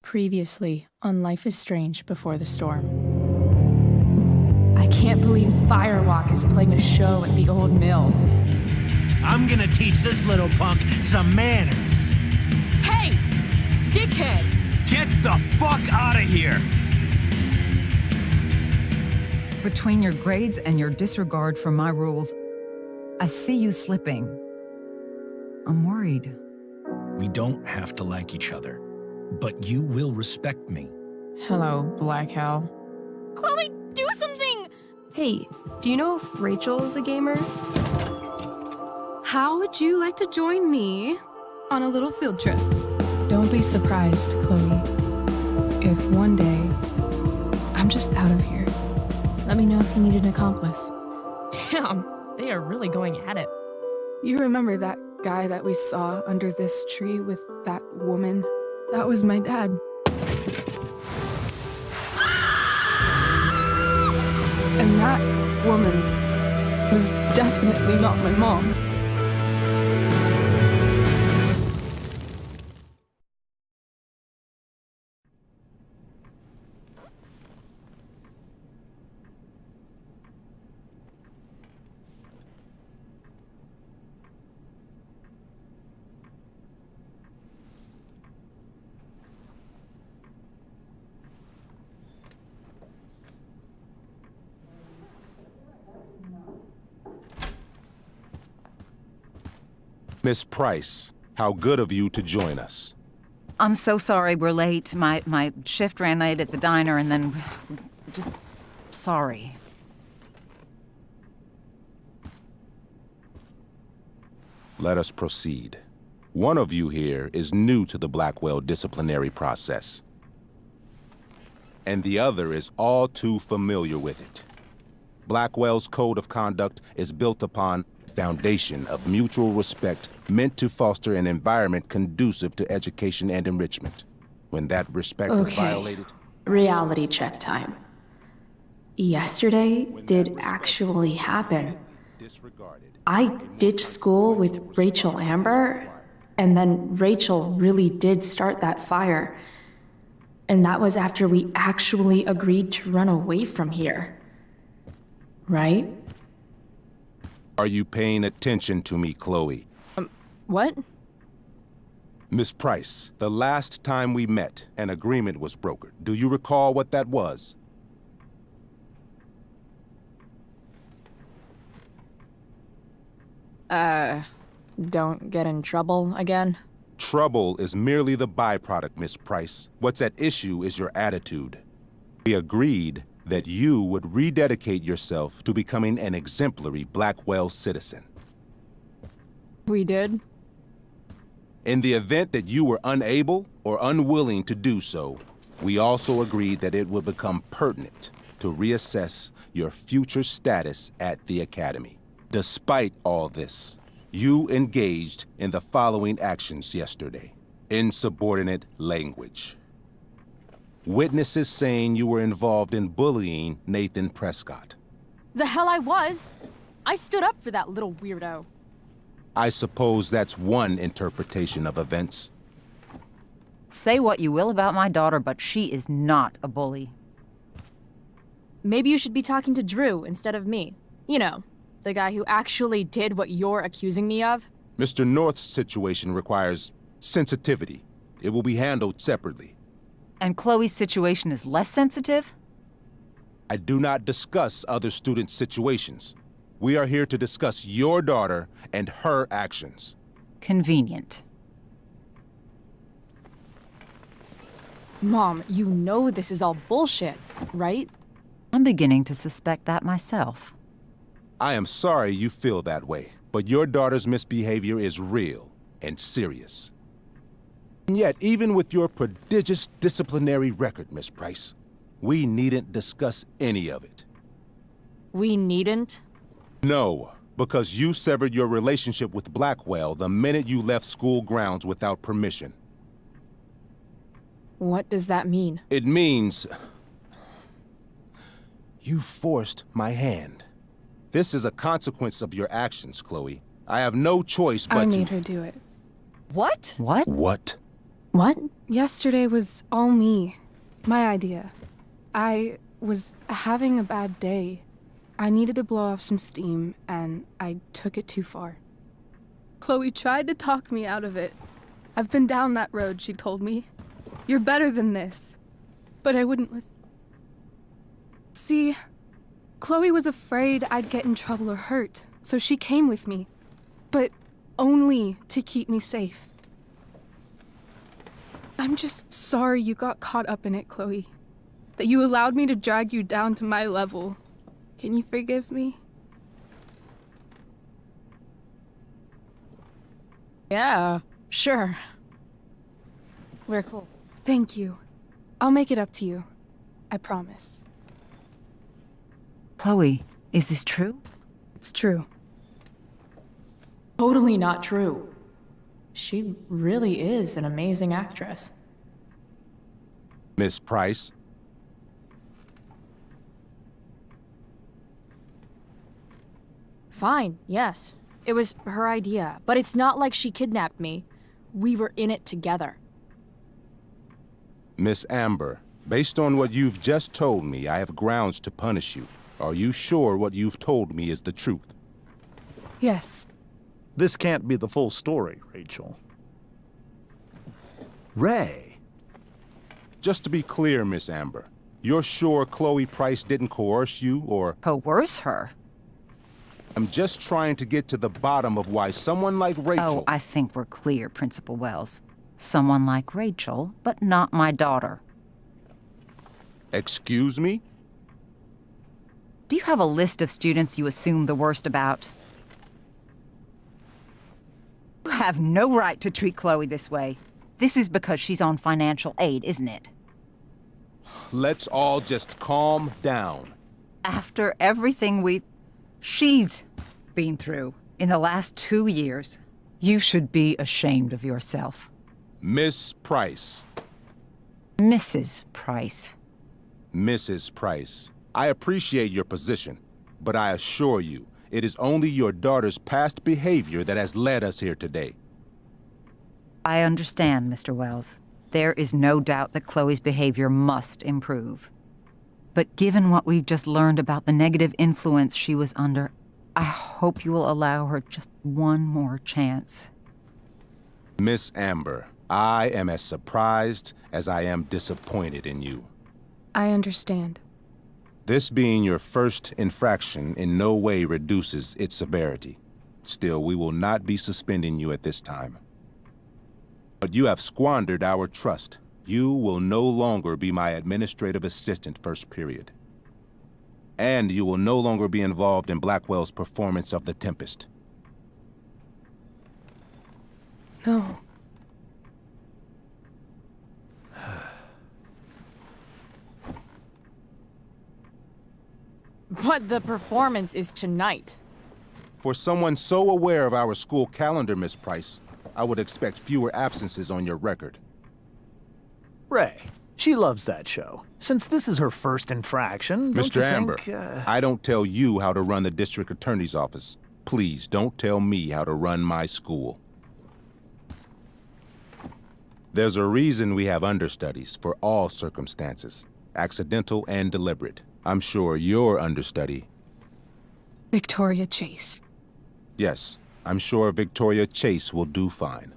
Previously on Life is Strange Before the Storm. I can't believe Firewalk is playing a show at the old mill. I'm gonna teach this little punk some manners. Hey! Dickhead! Get the fuck out of here! Between your grades and your disregard for my rules, I see you slipping. I'm worried. We don't have to like each other, but you will respect me. Hello, Black Hell. Chloe, do something! Hey, do you know if Rachel is a gamer? How would you like to join me on a little field trip? Don't be surprised, Chloe, if one day I'm just out of here. Let me know if you need an accomplice. Damn, they are really going at it. You remember that guy that we saw under this tree with that woman? That was my dad. And that woman was definitely not my mom. Miss Price, how good of you to join us. I'm so sorry we're late. My shift ran late at the diner and then... just... sorry. Let us proceed. One of you here is new to the Blackwell disciplinary process, and the other is all too familiar with it. Blackwell's code of conduct is built upon a foundation of mutual respect meant to foster an environment conducive to education and enrichment. When that respect is violated... Reality check time. Yesterday did actually happen. I ditched school with Rachel Amber, and then Rachel really did start that fire. And that was after we actually agreed to run away from here. Right? Are you paying attention to me, Chloe? What? Miss Price, the last time we met, an agreement was brokered. Do you recall what that was? Don't get in trouble again? Trouble is merely the byproduct, Miss Price. What's at issue is your attitude. We agreed that you would rededicate yourself to becoming an exemplary Blackwell citizen. We did? In the event that you were unable or unwilling to do so, we also agreed that it would become pertinent to reassess your future status at the Academy. Despite all this, you engaged in the following actions yesterday. Insubordinate language. Witnesses saying you were involved in bullying Nathan Prescott. The hell I was! I stood up for that little weirdo. I suppose that's one interpretation of events. Say what you will about my daughter, but she is not a bully. Maybe you should be talking to Drew instead of me. You know, the guy who actually did what you're accusing me of. Mr. North's situation requires sensitivity. It will be handled separately. And Chloe's situation is less sensitive? I do not discuss other students' situations. We are here to discuss your daughter and her actions. Convenient. Mom, you know this is all bullshit, right? I'm beginning to suspect that myself. I am sorry you feel that way, but your daughter's misbehavior is real and serious. And yet, even with your prodigious disciplinary record, Miss Price, we needn't discuss any of it. We needn't? No, because you severed your relationship with Blackwell the minute you left school grounds without permission. What does that mean? It means... you forced my hand. This is a consequence of your actions, Chloe. I have no choice but I made her do it. What? What? What? What? Yesterday was all me. My idea. I was having a bad day. I needed to blow off some steam, and I took it too far. Chloe tried to talk me out of it. I've been down that road, she told me. You're better than this. But I wouldn't listen. See, Chloe was afraid I'd get in trouble or hurt, so she came with me. But only to keep me safe. I'm just sorry you got caught up in it, Chloe. That you allowed me to drag you down to my level. Can you forgive me? Yeah, sure. We're cool. Thank you. I'll make it up to you. I promise. Chloe, is this true? It's true. Totally not true. She really is an amazing actress. Miss Price? Fine, yes. It was her idea, but it's not like she kidnapped me. We were in it together. Miss Amber, based on what you've just told me, I have grounds to punish you. Are you sure what you've told me is the truth? Yes. This can't be the full story, Rachel. Ray. Just to be clear, Miss Amber, you're sure Chloe Price didn't coerce you, or... Coerce her? I'm just trying to get to the bottom of why someone like Rachel... Oh, I think we're clear, Principal Wells. Someone like Rachel, but not my daughter. Excuse me? Do you have a list of students you assume the worst about? You have no right to treat Chloe this way. This is because she's on financial aid, isn't it? Let's all just calm down. After everything she's been through in the last 2 years, you should be ashamed of yourself. Miss Price. Mrs. Price. Mrs. Price, I appreciate your position, but I assure you, it is only your daughter's past behavior that has led us here today. I understand, Mr. Wells. There is no doubt that Chloe's behavior must improve. But given what we've just learned about the negative influence she was under, I hope you will allow her just one more chance. Miss Amber, I am as surprised as I am disappointed in you. I understand. This being your first infraction in no way reduces its severity. Still, we will not be suspending you at this time. But you have squandered our trust. You will no longer be my administrative assistant first period. And you will no longer be involved in Blackwell's performance of The Tempest. No. But the performance is tonight. For someone so aware of our school calendar, Miss Price, I would expect fewer absences on your record. Ray. She loves that show. Since this is her first infraction, don't Mr. you Amber, think, I don't tell you how to run the district attorney's office. Please don't tell me how to run my school. There's a reason we have understudies for all circumstances, accidental and deliberate. I'm sure your understudy... Victoria Chase. Yes, I'm sure Victoria Chase will do fine.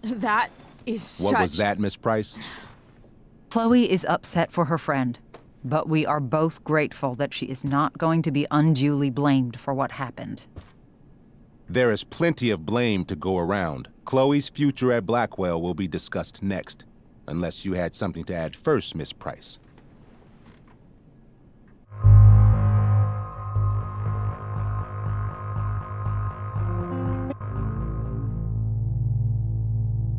That is What was that, Miss Price? Chloe is upset for her friend, but we are both grateful that she is not going to be unduly blamed for what happened. There is plenty of blame to go around. Chloe's future at Blackwell will be discussed next. Unless you had something to add first, Miss Price.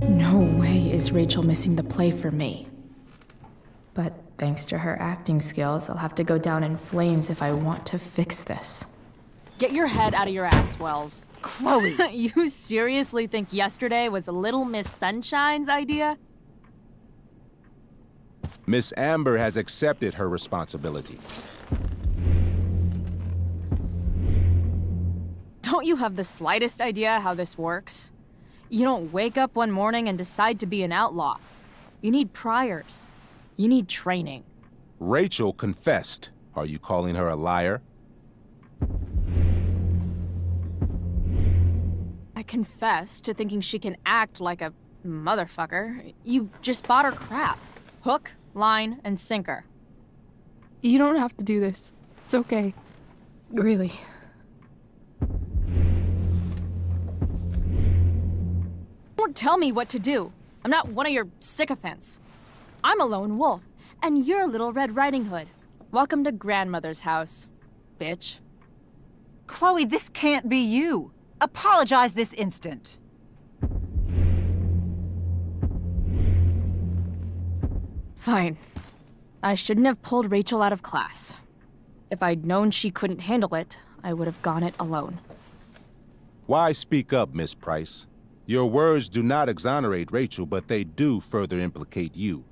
No way is Rachel missing the play for me. But thanks to her acting skills, I'll have to go down in flames if I want to fix this. Get your head out of your ass, Wells. Chloe! You seriously think yesterday was Little Miss Sunshine's idea? Miss Amber has accepted her responsibility. Don't you have the slightest idea how this works? You don't wake up one morning and decide to be an outlaw. You need priors. You need training. Rachel confessed. Are you calling her a liar? I confess to thinking she can act like a motherfucker. You just bought her crap. Hook, line, and sinker. You don't have to do this. It's okay. Really. Don't tell me what to do. I'm not one of your sycophants. I'm a lone wolf, and you're Little Red Riding Hood. Welcome to grandmother's house, bitch. Chloe, this can't be you. Apologize this instant. Fine. I shouldn't have pulled Rachel out of class. If I'd known she couldn't handle it, I would have gone it alone. Why speak up, Miss Price? Your words do not exonerate Rachel, but they do further implicate you.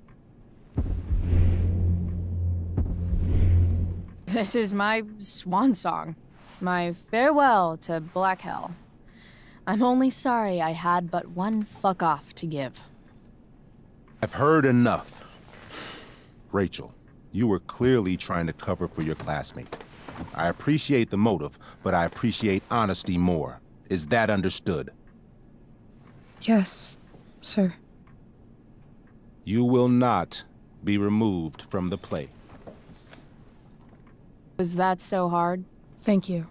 This is my swan song. My farewell to Black Hell. I'm only sorry I had but one fuck off to give. I've heard enough. Rachel, you were clearly trying to cover for your classmate. I appreciate the motive, but I appreciate honesty more. Is that understood? Yes, sir. You will not be removed from the play. Was that so hard? Thank you.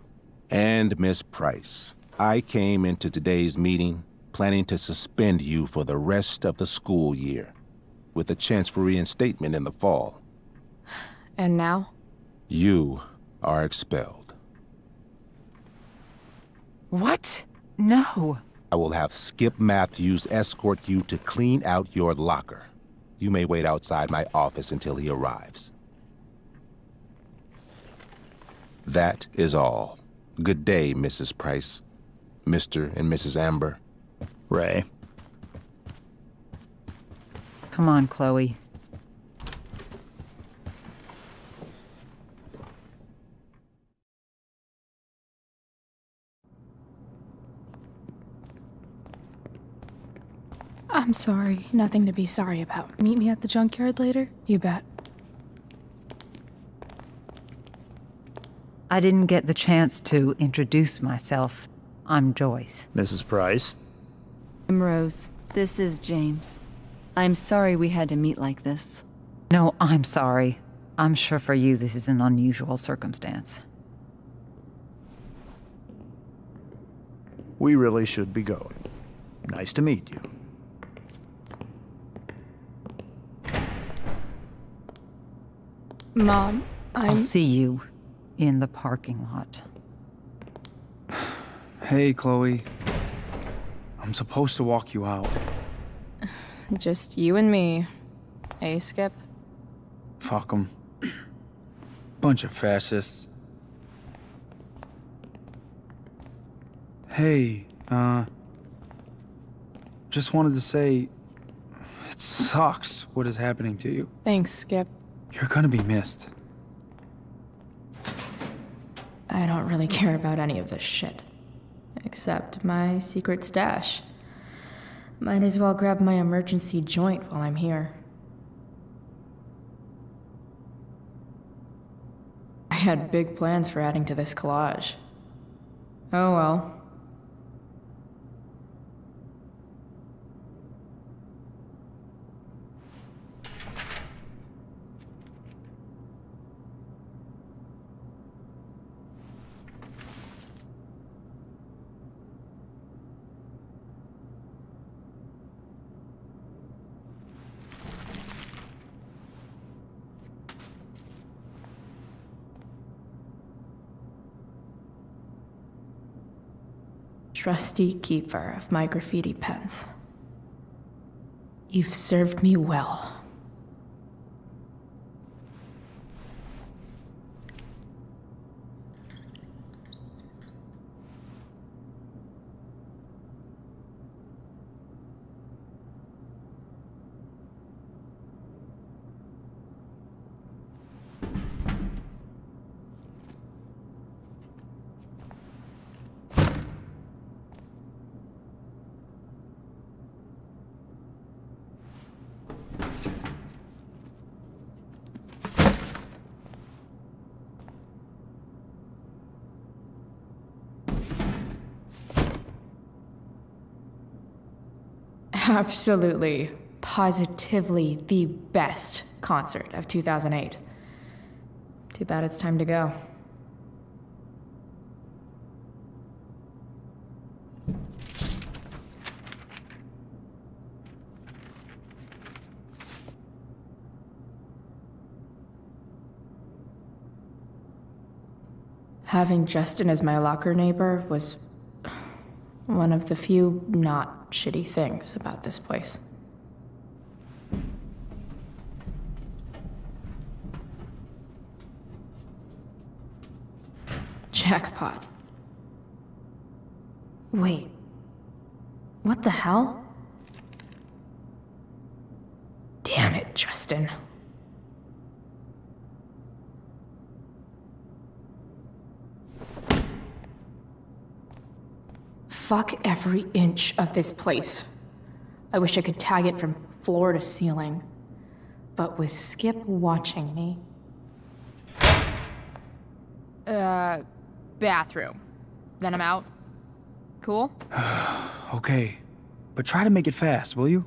And Miss Price, I came into today's meeting planning to suspend you for the rest of the school year, with a chance for reinstatement in the fall. And now? You are expelled. What? No. I will have Skip Matthews escort you to clean out your locker. You may wait outside my office until he arrives. That is all. Good day, Mrs. Price. Mr. and Mrs. Amber. Ray. Come on, Chloe. I'm sorry. Nothing to be sorry about. Meet me at the junkyard later? You bet. I didn't get the chance to introduce myself. I'm Joyce. Mrs. Price. I'm Rose. This is James. I'm sorry we had to meet like this. No, I'm sorry. I'm sure for you this is an unusual circumstance. We really should be going. Nice to meet you. Mom, I'll see you in the parking lot. Hey, Chloe. I'm supposed to walk you out. Just you and me. Hey, Skip? Fuck 'em. Bunch of fascists. Hey, just wanted to say, it sucks what is happening to you. Thanks, Skip. You're gonna be missed. I don't really care about any of this shit. Except my secret stash. Might as well grab my emergency joint while I'm here. I had big plans for adding to this collage. Oh well. Trusty keeper of my graffiti pens. You've served me well. Absolutely, positively the best concert of 2008. Too bad it's time to go. Having Justin as my locker neighbor was one of the few not shitty things about this place. Jackpot. Wait. What the hell? Damn it, Justin. Fuck every inch of this place. I wish I could tag it from floor to ceiling. But with Skip watching me... Bathroom. Then I'm out. Cool? Okay, but try to make it fast, will you?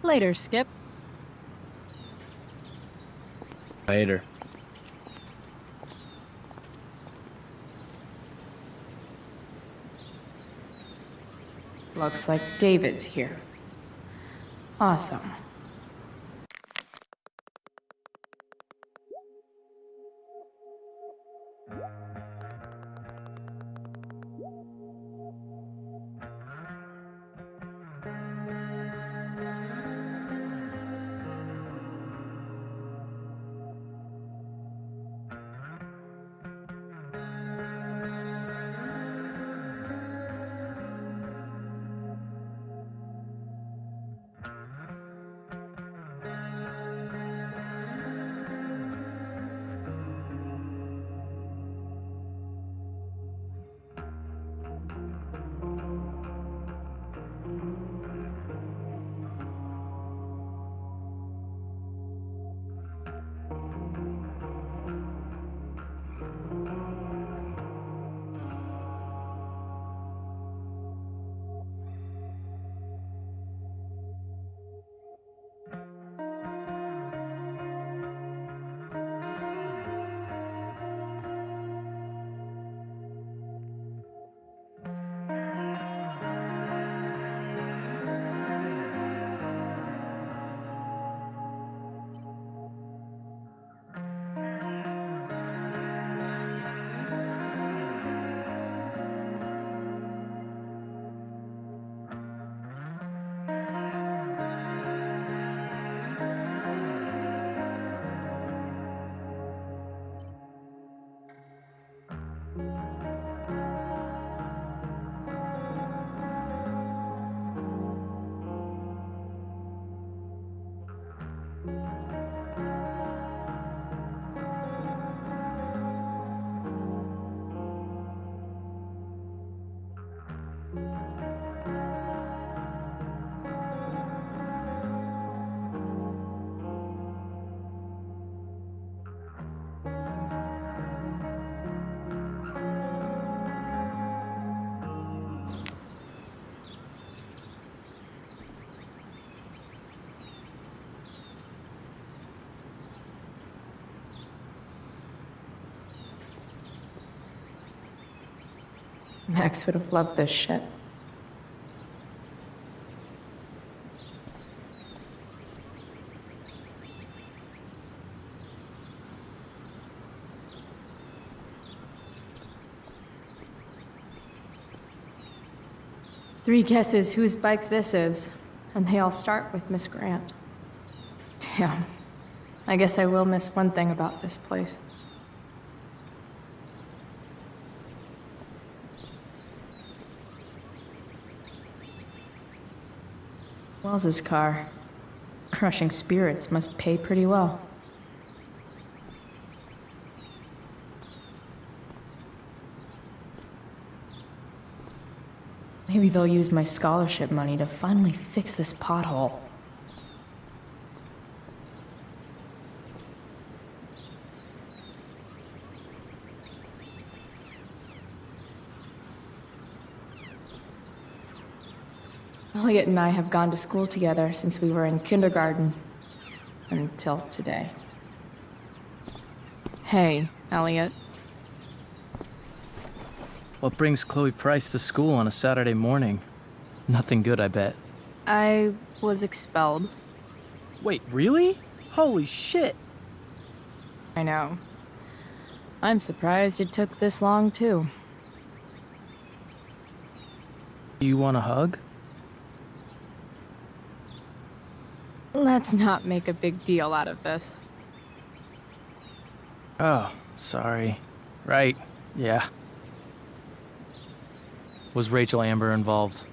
Later, Skip. Later. Looks like David's here. Awesome. Max would have loved this shit. Three guesses whose bike this is, and they all start with Miss Grant. Damn. I guess I will miss one thing about this place. Wells's car. Crushing spirits must pay pretty well. Maybe they'll use my scholarship money to finally fix this pothole. Elliot and I have gone to school together since we were in kindergarten. Until today. Hey, Elliot. What brings Chloe Price to school on a Saturday morning? Nothing good, I bet. I was expelled. Wait, really? Holy shit! I know. I'm surprised it took this long, too. Do you want a hug? Let's not make a big deal out of this. Oh, sorry. Right, yeah. Was Rachel Amber involved?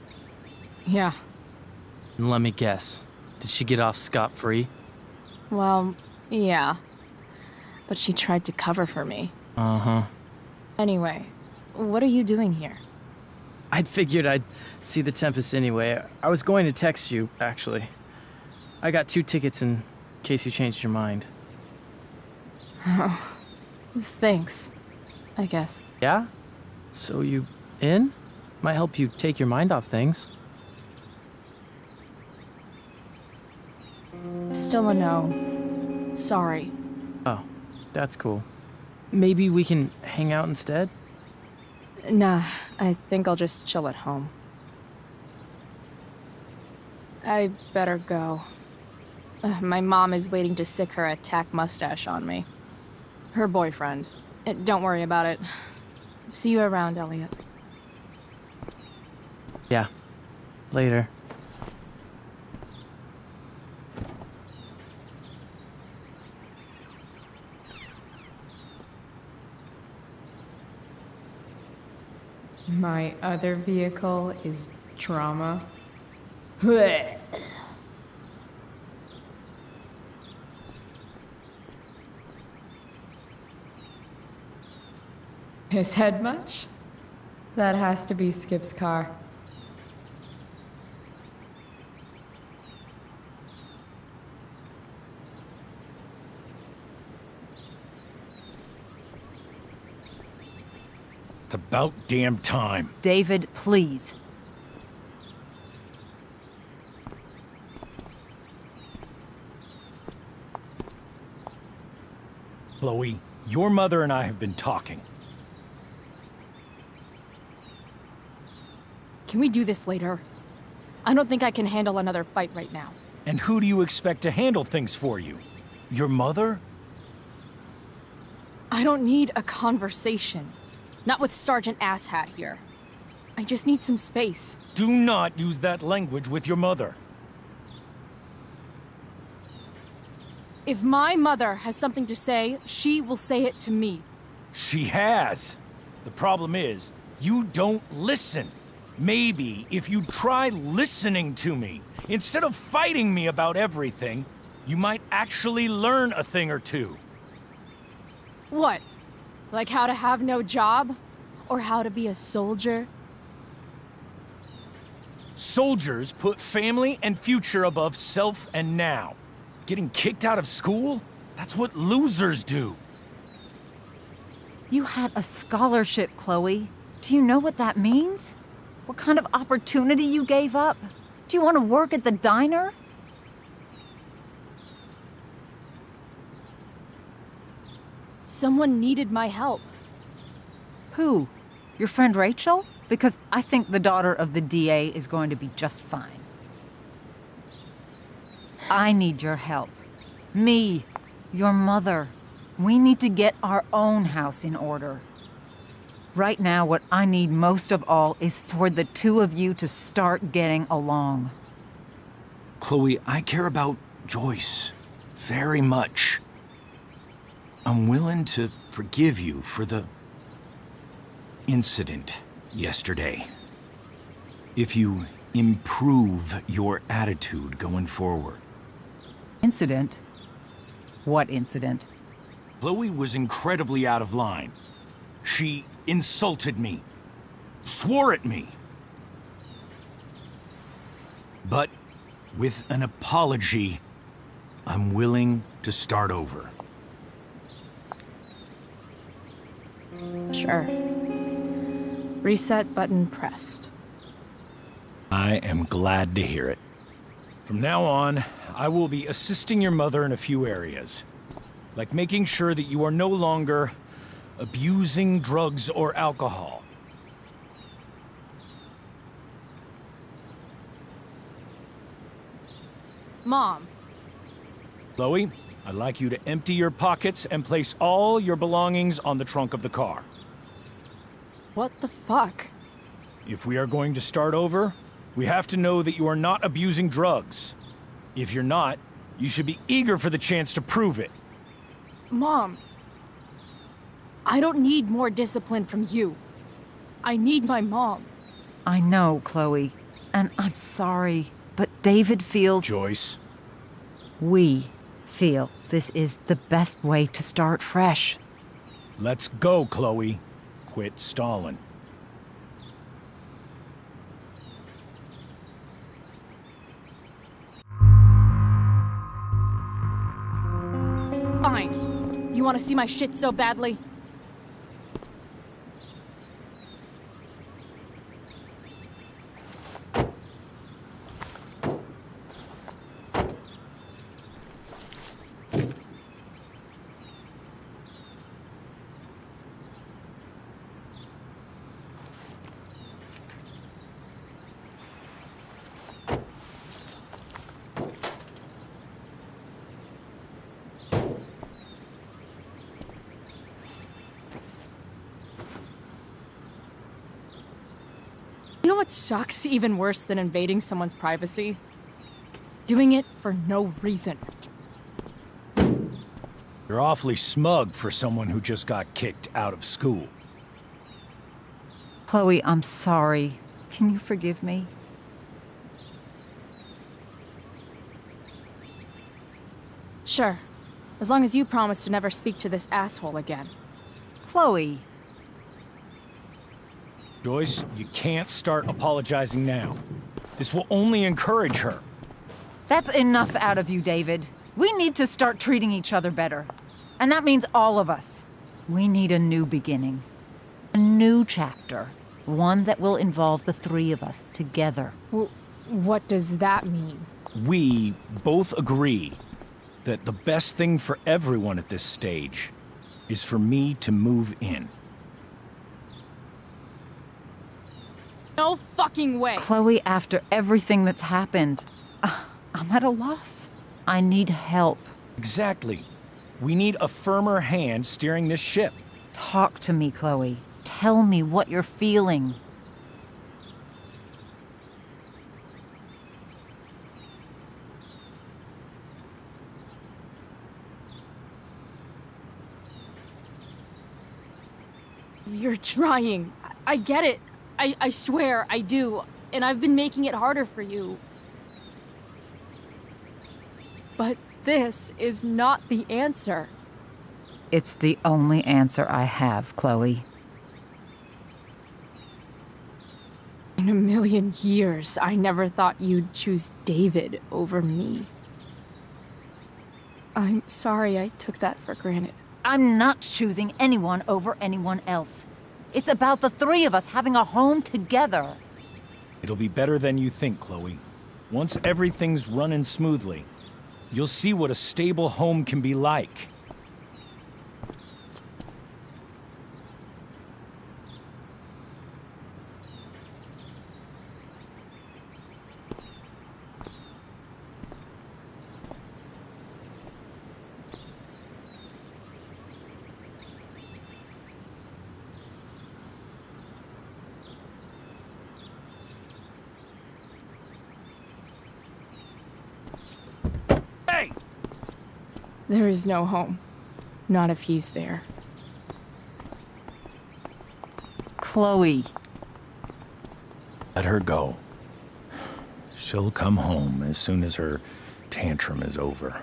Yeah. And let me guess. Did she get off scot-free? Well, yeah. But she tried to cover for me. Uh-huh. Anyway, what are you doing here? I'd figured I'd see the Tempest anyway. I was going to text you, actually. I got 2 tickets in case you changed your mind. Oh, thanks, I guess. Yeah? So you in? Might help you take your mind off things. Still a no. Sorry. Oh, that's cool. Maybe we can hang out instead? Nah, I think I'll just chill at home. I better go. My mom is waiting to sick her attack mustache on me. Her boyfriend. Don't worry about it. See you around, Elliot. Yeah. Later. My other vehicle is trauma. His head much? That has to be Skip's car. It's about damn time. David, please. Chloe, your mother and I have been talking. Can we do this later? I don't think I can handle another fight right now. And who do you expect to handle things for you? Your mother? I don't need a conversation. Not with Sergeant Asshat here. I just need some space. Do not use that language with your mother. If my mother has something to say, she will say it to me. She has. The problem is, you don't listen. Maybe if you try listening to me, instead of fighting me about everything, you might actually learn a thing or two. What? Like how to have no job? Or how to be a soldier? Soldiers put family and future above self and now. Getting kicked out of school? That's what losers do. You had a scholarship, Chloe. Do you know what that means? What kind of opportunity you gave up? Do you want to work at the diner? Someone needed my help. Who? Your friend Rachel? because I think the daughter of the DA is going to be just fine. I need your help. Me, your mother. We need to get our own house in order. Right now, what I need most of all is for the two of you to start getting along. Chloe, I care about Joyce very much. I'm willing to forgive you for the incident yesterday. If you improve your attitude going forward. Incident? What incident? Chloe was incredibly out of line. She insulted me, swore at me. But with an apology, I'm willing to start over. Sure. Reset button pressed. I am glad to hear it. From now on, I will be assisting your mother in a few areas, like making sure that you are no longer abusing drugs or alcohol. Mom. Chloe, I'd like you to empty your pockets and place all your belongings on the trunk of the car. What the fuck? If we are going to start over, we have to know that you are not abusing drugs. If you're not, you should be eager for the chance to prove it. Mom. I don't need more discipline from you. I need my mom. I know, Chloe, and I'm sorry, but David feels... Joyce. We feel this is the best way to start fresh. Let's go, Chloe. Quit stalling. Fine. You want to see my shit so badly? You know what sucks even worse than invading someone's privacy? Doing it for no reason. You're awfully smug for someone who just got kicked out of school. Chloe, I'm sorry. Can you forgive me? Sure. As long as you promise to never speak to this asshole again. Chloe. Joyce, you can't start apologizing now. This will only encourage her. That's enough out of you, David. We need to start treating each other better. And that means all of us. We need a new beginning. A new chapter. One that will involve the three of us together. What does that mean? We both agree that the best thing for everyone at this stage is for me to move in. No fucking way! Chloe, after everything that's happened, I'm at a loss. I need help. Exactly. We need a firmer hand steering this ship. Talk to me, Chloe. Tell me what you're feeling. You're trying. I get it. I swear, I do. And I've been making it harder for you. But this is not the answer. It's the only answer I have, Chloe. In a million years, I never thought you'd choose David over me. I'm sorry I took that for granted. I'm not choosing anyone over anyone else. It's about the three of us having a home together. It'll be better than you think, Chloe. Once everything's running smoothly, you'll see what a stable home can be like. There is no home. Not if he's there. Chloe. Let her go. She'll come home as soon as her tantrum is over.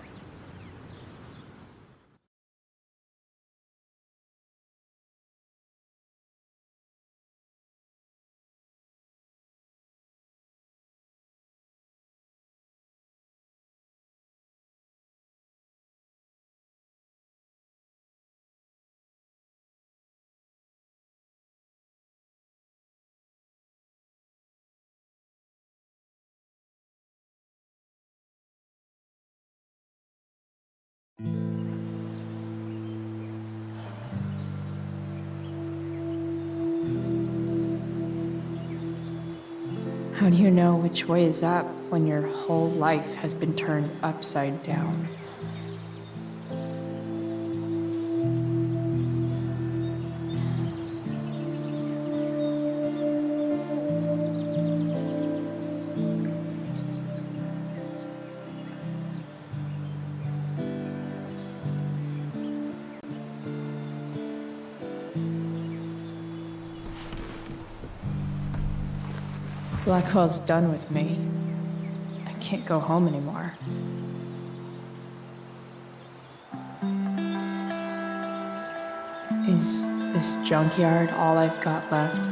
How do you know which way is up when your whole life has been turned upside down? Blackwell's done with me. I can't go home anymore. Is this junkyard all I've got left?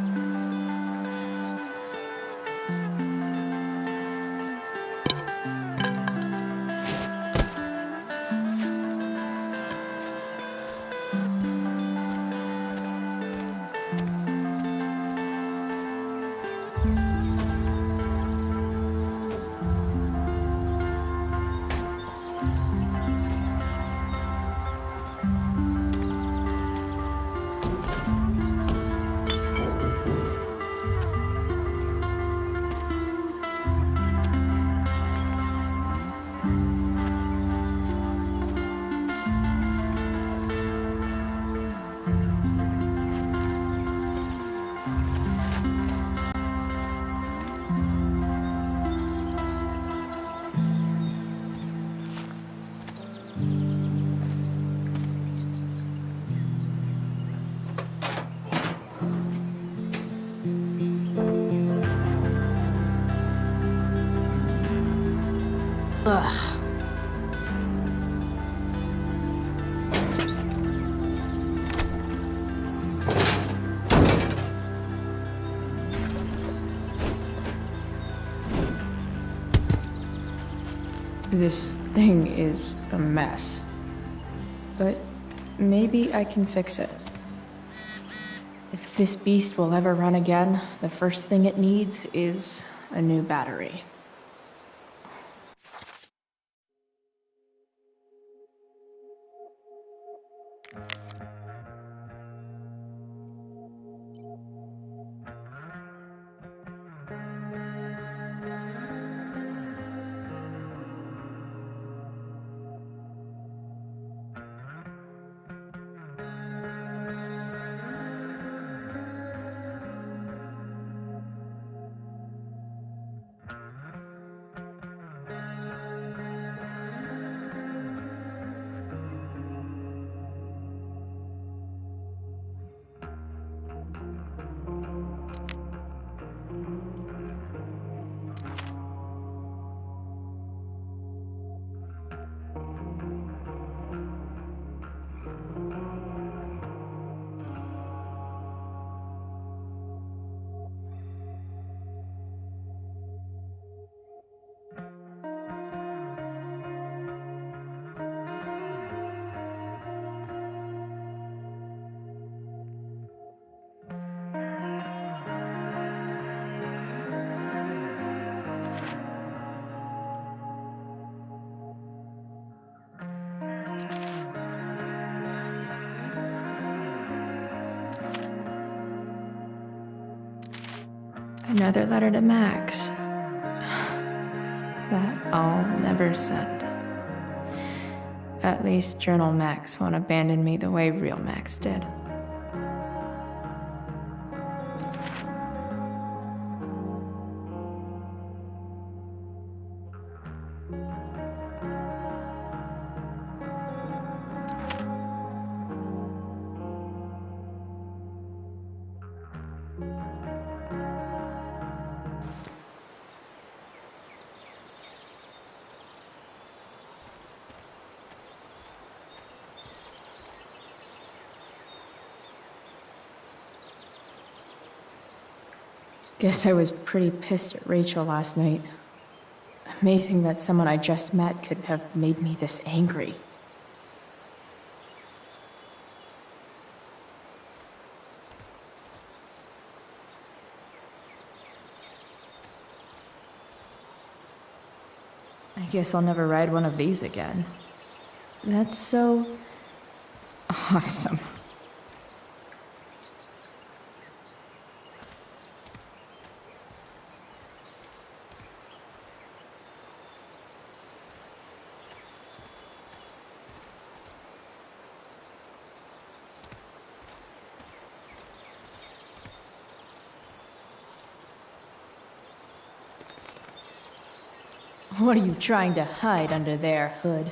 Ugh. This thing is a mess. But maybe I can fix it. If this beast will ever run again, the first thing it needs is a new battery. Another letter to Max. That I'll never send. At least Journal Max won't abandon me the way real Max did. Guess I was pretty pissed at Rachel last night. Amazing that someone I just met could have made me this angry. I guess I'll never ride one of these again. That's so awesome. What are you trying to hide under there, Hood?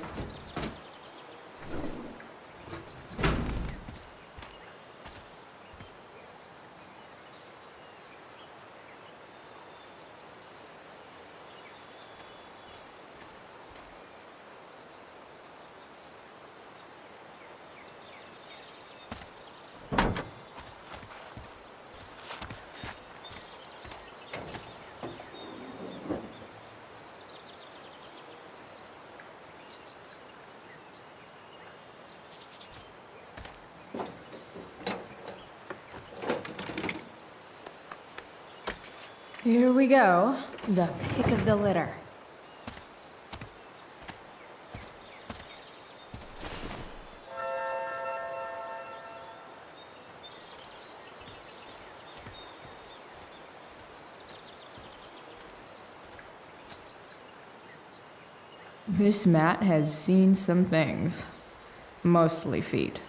Here we go. The pick of the litter. This mat has seen some things. Mostly feet.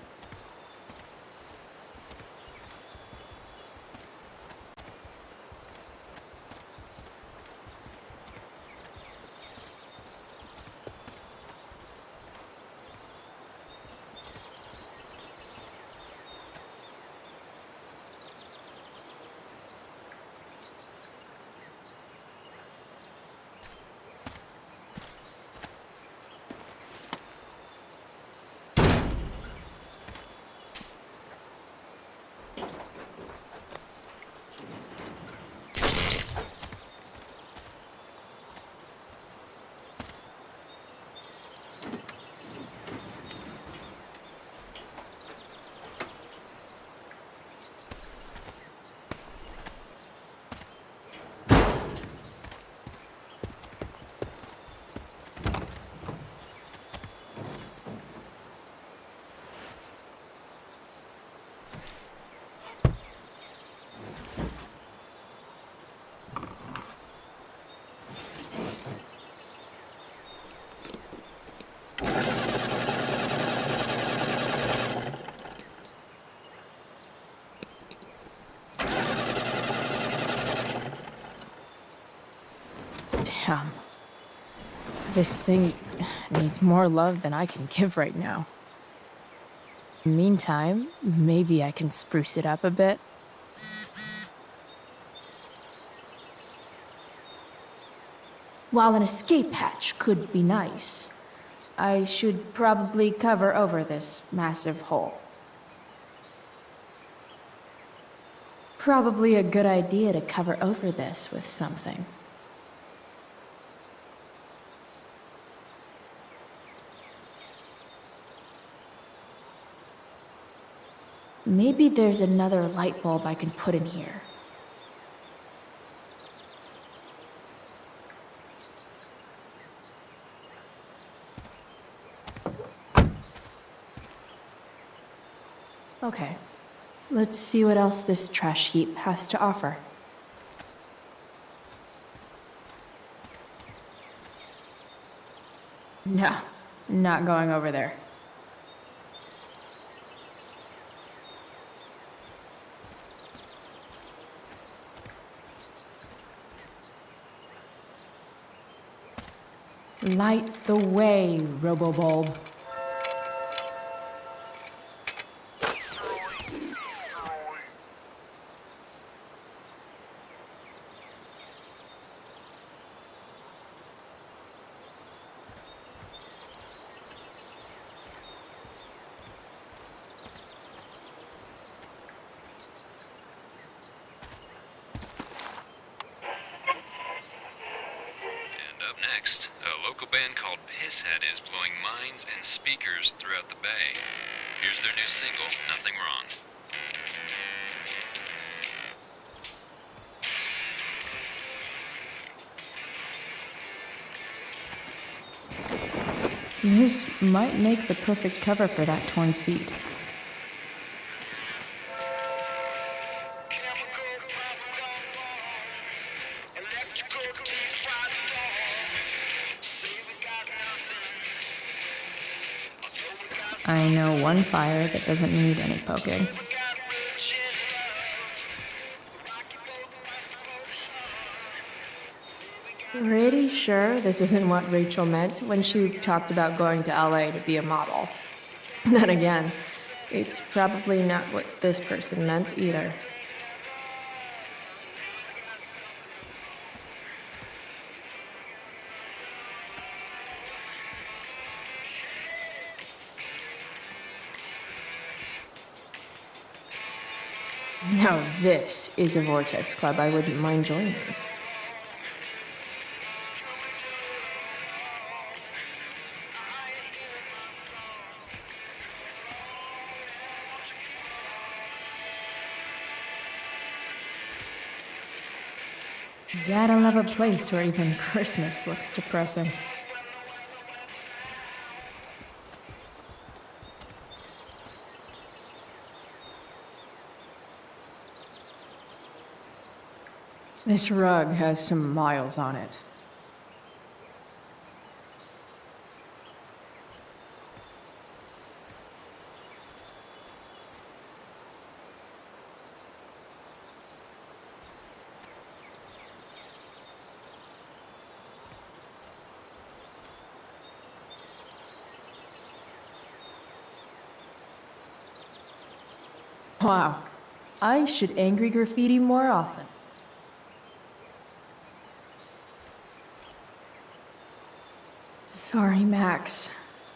Damn. This thing needs more love than I can give right now. Meantime, maybe I can spruce it up a bit. While an escape hatch could be nice, I should probably cover over this massive hole. Probably a good idea to cover over this with something. Maybe there's another light bulb I can put in here. Okay, let's see what else this trash heap has to offer. No, not going over there. Light the way, Robobulb. Next, a local band called Pisshead is blowing minds and speakers throughout the bay. Here's their new single, Nothing Wrong. This might make the perfect cover for that torn seat. I know one fire that doesn't need any poking. Pretty sure this isn't what Rachel meant when she talked about going to LA to be a model. Then again, it's probably not what this person meant either. Now this is a Vortex Club I wouldn't mind joining. Gotta love a place where even Christmas looks depressing. This rug has some miles on it. Wow, I should angry graffiti more often. Sorry, Max.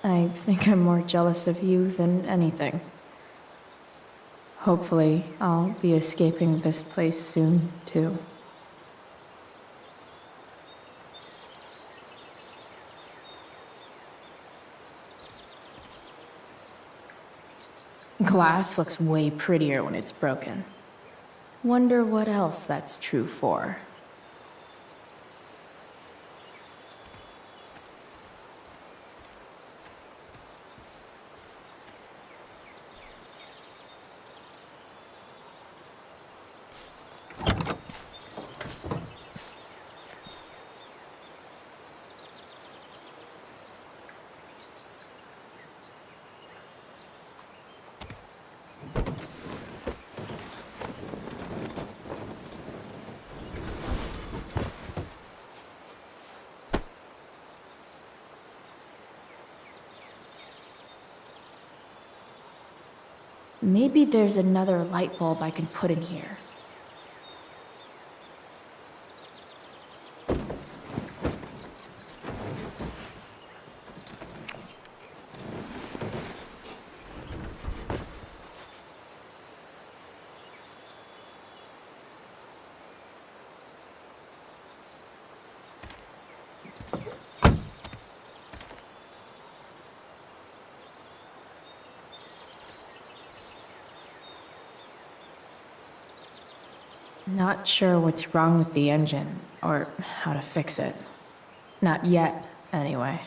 I think I'm more jealous of you than anything. Hopefully, I'll be escaping this place soon, too. Glass looks way prettier when it's broken. Wonder what else that's true for. Maybe there's another light bulb I can put in here. Not sure what's wrong with the engine, or how to fix it. Not yet, anyway.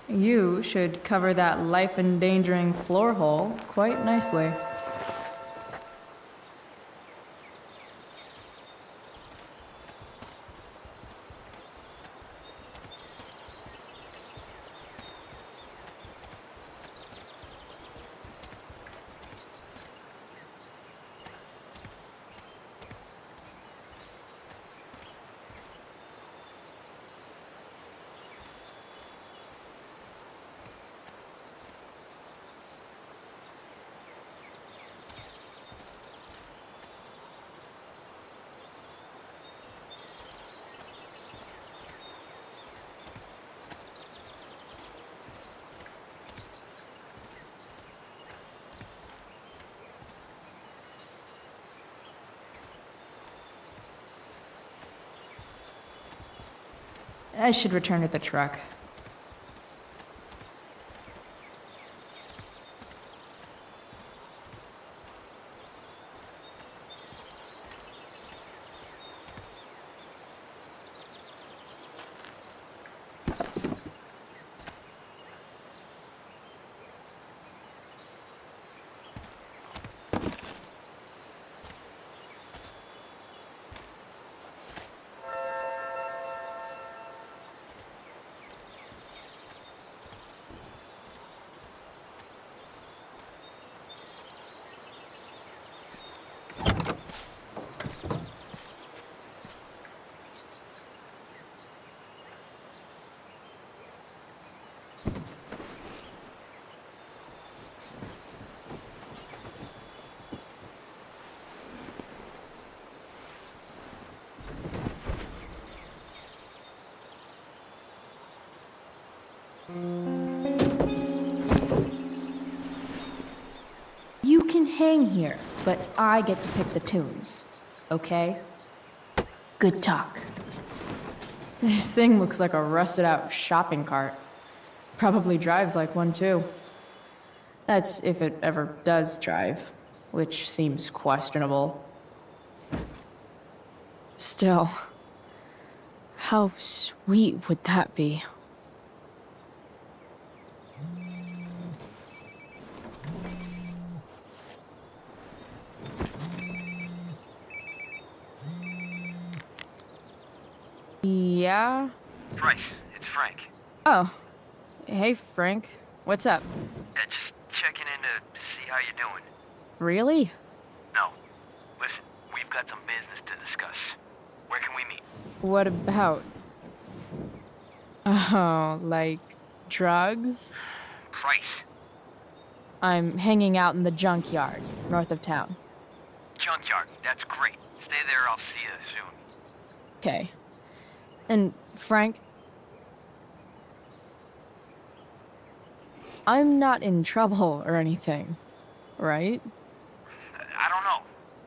You should cover that life-endangering floor hole quite nicely. I should return to the truck. You can hang here, but I get to pick the tunes, okay? Good talk. This thing looks like a rusted out shopping cart. Probably drives like one too. That's if it ever does drive, which seems questionable. Still, how sweet would that be? Yeah? Bryce, it's Frank. Oh. Hey, Frank. What's up? Yeah, just checking in to see how you're doing. Really? No. Listen, we've got some business to discuss. Where can we meet? What about? Oh, like drugs? Price. I'm hanging out in the junkyard, north of town. Junkyard, that's great. Stay there, I'll see you soon. Okay. And, Frank? I'm not in trouble or anything, right? I don't know.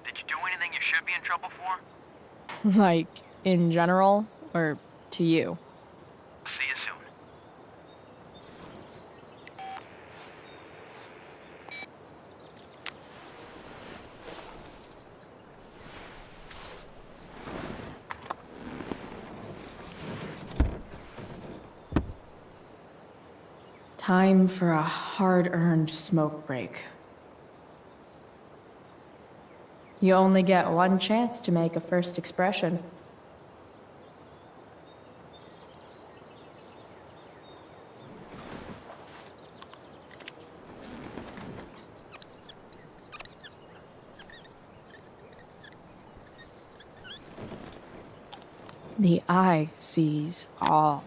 Did you do anything you should be in trouble for? Like, in general, or to you? See you soon. Time for a hard-earned smoke break. You only get one chance to make a first expression. The eye sees all.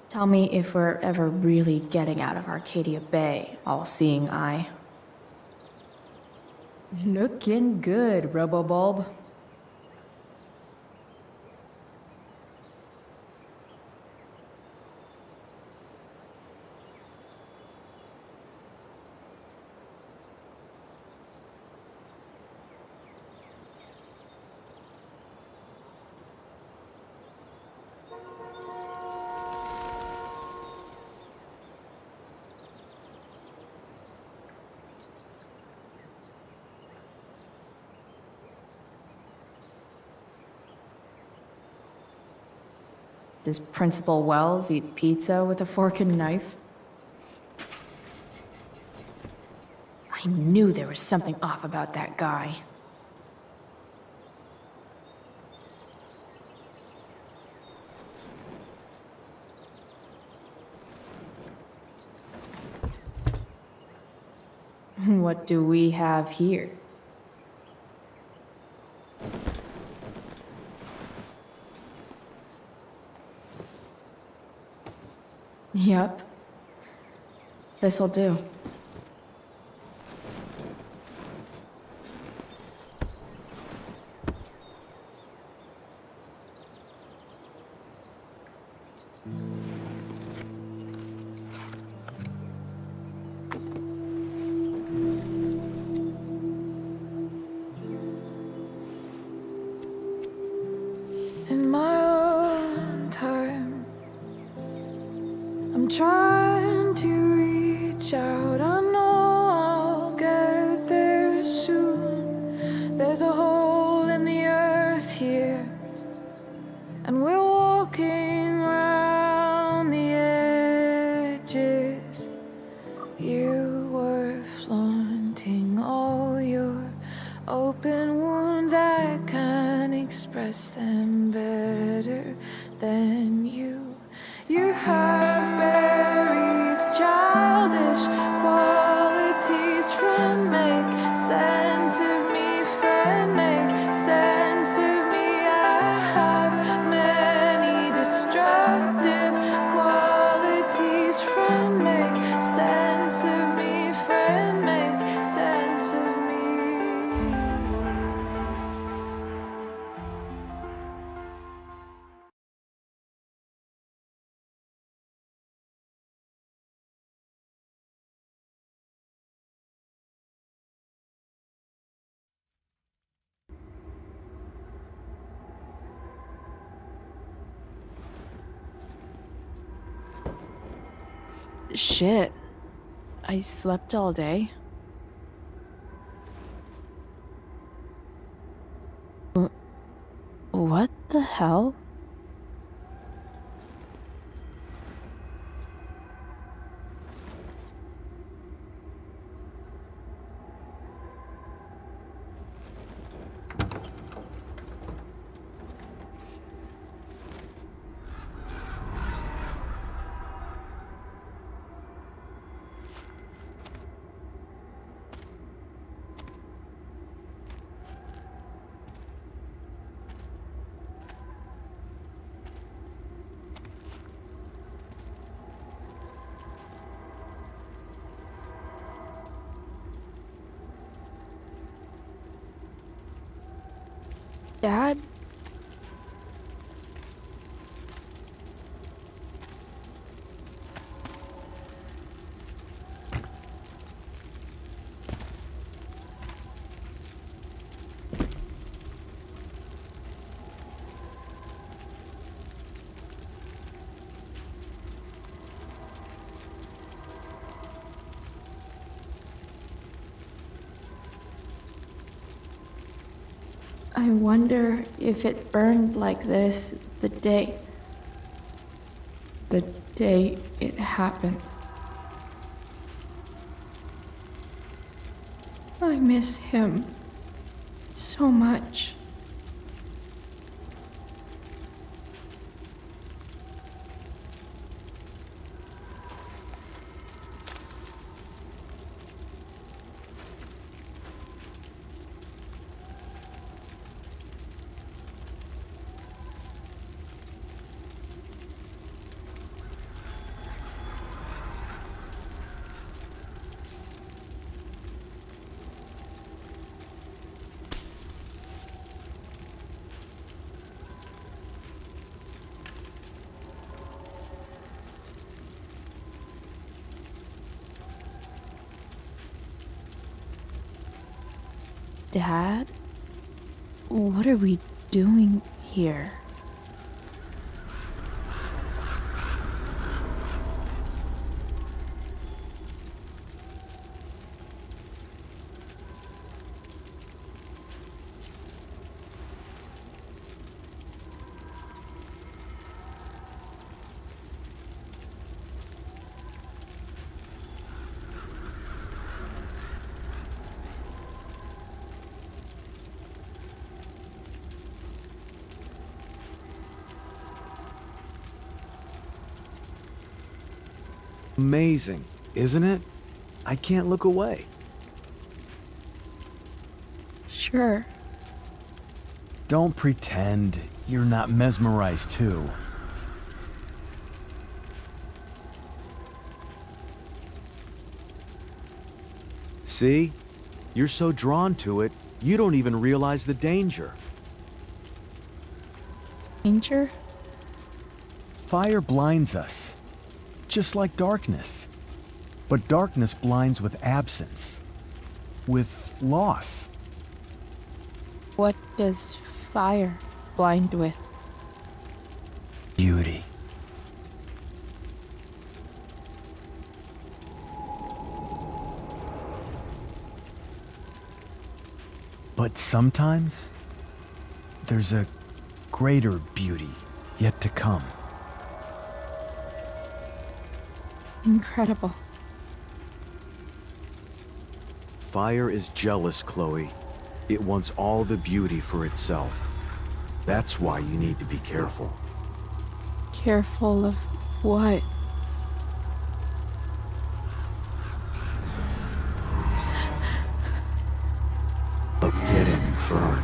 Tell me if we're ever really getting out of Arcadia Bay, all-seeing eye. Looking good, Robobulb. Does Principal Wells eat pizza with a fork and knife? I knew there was something off about that guy. What do we have here? Yep. This'll do. I'm trying to reach out, I know I'll get there soon. There's a hole in the earth here, and we're walking around the edges. You were flaunting all your open wounds, I can't express them better than you. You have buried childish qualities. Friend, make sense of me. Friend, make sense of me. I have many destructive qualities. Friend, make sense of me. Friend, make sense of me. Shit. I slept all day. What the hell? Dad? I wonder if it burned like this the day it happened. I miss him so much. Dad? What are we doing here? Amazing, isn't it? I can't look away. Sure. Don't pretend you're not mesmerized too. See? You're so drawn to it, you don't even realize the danger. Danger? Fire blinds us, just like darkness. But darkness blinds with absence, with loss. What does fire blind with? Beauty. But sometimes, there's a greater beauty yet to come. Incredible. Fire is jealous, Chloe. It wants all the beauty for itself. That's why you need to be careful. Careful of what? Of getting burned.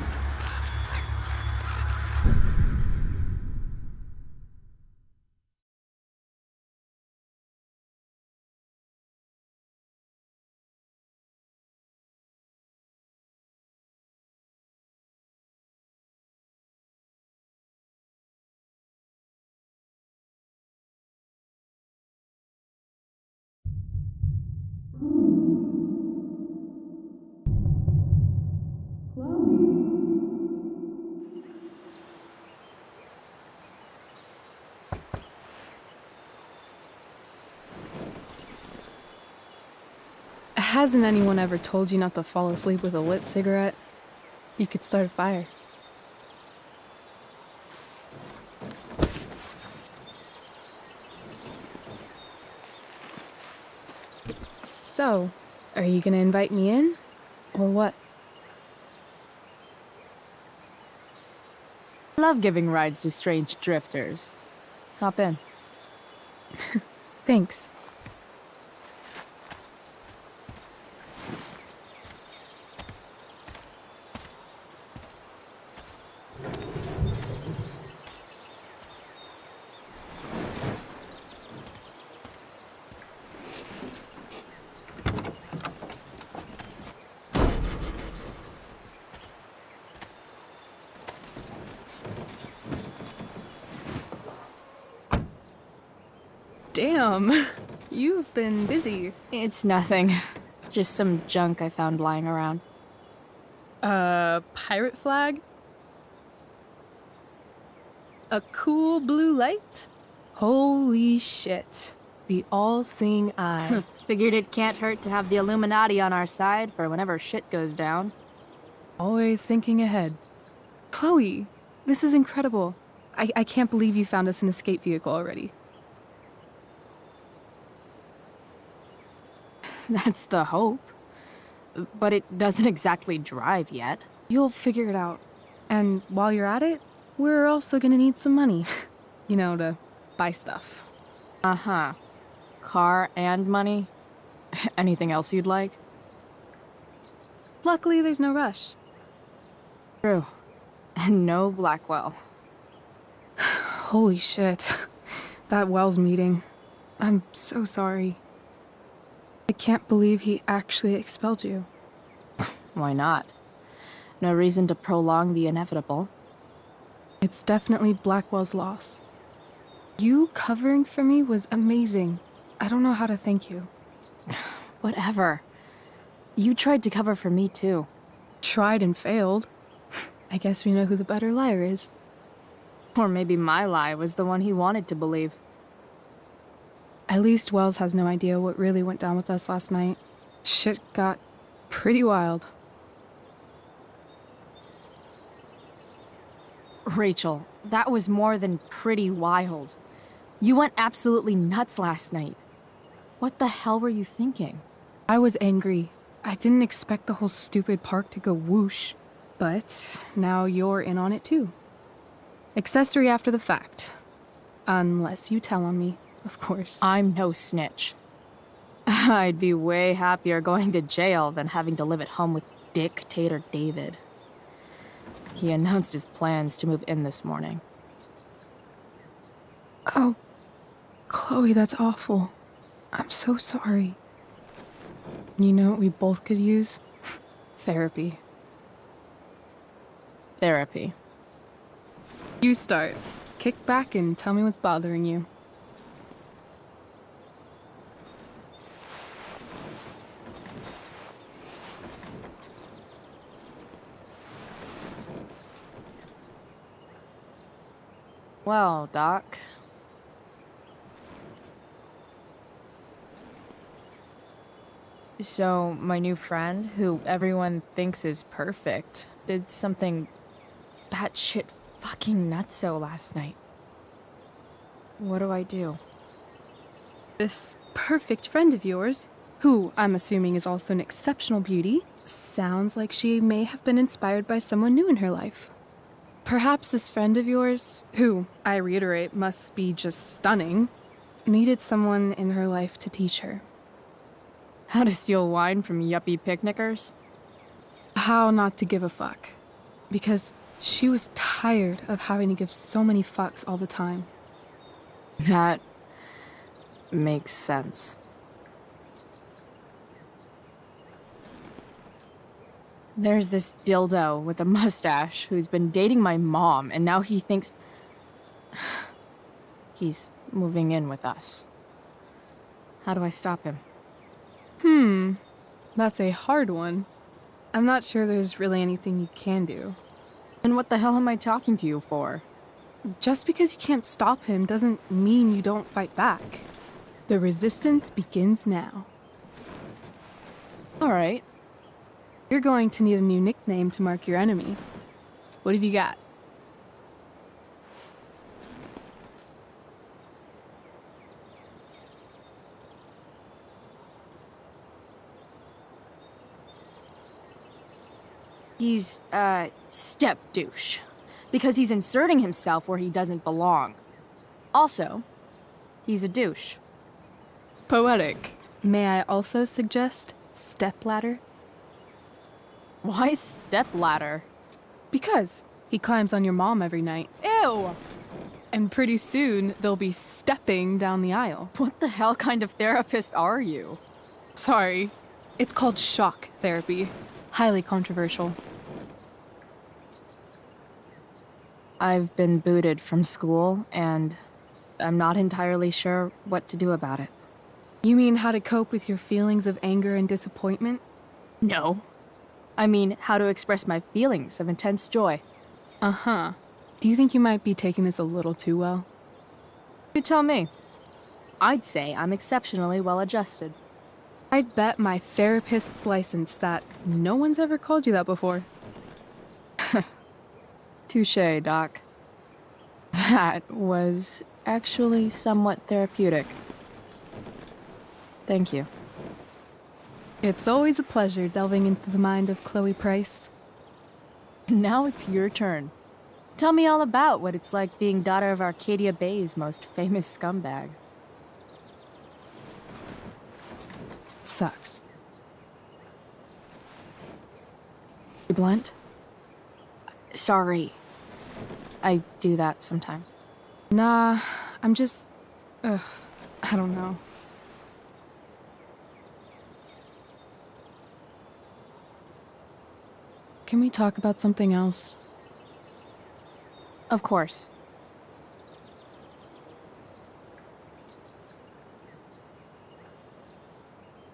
Hasn't anyone ever told you not to fall asleep with a lit cigarette? You could start a fire. So, are you gonna invite me in? Or what? I love giving rides to strange drifters. Hop in. Thanks. Damn, you've been busy. It's nothing. Just some junk I found lying around. Pirate flag? A cool blue light? Holy shit. The all-seeing eye. Figured it can't hurt to have the Illuminati on our side for whenever shit goes down. Always thinking ahead. Chloe, this is incredible. I can't believe you found us an escape vehicle already. That's the hope. But it doesn't exactly drive yet. You'll figure it out. And while you're at it, we're also gonna need some money. You know, to buy stuff. Uh-huh. Car and money? Anything else you'd like? Luckily, there's no rush. True. And no Blackwell. Holy shit. That Wells meeting. I'm so sorry. I can't believe he actually expelled you. Why not? No reason to prolong the inevitable. It's definitely Blackwell's loss. You covering for me was amazing. I don't know how to thank you. Whatever. You tried to cover for me too. Tried and failed. I guess we know who the better liar is. Or maybe my lie was the one he wanted to believe. At least Wells has no idea what really went down with us last night. Shit got pretty wild. Rachel, that was more than pretty wild. You went absolutely nuts last night. What the hell were you thinking? I was angry. I didn't expect the whole stupid park to go whoosh. But now you're in on it too. Accessory after the fact. Unless you tell on me, of course. I'm no snitch. I'd be way happier going to jail than having to live at home with Dictator David. He announced his plans to move in this morning. Oh, Chloe, that's awful. I'm so sorry. You know what we both could use? Therapy. Therapy. You start. Kick back and tell me what's bothering you. Well, Doc. So, my new friend, who everyone thinks is perfect, did something batshit fucking nutso last night. What do I do? This perfect friend of yours, who I'm assuming is also an exceptional beauty, sounds like she may have been inspired by someone new in her life. Perhaps this friend of yours, who, I reiterate, must be just stunning, needed someone in her life to teach her. How to steal wine from yuppie picnickers? How not to give a fuck. Because she was tired of having to give so many fucks all the time. That makes sense. There's this dildo with a mustache who's been dating my mom, and now he thinks he's moving in with us. How do I stop him? That's a hard one. I'm not sure there's really anything you can do. And what the hell am I talking to you for? Just because you can't stop him doesn't mean you don't fight back. The resistance begins now. Alright. You're going to need a new nickname to mark your enemy. What have you got? He's, step douche. Because he's inserting himself where he doesn't belong. Also, he's a douche. Poetic. May I also suggest stepladder? Why stepladder? Because he climbs on your mom every night. Ew! And pretty soon, they'll be stepping down the aisle. What the hell kind of therapist are you? Sorry. It's called shock therapy. Highly controversial. I've been booted from school, and I'm not entirely sure what to do about it. You mean how to cope with your feelings of anger and disappointment? No. I mean, how to express my feelings of intense joy. Uh-huh. Do you think you might be taking this a little too well? You tell me. I'd say I'm exceptionally well-adjusted. I'd bet my therapist's license that no one's ever called you that before. Touché, Doc. That was actually somewhat therapeutic. Thank you. It's always a pleasure delving into the mind of Chloe Price. Now it's your turn. Tell me all about what it's like being daughter of Arcadia Bay's most famous scumbag. It sucks. You blunt? Sorry. I do that sometimes. Nah, I'm just... I don't know. Can we talk about something else? Of course.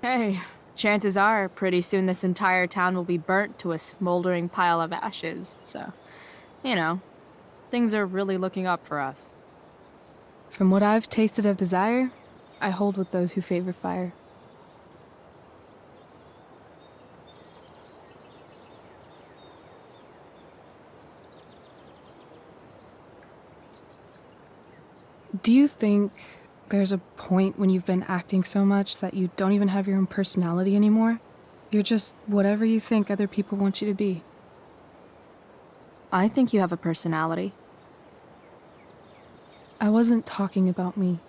Hey, chances are pretty soon this entire town will be burnt to a smoldering pile of ashes, so, you know, things are really looking up for us. From what I've tasted of desire, I hold with those who favor fire. Do you think there's a point when you've been acting so much that you don't even have your own personality anymore? You're just whatever you think other people want you to be. I think you have a personality. I wasn't talking about me.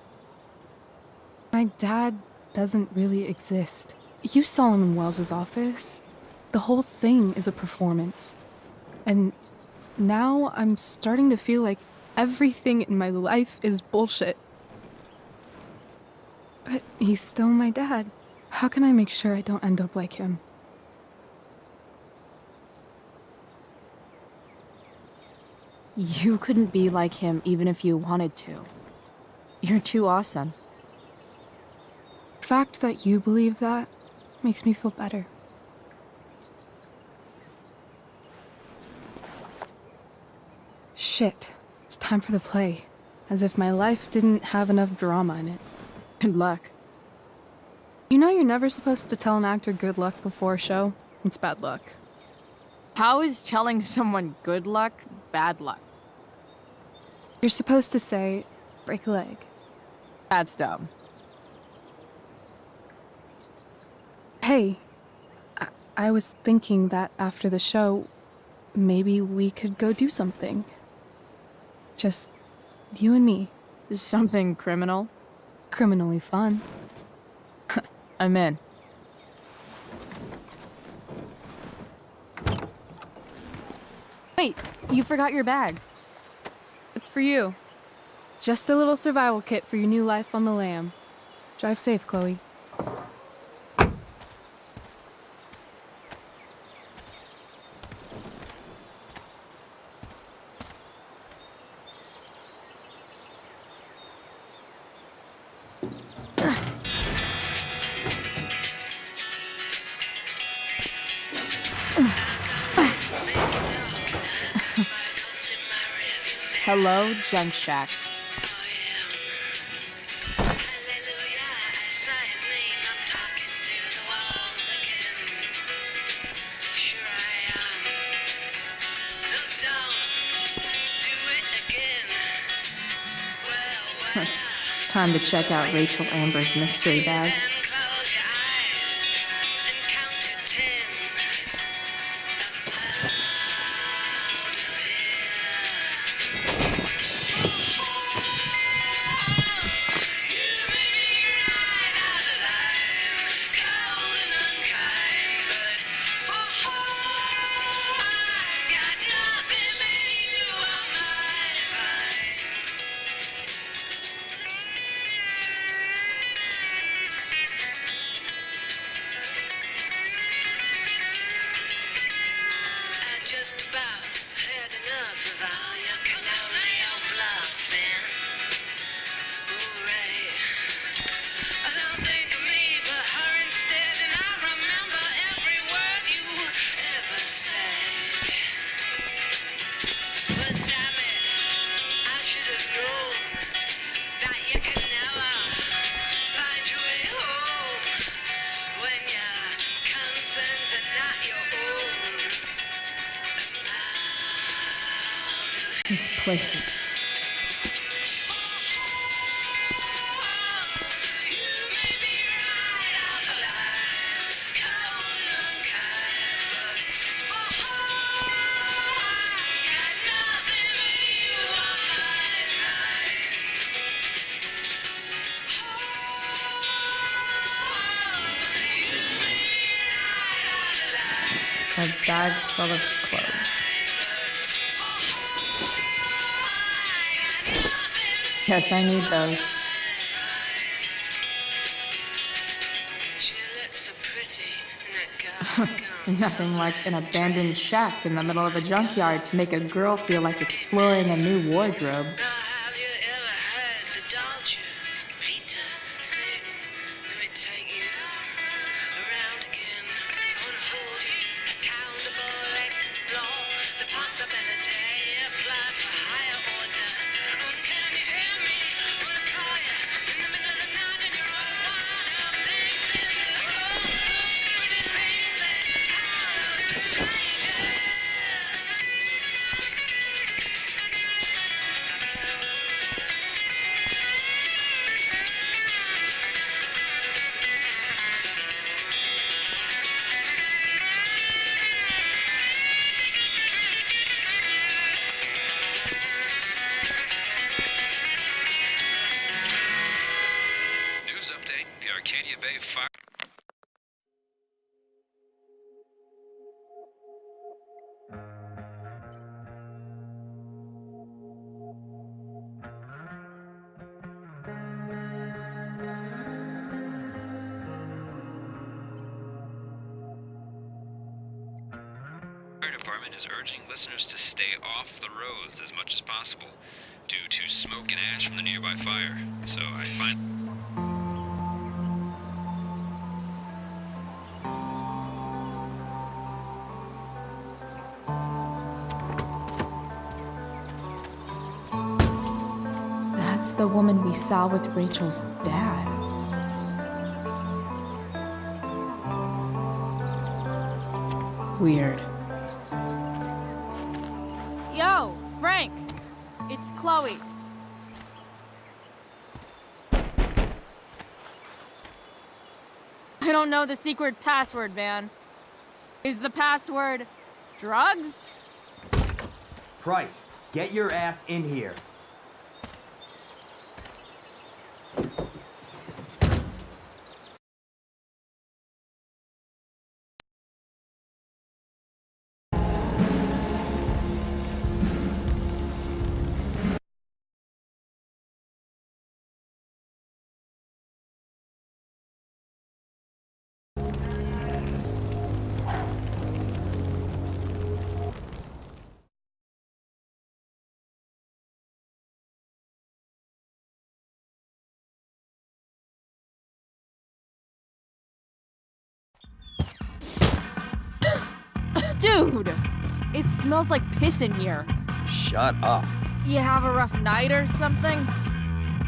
My dad doesn't really exist. You saw him in Wells's office. The whole thing is a performance. And now I'm starting to feel like everything in my life is bullshit. But he's still my dad. How can I make sure I don't end up like him? You couldn't be like him even if you wanted to. You're too awesome. The fact that you believe that makes me feel better. Shit. It's time for the play. As if my life didn't have enough drama in it. Good luck. You know you're never supposed to tell an actor good luck before a show? It's bad luck. How is telling someone good luck bad luck? You're supposed to say, break a leg. That's dumb. Hey, I was thinking that after the show, maybe we could go do something. Just you and me. Something criminal? Criminally fun. I'm in. Wait, you forgot your bag. It's for you. Just a little survival kit for your new life on the lam. Drive safe, Chloe. Hello, Junk Shack. Time to check out Rachel Amber's mystery bag. Just about had enough of all your colonial bluffing. Hooray. I don't think of me but her instead, and I remember every word you ever said. But damn it, I should have known that you can never find your way home when your concerns are not your own. This place is... a bag full of clothes. Yes, I need those. She looks so pretty in that gown. Nothing like an abandoned shack in the middle of a junkyard to make a girl feel like exploring a new wardrobe. Have you ever heard the Dolce Vita sing? Let me take you around again. I wanna hold you accountable, explore the possibility, apply for higher order. Can you hear me? Wanna call you in the middle of the night and you're all wired up. Things in the road, pretty things that have to change it. News update, the Arcadia Bay fire... Fire department is urging listeners to stay off the roads as much as possible due to smoke and ash from the nearby fire. So I find... That's the woman we saw with Rachel's dad. Weird. Yo, Frank! It's Chloe. I don't know the secret password, man. Is the password drugs? Price, get your ass in here. Dude! It smells like piss in here. Shut up. You have a rough night or something?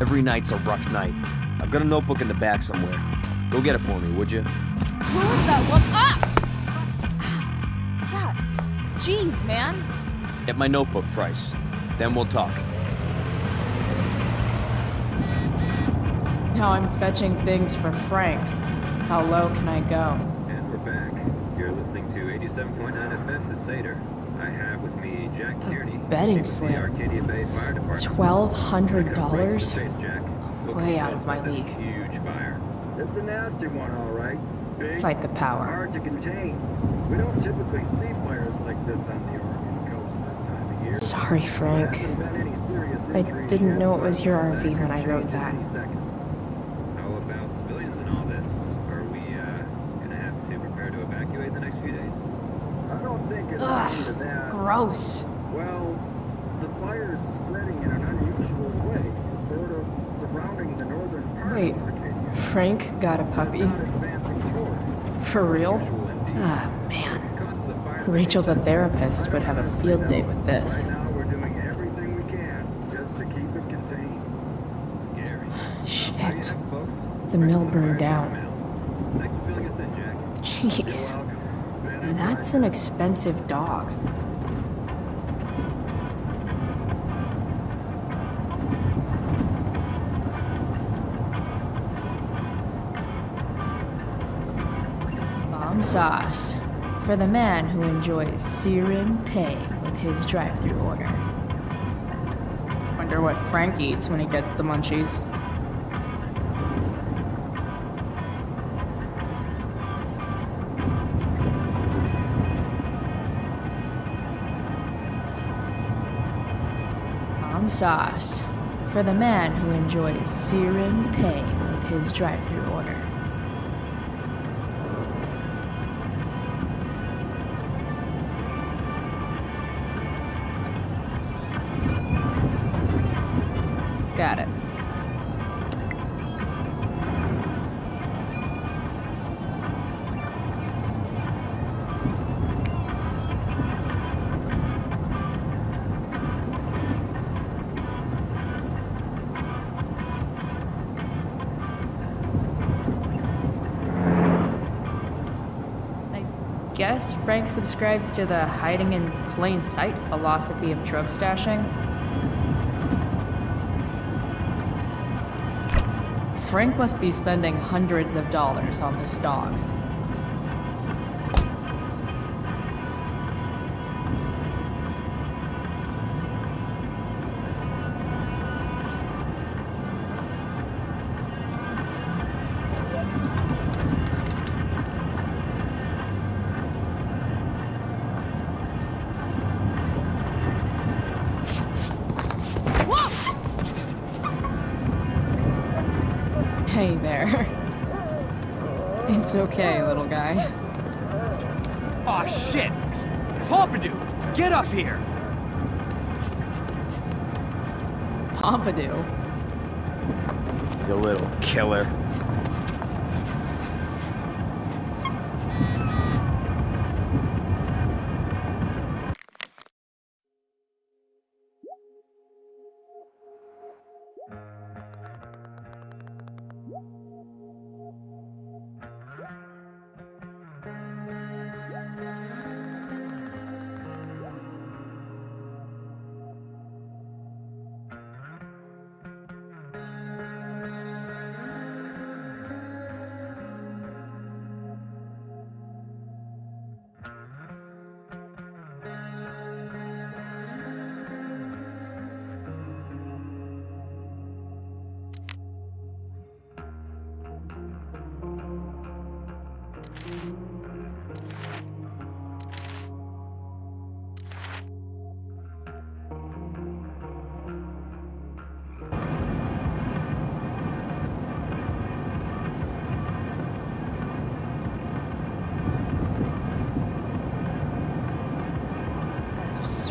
Every night's a rough night. I've got a notebook in the back somewhere. Go get it for me, would you? Who was that one? Ah! God. Jeez, man. Get my notebook, Price. Then we'll talk. Now I'm fetching things for Frank. How low can I go? And we're back. You're listening to 87.9 FM, The Satyr. I have with me Jack Tierney. Betting slip. $1,200? Way out of my league. Huge fire. It's a nasty one, all right. Big, Fight the power. hard to contain. We don't typically see fires like this on the Oregon coast this time of year. Sorry, Frank. I didn't know it was your RV when I wrote that. How about civilians and all this? Are we gonna have to prepare to evacuate the next few days? I don't think it's Ugh, to that. gross. Well, the fire's spreading in an unusual way, sort of surrounding the northern part Wait, of Arcadia. Frank got a puppy? For real? Ah, man. Rachel the therapist would have a field day with this. Right now we're doing everything we can just to keep it contained. Scary. Shit. The mill burned down. Thanks for filling us in, Jack. Jeez. That's an expensive dog. Bomb sauce. For the man who enjoys searing pain with his drive-thru order. Wonder what Frank eats when he gets the munchies. Bomb sauce. For the man who enjoys searing pain with his drive-thru order. Got it. I guess Frank subscribes to the hiding in plain sight philosophy of drug stashing. Frank must be spending hundreds of dollars on this dog. Hey there. It's okay, little guy. Aw, shit! Pompidou, get up here! Pompidou? You little killer.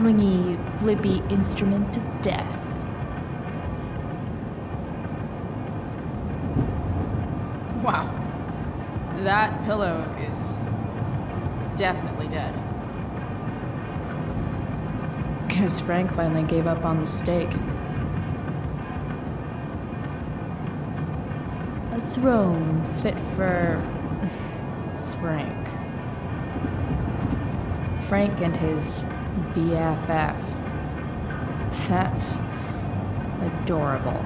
swingy, flippy instrument of death. Wow. That pillow is definitely dead. Guess Frank finally gave up on the steak. A throne fit for Frank. Frank and his BFF. That's adorable.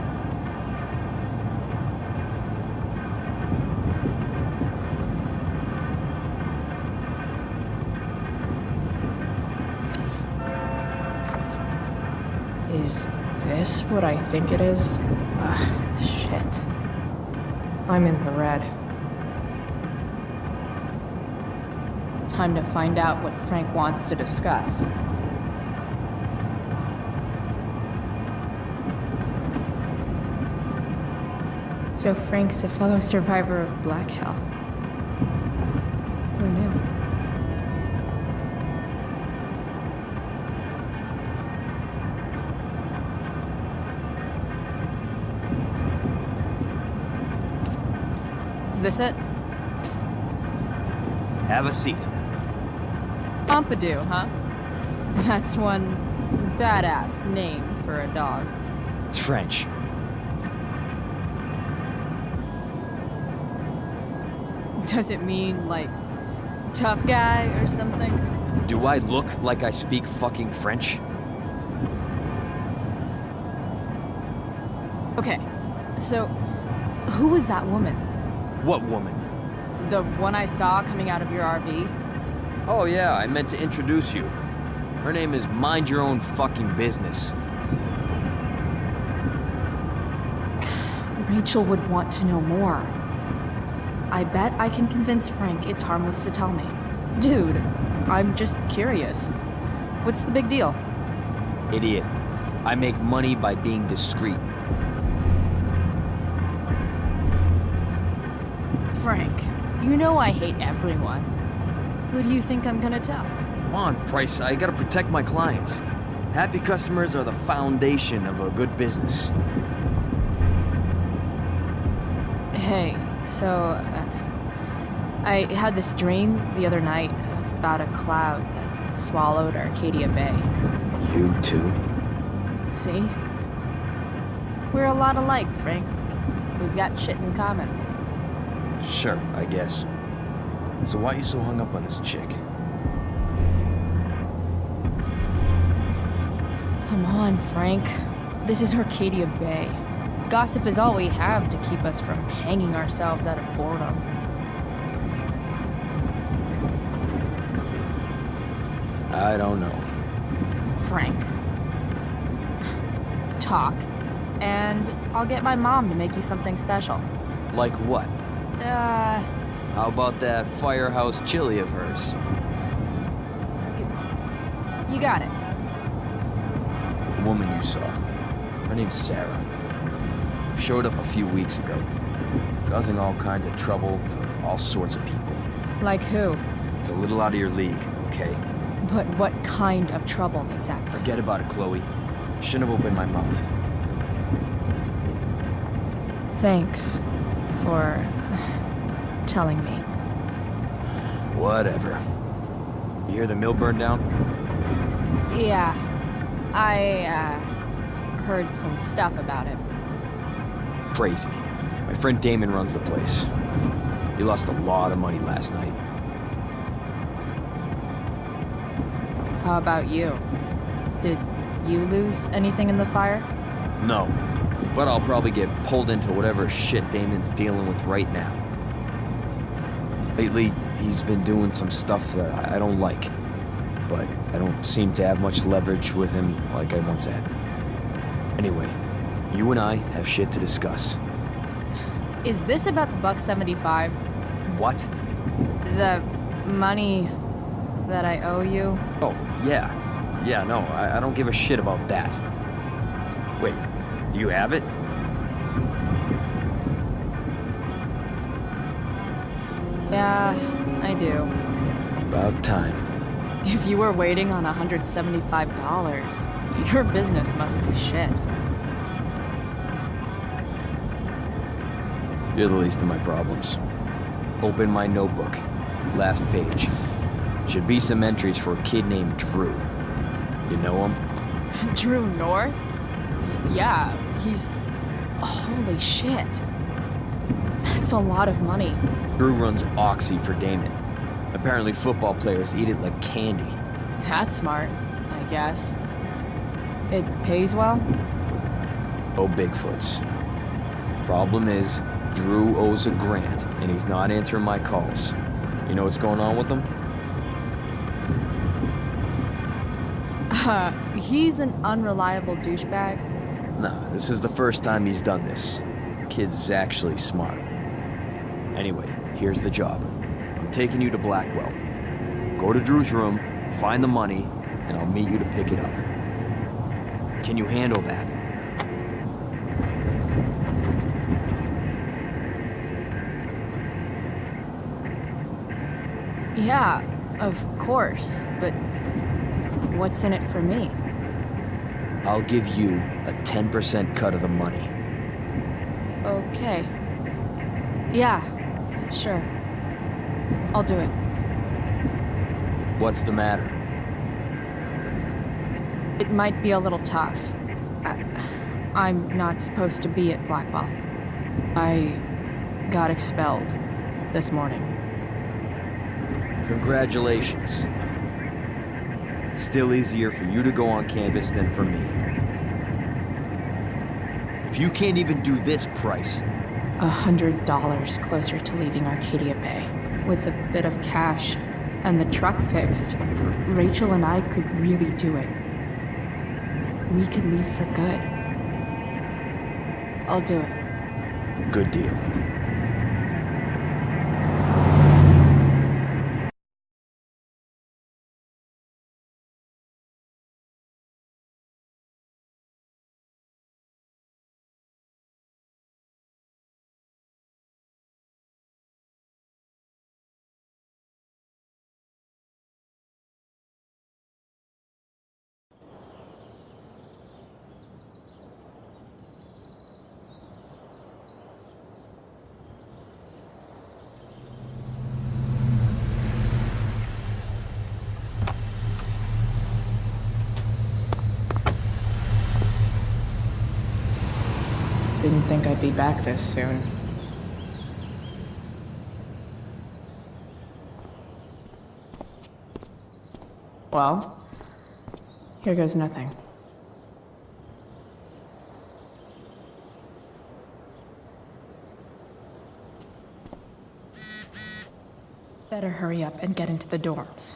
Is this what I think it is? Ah, shit. I'm in the red. Time to find out what Frank wants to discuss. So Frank's a fellow survivor of Black Hell. Who knew? Is this it? Have a seat. Pompidou, huh? That's one badass name for a dog. It's French. Does it mean, like, tough guy or something? Do I look like I speak fucking French? Okay, so who was that woman? What woman? The one I saw coming out of your RV? Oh yeah, I meant to introduce you. Her name is Mind Your Own Fucking Business. Rachel would want to know more. I bet I can convince Frank it's harmless to tell me. Dude, I'm just curious. What's the big deal? Idiot. I make money by being discreet. Frank, you know I hate everyone. Who do you think I'm gonna tell? Come on, Price, I gotta protect my clients. Happy customers are the foundation of a good business. Hey, so, I had this dream the other night about a cloud that swallowed Arcadia Bay. You too? See? We're a lot alike, Frank. We've got shit in common. Sure, I guess. So why are you so hung up on this chick? Come on, Frank. This is Arcadia Bay. Gossip is all we have to keep us from hanging ourselves out of boredom. I don't know. Frank. Talk, and I'll get my mom to make you something special. Like what? How about that firehouse chili of hers? You got it. The woman you saw. Her name's Sarah. Showed up a few weeks ago, causing all kinds of trouble for all sorts of people. Like who? It's a little out of your league, okay? But what kind of trouble exactly? Forget about it, Chloe. Shouldn't have opened my mouth. Thanks for telling me. Whatever. You hear the mill burned down? Yeah. I, heard some stuff about it. Crazy. My friend Damon runs the place. He lost a lot of money last night. How about you? Did you lose anything in the fire? No. But I'll probably get pulled into whatever shit Damon's dealing with right now. Lately, he's been doing some stuff that I don't like. But I don't seem to have much leverage with him like I once had. Anyway, you and I have shit to discuss. Is this about the $1.75? What? The money that I owe you? Oh, yeah. Yeah, no, I don't give a shit about that. Wait, do you have it? Yeah, I do. About time. If you were waiting on $175, your business must be shit. You're the least of my problems. Open my notebook. Last page. Should be some entries for a kid named Drew. You know him? Drew North? Yeah, he's... Holy shit. That's a lot of money. Drew runs Oxy for Damon. Apparently football players eat it like candy. That's smart, I guess. It pays well? Oh, Bigfoots. Problem is, Drew owes a grant, and he's not answering my calls. You know what's going on with him? He's an unreliable douchebag. Nah, this is the first time he's done this. Kid's actually smart. Anyway, here's the job. I'm taking you to Blackwell. Go to Drew's room, find the money, and I'll meet you to pick it up. Can you handle that? Yeah, of course, but what's in it for me? I'll give you a 10% cut of the money. Okay. Yeah, sure. I'll do it. What's the matter? It might be a little tough. I'm not supposed to be at Blackwell. I got expelled this morning. Congratulations. Still easier for you to go on campus than for me. If you can't even do this price... $100 closer to leaving Arcadia Bay. With a bit of cash and the truck fixed, Rachel and I could really do it. We could leave for good. I'll do it. Good deal. Didn't think I'd be back this soon. Well, here goes nothing. Better hurry up and get into the dorms.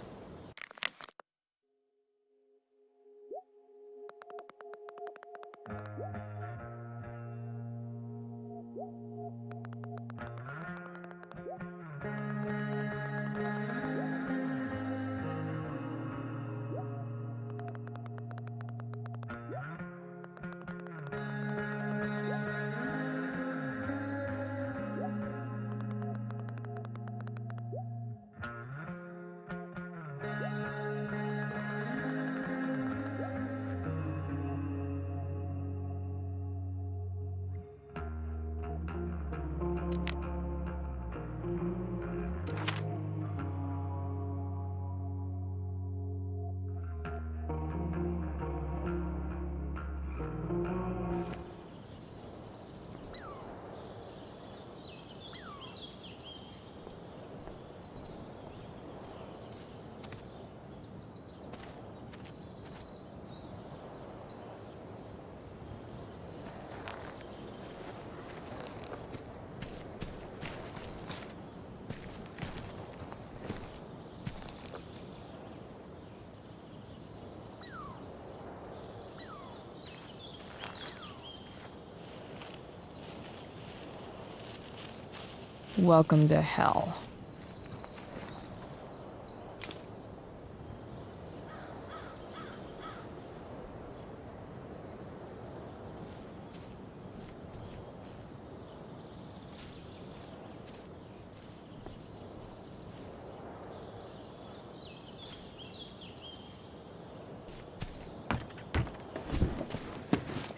Welcome to hell.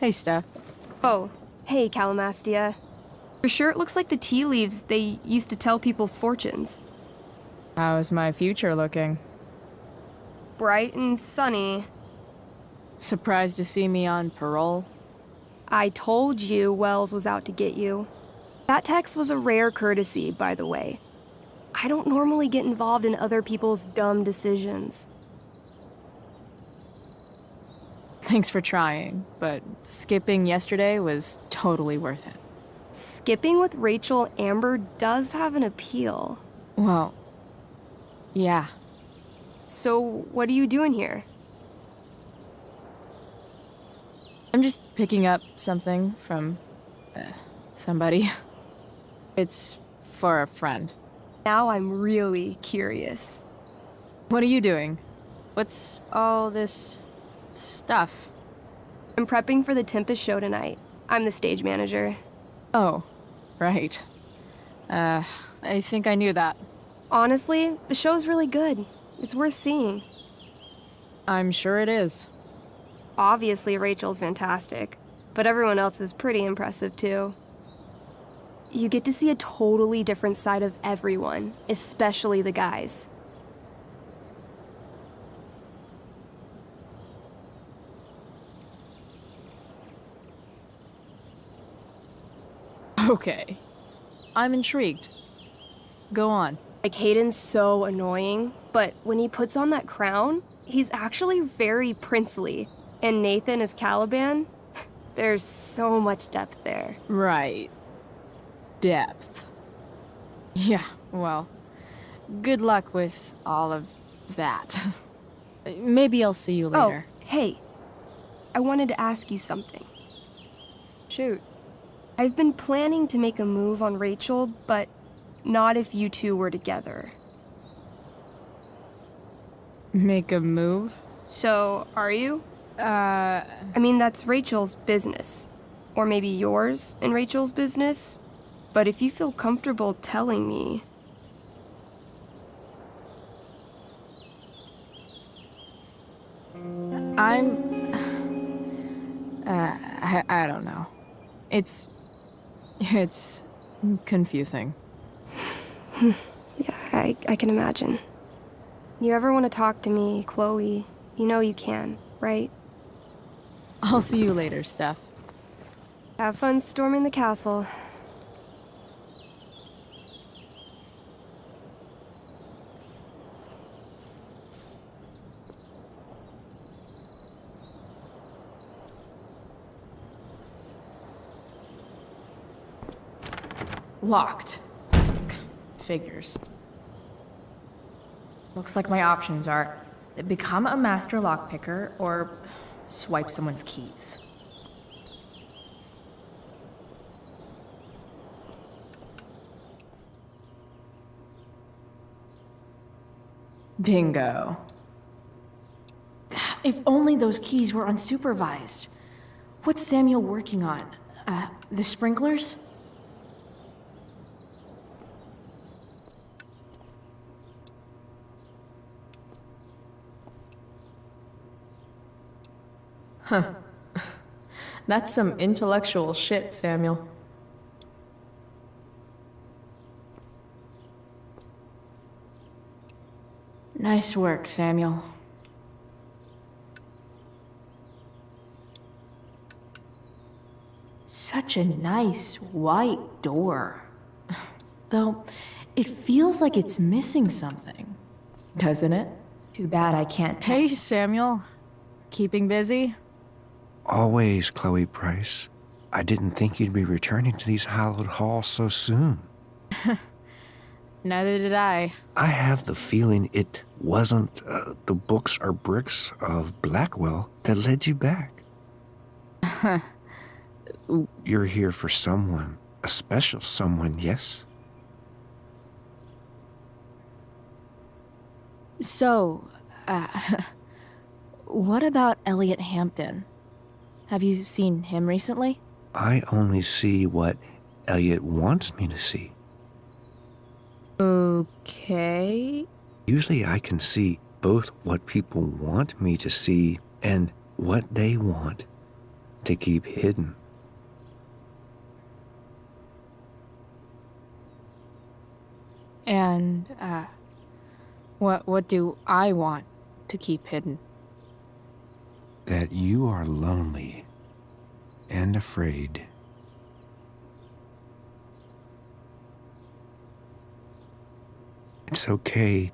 Hey, Steph. Oh, hey, Calamastia. For sure it looks like the tea leaves they used to tell people's fortunes. How's my future looking? Bright and sunny. Surprised to see me on parole? I told you Wells was out to get you. That text was a rare courtesy, by the way. I don't normally get involved in other people's dumb decisions. Thanks for trying, but skipping yesterday was totally worth it. Skipping with Rachel Amber does have an appeal. Well, yeah. So, what are you doing here? I'm just picking up something from somebody. It's for a friend. Now I'm really curious. What are you doing? What's all this stuff? I'm prepping for the Tempest show tonight. I'm the stage manager. Oh, right. I think I knew that. Honestly, the show's really good. It's worth seeing. I'm sure it is. Obviously, Rachel's fantastic, but everyone else is pretty impressive too. You get to see a totally different side of everyone, especially the guys. Okay. I'm intrigued. Go on. Like, Hayden's so annoying, but when he puts on that crown, he's actually very princely. And Nathan is Caliban. There's so much depth there. Right. Depth. Yeah, well, good luck with all of that. Maybe I'll see you later. Oh, hey. I wanted to ask you something. Shoot. I've been planning to make a move on Rachel, but not if you two were together. Make a move? So, are you? I mean, that's Rachel's business. Or maybe yours and Rachel's business. But if you feel comfortable telling me... I don't know. It's confusing. Yeah, I can imagine. You ever want to talk to me, Chloe, you know you can, right? I'll see you later, Steph. Have fun storming the castle. Locked. Figures. Looks like my options are become a master lockpicker or swipe someone's keys. Bingo. If only those keys were unsupervised. What's Samuel working on? The sprinklers? Huh. That's some intellectual shit, Samuel. Nice work, Samuel. Such a nice white door. Though, it feels like it's missing something. Doesn't it? Too bad I can't Hey, Samuel. Keeping busy? Always, Chloe Price. I didn't think you'd be returning to these hallowed halls so soon. Neither did I. I have the feeling it wasn't the books or bricks of Blackwell that led you back. You're here for someone, a special someone, yes? So, what about Elliot Hampton? Have you seen him recently? I only see what Elliot wants me to see. Okay. Usually I can see both what people want me to see and what they want. to keep hidden. And, what do I want to keep hidden? That you are lonely and afraid. It's okay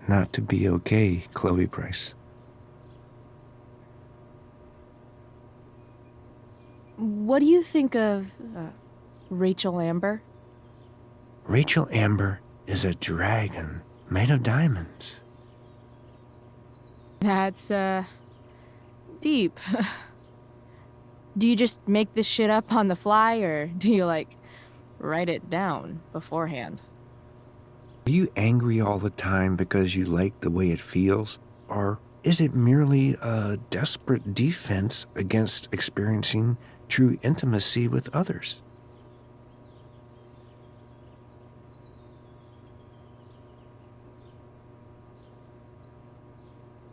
not to be okay, Chloe Price. What do you think of, Rachel Amber? Rachel Amber is a dragon made of diamonds. That's, deep. Do you just make this shit up on the fly, or do you, like, write it down beforehand? Are you angry all the time because you like the way it feels? Or is it merely a desperate defense against experiencing true intimacy with others?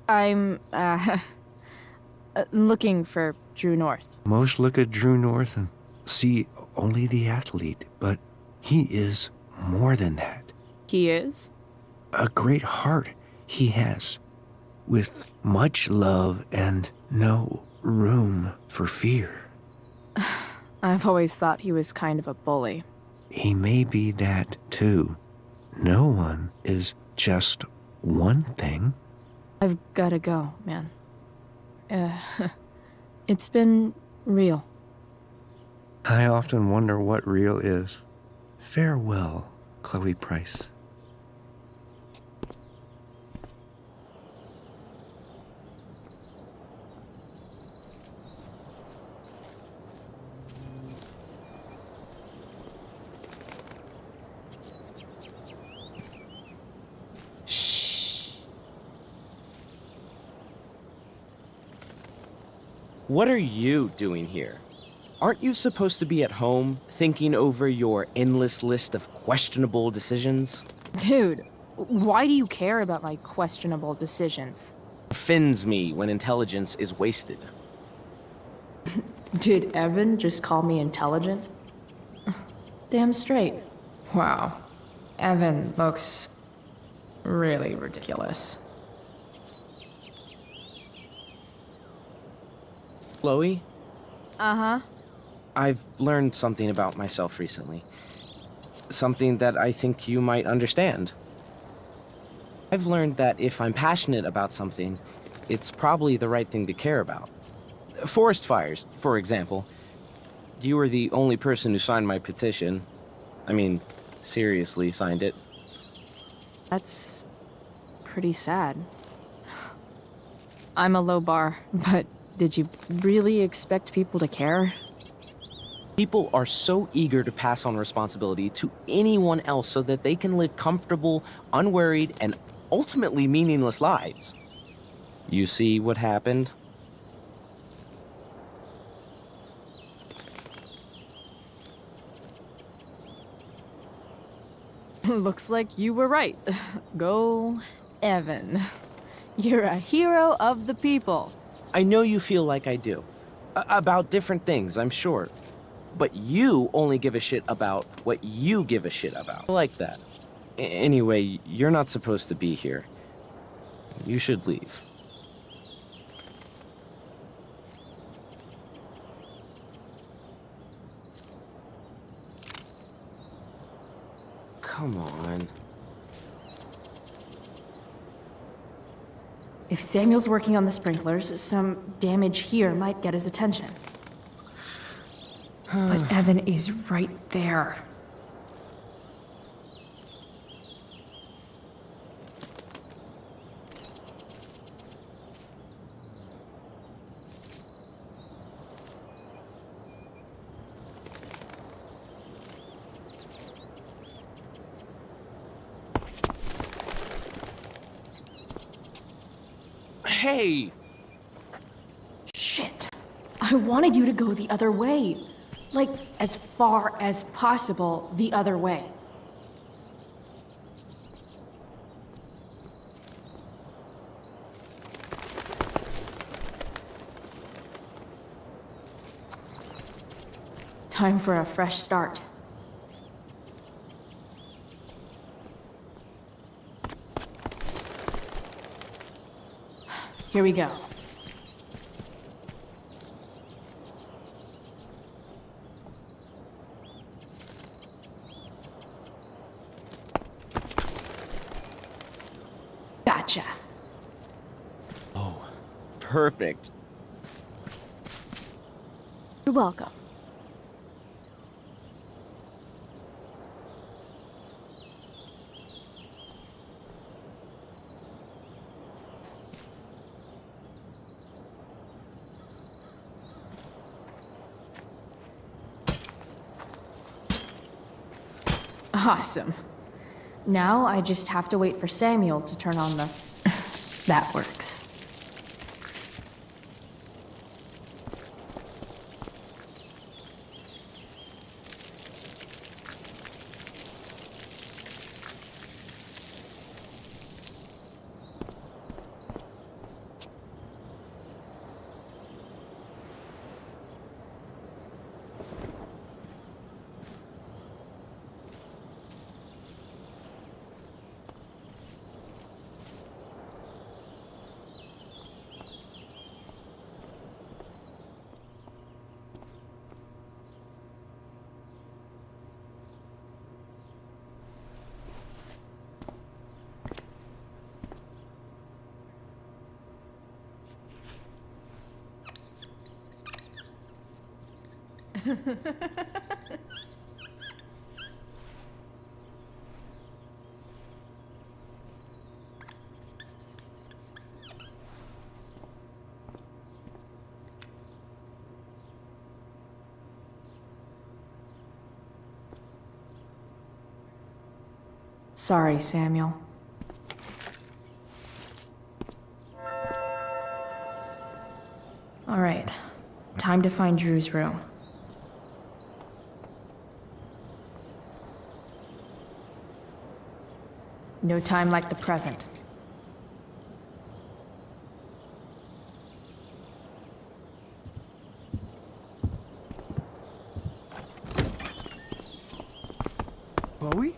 I'm, looking for Drew North. Most look at Drew North and see only the athlete, but he is more than that. He is? A great heart he has, with much love and no room for fear. I've always thought he was kind of a bully. He may be that too. No one is just one thing. I've gotta go, man. It's been real. I often wonder what real is. Farewell, Chloe Price. What are you doing here? Aren't you supposed to be at home, thinking over your endless list of questionable decisions? Dude, why do you care about my questionable decisions? Offends me when intelligence is wasted. Did Evan just call me intelligent? Damn straight. Wow. Evan looks really ridiculous. Chloe? Uh-huh. I've learned something about myself recently. Something that I think you might understand. I've learned that if I'm passionate about something, it's probably the right thing to care about. Forest fires, for example. You were the only person who signed my petition. I mean, seriously signed it. That's pretty sad. I'm a low bar, but did you really expect people to care? People are so eager to pass on responsibility to anyone else so that they can live comfortable, unworried, and ultimately meaningless lives. You see what happened? Looks like you were right. Go, Evan. You're a hero of the people. I know you feel like I do. About different things, I'm sure. But you only give a shit about what you give a shit about. I like that. Anyway, you're not supposed to be here. You should leave. Come on. If Samuel's working on the sprinklers, some damage here might get his attention. But Evan is right there. Hey! Shit. I wanted you to go the other way. Like, as far as possible the other way. Time for a fresh start. Here we go. Gotcha. Oh, perfect. You're welcome. Awesome. Now I just have to wait for Samuel to turn on the... That works. Sorry, Samuel. All right, time to find Drew's room. No time like the present. Chloe?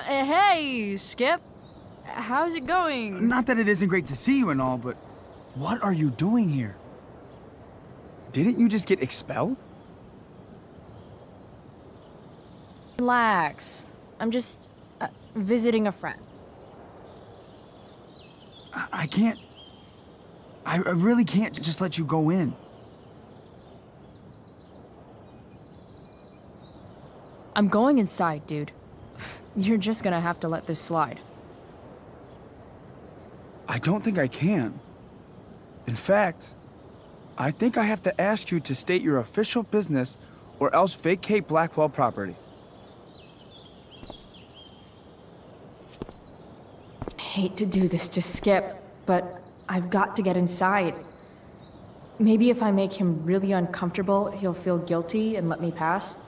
Hey, Skip. How's it going? Not that it isn't great to see you and all, but what are you doing here? Didn't you just get expelled? Relax. I'm just visiting a friend. I can't... I really can't just let you go in. I'm going inside, dude. You're just gonna have to let this slide. I don't think I can. In fact, I think I have to ask you to state your official business or else vacate Blackwell property. I hate to do this to Skip, but I've got to get inside. Maybe if I make him really uncomfortable, he'll feel guilty and let me pass.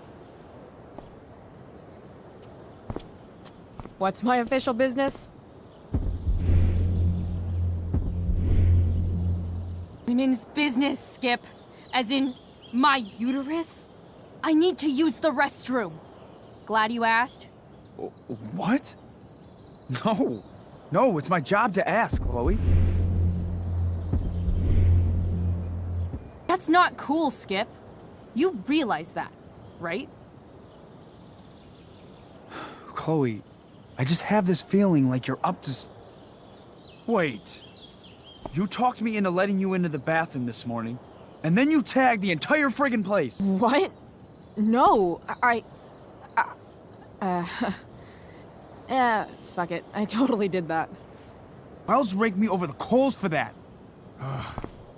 What's my official business? Women's business, Skip. As in, my uterus? I need to use the restroom. Glad you asked? What? No. No, it's my job to ask, Chloe. That's not cool, Skip. You realize that, right? Chloe, I just have this feeling like you're up to... Wait. You talked me into letting you into the bathroom this morning, and then you tagged the entire friggin' place. What? No, fuck it. I totally did that. Wells raked me over the coals for that.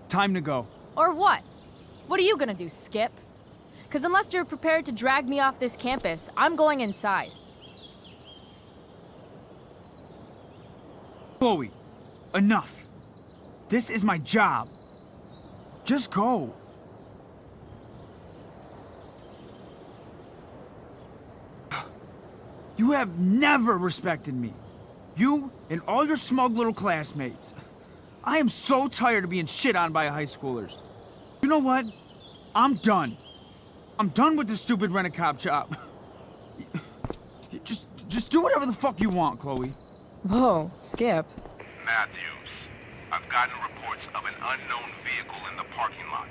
Time to go. Or what? What are you gonna do, Skip? Because unless you're prepared to drag me off this campus, I'm going inside. Chloe, enough. This is my job. Just go. You have never respected me. You and all your smug little classmates. I am so tired of being shit on by high schoolers. You know what? I'm done. I'm done with this stupid rent-a-cop job. Just do whatever the fuck you want, Chloe. Whoa, Skip. Matthews, I've gotten reports of an unknown vehicle in the parking lot.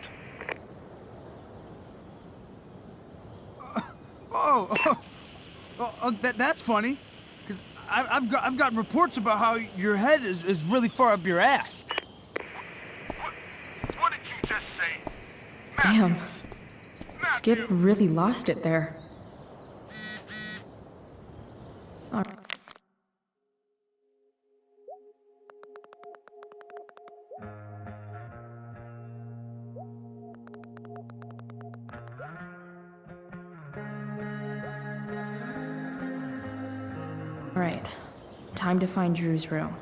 That's funny. Because I've gotten reports about how your head is really far up your ass. What did you just say? Damn. Skip really lost it there. Alright, time to find Drew's room.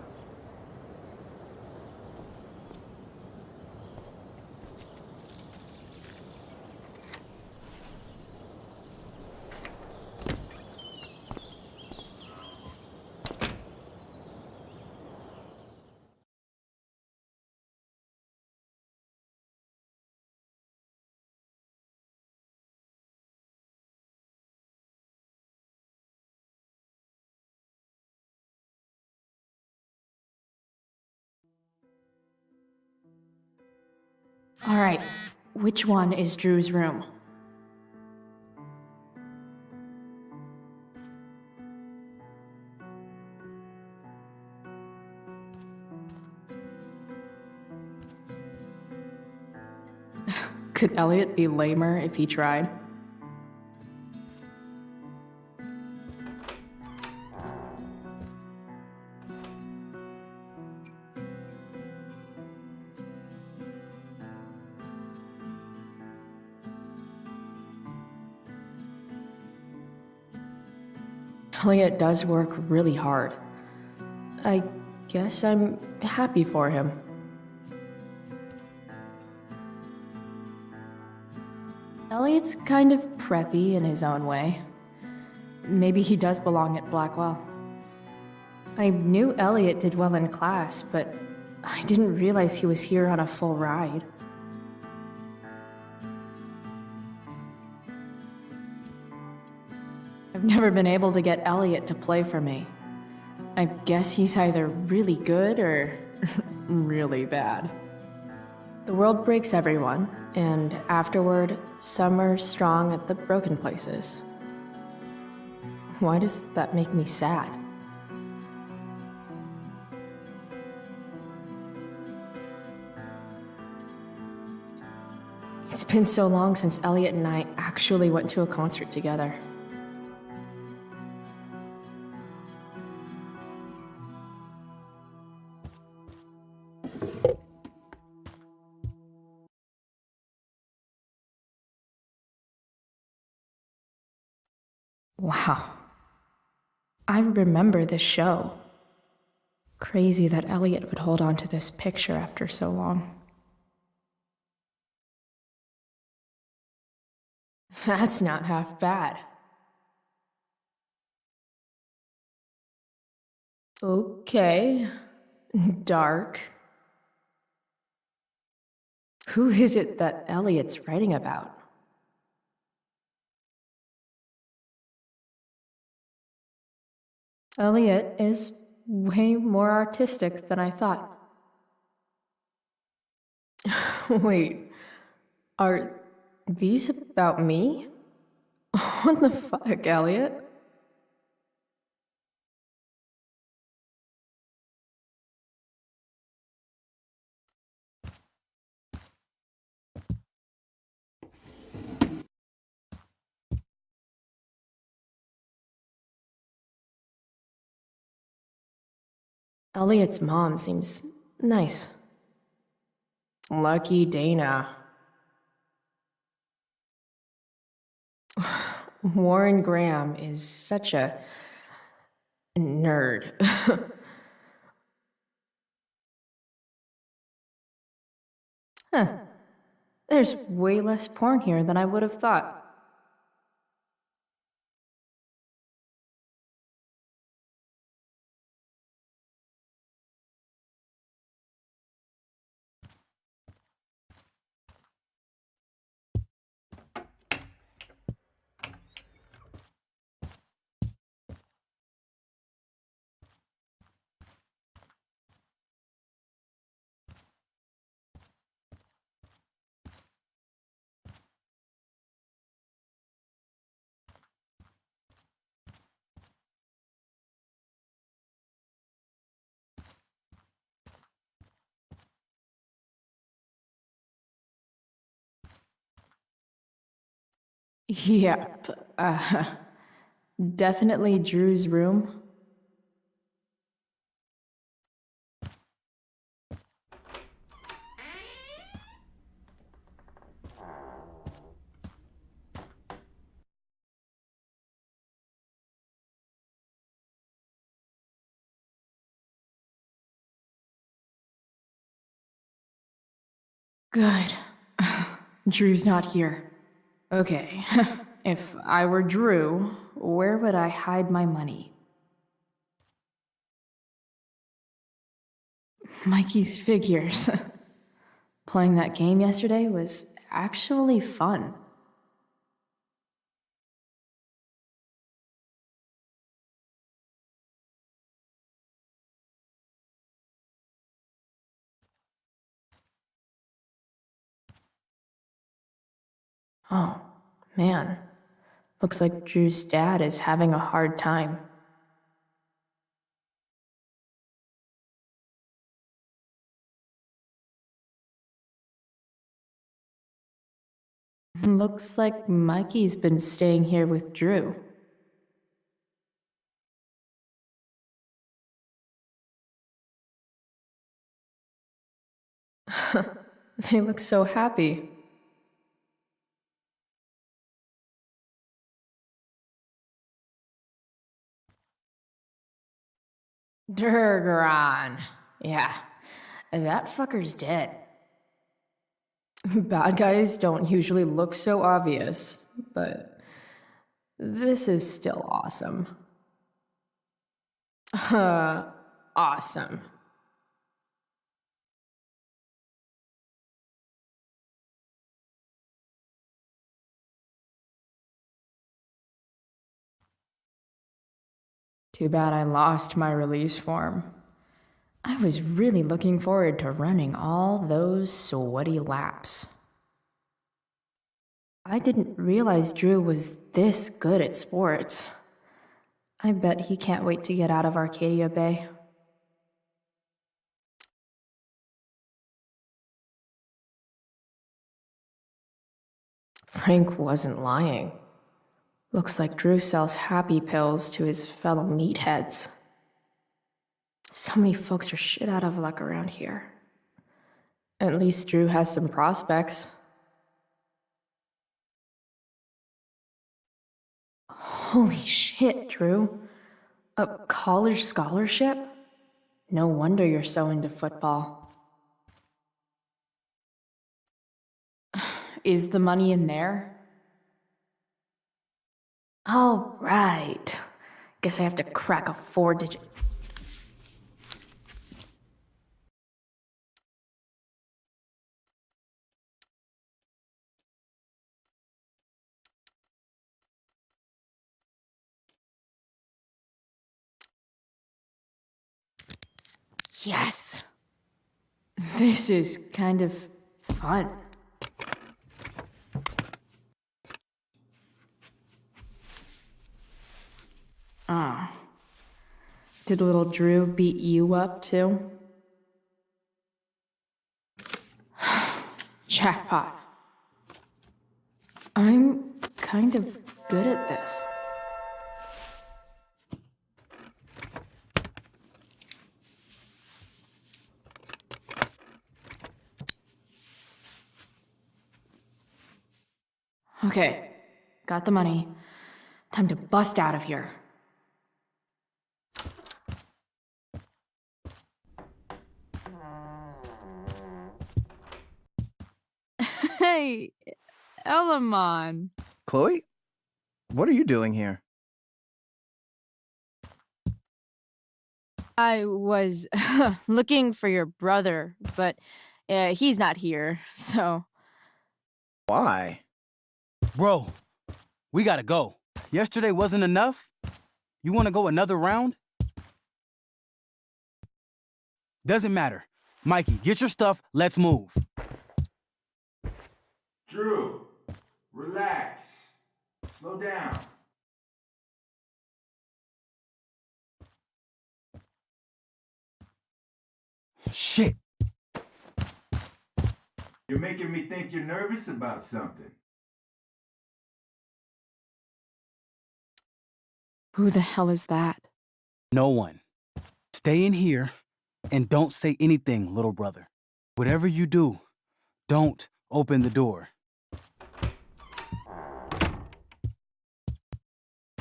Alright, which one is Drew's room? Could Elliot be lamer if he tried? Elliot does work really hard. I guess I'm happy for him. Elliot's kind of preppy in his own way. Maybe he does belong at Blackwell. I knew Elliot did well in class, but I didn't realize he was here on a full ride. I've never been able to get Elliot to play for me. I guess he's either really good or really bad. The world breaks everyone, and afterward, some are strong at the broken places. Why does that make me sad? It's been so long since Elliot and I actually went to a concert together. Wow. I remember this show. Crazy that Elliot would hold on to this picture after so long. That's not half bad. Okay. Dark. Who is it that Elliot's writing about? Elliot is way more artistic than I thought. Wait, are these about me? What the fuck, Elliot? Elliot's mom seems nice. Lucky Dana. Warren Graham is such a nerd. Huh. There's way less porn here than I would have thought. Yep. Definitely Drew's room. Good. Drew's not here. Okay. If I were Drew, where would I hide my money? Mikey's figures. Playing that game yesterday was actually fun. Oh, man. Looks like Drew's dad is having a hard time. Looks like Mikey's been staying here with Drew. They look so happy. Durgaron. Yeah, that fucker's dead. Bad guys don't usually look so obvious, but this is still awesome. Awesome. Too bad I lost my release form. I was really looking forward to running all those sweaty laps. I didn't realize Drew was this good at sports. I bet he can't wait to get out of Arcadia Bay. Frank wasn't lying. Looks like Drew sells happy pills to his fellow meatheads. So many folks are shit out of luck around here. At least Drew has some prospects. Holy shit, Drew. A college scholarship? No wonder you're so into football. Is the money in there? Oh, right. Guess I have to crack a 4-digit. Yes! This is kind of fun. Ah. Did little Drew beat you up too? Jackpot. I'm kind of good at this. Okay, got the money. Time to bust out of here. Hey, Elamon. Chloe? What are you doing here? I was looking for your brother, but he's not here, so... Why? Bro, we gotta go. Yesterday wasn't enough? You wanna go another round? Doesn't matter. Mikey, get your stuff, let's move. Drew, relax. Slow down. Shit. You're making me think you're nervous about something. Who the hell is that? No one. Stay in here and don't say anything, little brother. Whatever you do, don't open the door.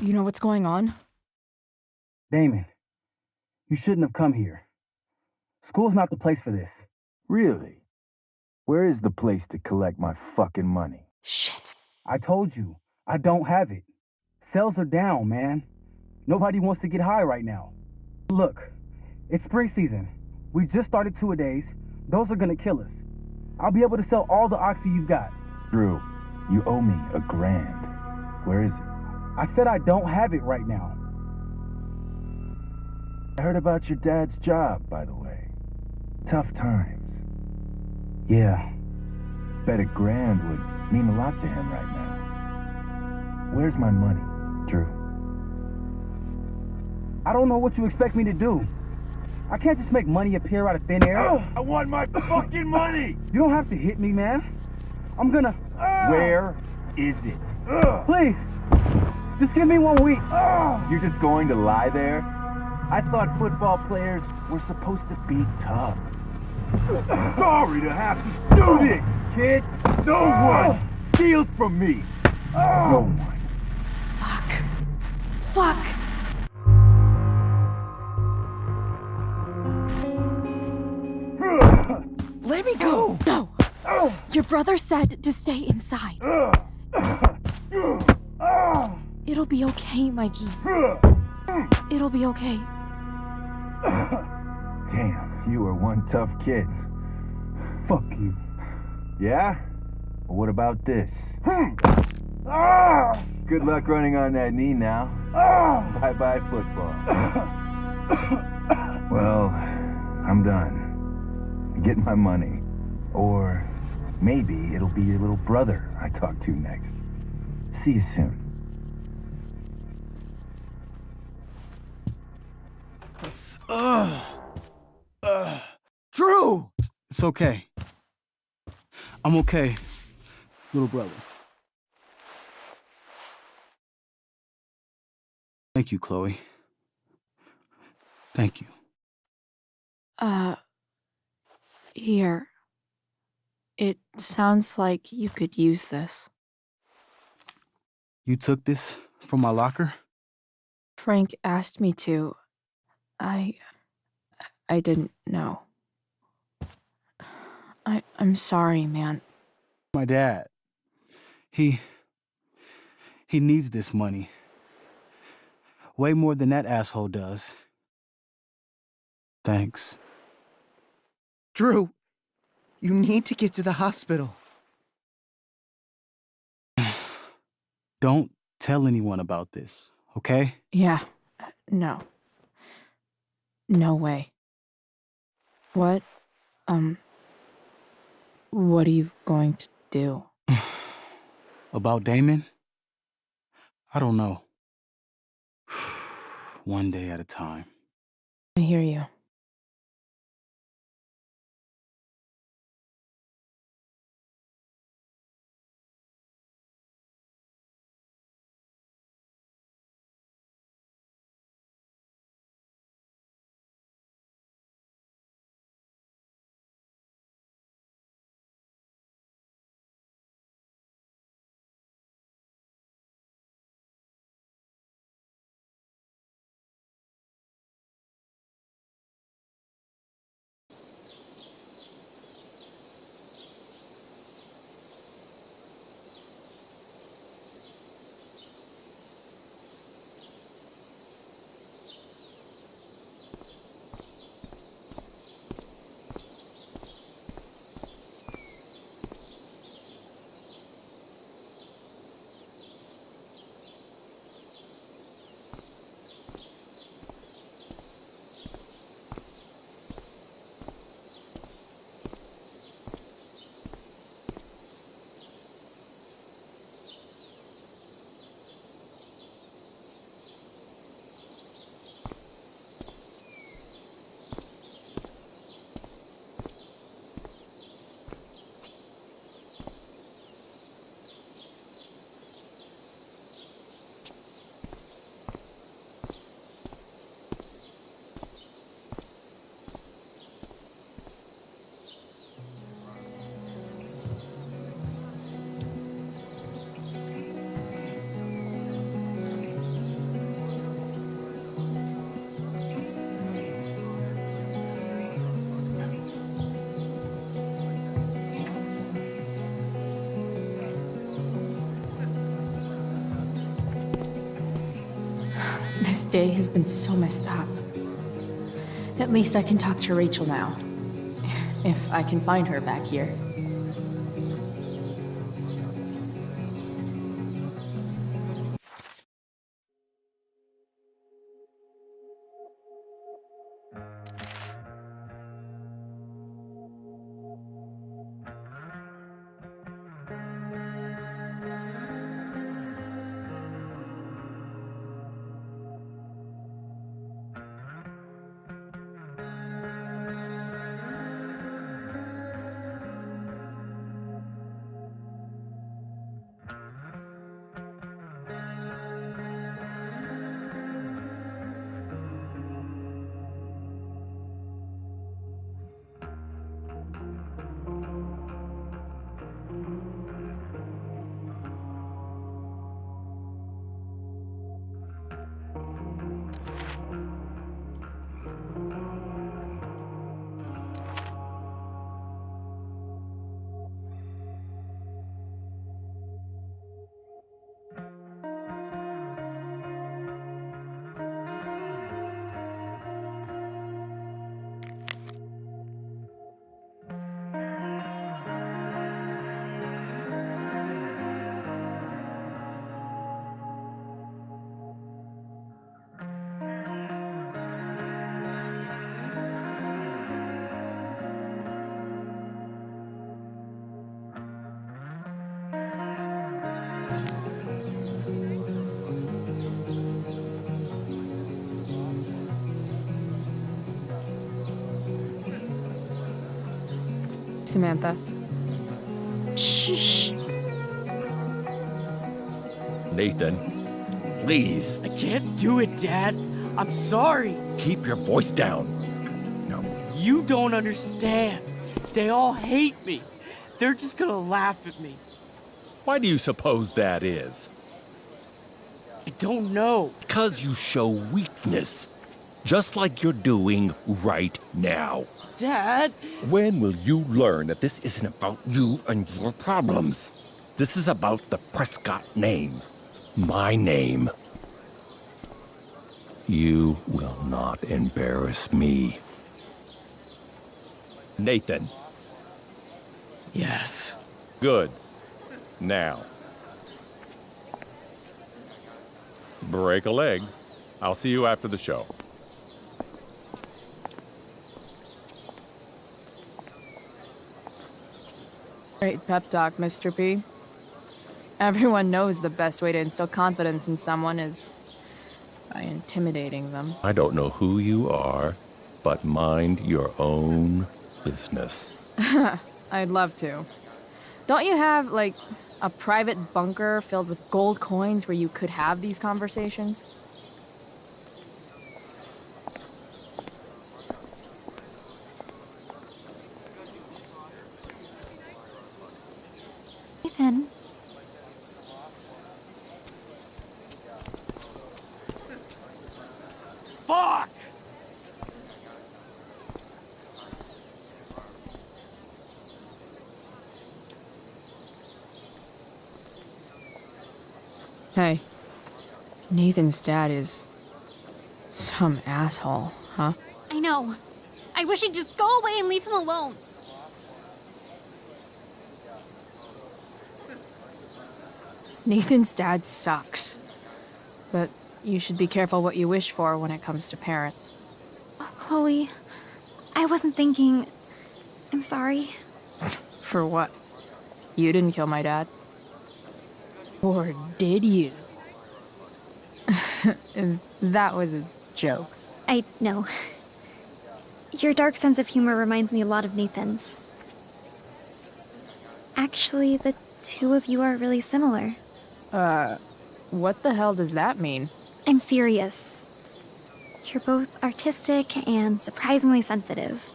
You know what's going on? Damon, you shouldn't have come here. School's not the place for this. Really? Where is the place to collect my fucking money? Shit. I told you, I don't have it. Sales are down, man. Nobody wants to get high right now. Look, it's spring season. We just started two-a-days. Those are gonna kill us. I'll be able to sell all the oxy you've got. Drew, you owe me $1,000. Where is it? I said I don't have it right now. I heard about your dad's job, by the way. Tough times. Yeah. Bet $1,000 would mean a lot to him right now. Where's my money, Drew? I don't know what you expect me to do. I can't just make money appear out of thin air. I want my fucking money! You don't have to hit me, man. I'm gonna... Where is it? Please, just give me 1 week. You're just going to lie there? I thought football players were supposed to be tough. Sorry to have to do this, kid. No one steals from me. No one. Fuck. Let me go! No! Your brother said to stay inside. It'll be okay, Mikey. It'll be okay. Damn, you are one tough kid. Fuck you. Yeah? Well, what about this? Good luck running on that knee now. Bye-bye football. Well, I'm done. Get my money. Or maybe it'll be your little brother I talk to next. See you soon. Drew! It's okay. I'm okay, little brother. Thank you, Chloe. Thank you. Here. It sounds like you could use this. You took this from my locker? Frank asked me to. I didn't know. I'm sorry, man. My dad. He needs this money. Way more than that asshole does. Thanks. Drew, you need to get to the hospital. Don't tell anyone about this, okay? Yeah. No. No way. What are you going to do? About Damon? I don't know. One day at a time. I hear you. This day has been so messed up. At least I can talk to Rachel now. If I can find her back here. Samantha. Shh. Nathan, please. I can't do it, Dad. I'm sorry. Keep your voice down. No. You don't understand. They all hate me. They're just gonna laugh at me. Why do you suppose that is? I don't know. Because you show weakness. Just like you're doing right now. Dad! When will you learn that this isn't about you and your problems? This is about the Prescott name. My name. You will not embarrass me. Nathan. Yes. Good. Now. Break a leg. I'll see you after the show. Great pep talk, Mr. P. Everyone knows the best way to instill confidence in someone is by intimidating them. I don't know who you are, but mind your own business. I'd love to. Don't you have, like, a private bunker filled with gold coins where you could have these conversations? Nathan. Fuck! Hey, Nathan's dad is some asshole, huh? I know. I wish he'd just go away and leave him alone. Nathan's dad sucks. But you should be careful what you wish for when it comes to parents. Oh, Chloe, I wasn't thinking. I'm sorry. For what? You didn't kill my dad. Or did you? That was a joke. I know. Your dark sense of humor reminds me a lot of Nathan's. Actually, the two of you are really similar. What the hell does that mean? I'm serious. You're both artistic and surprisingly sensitive.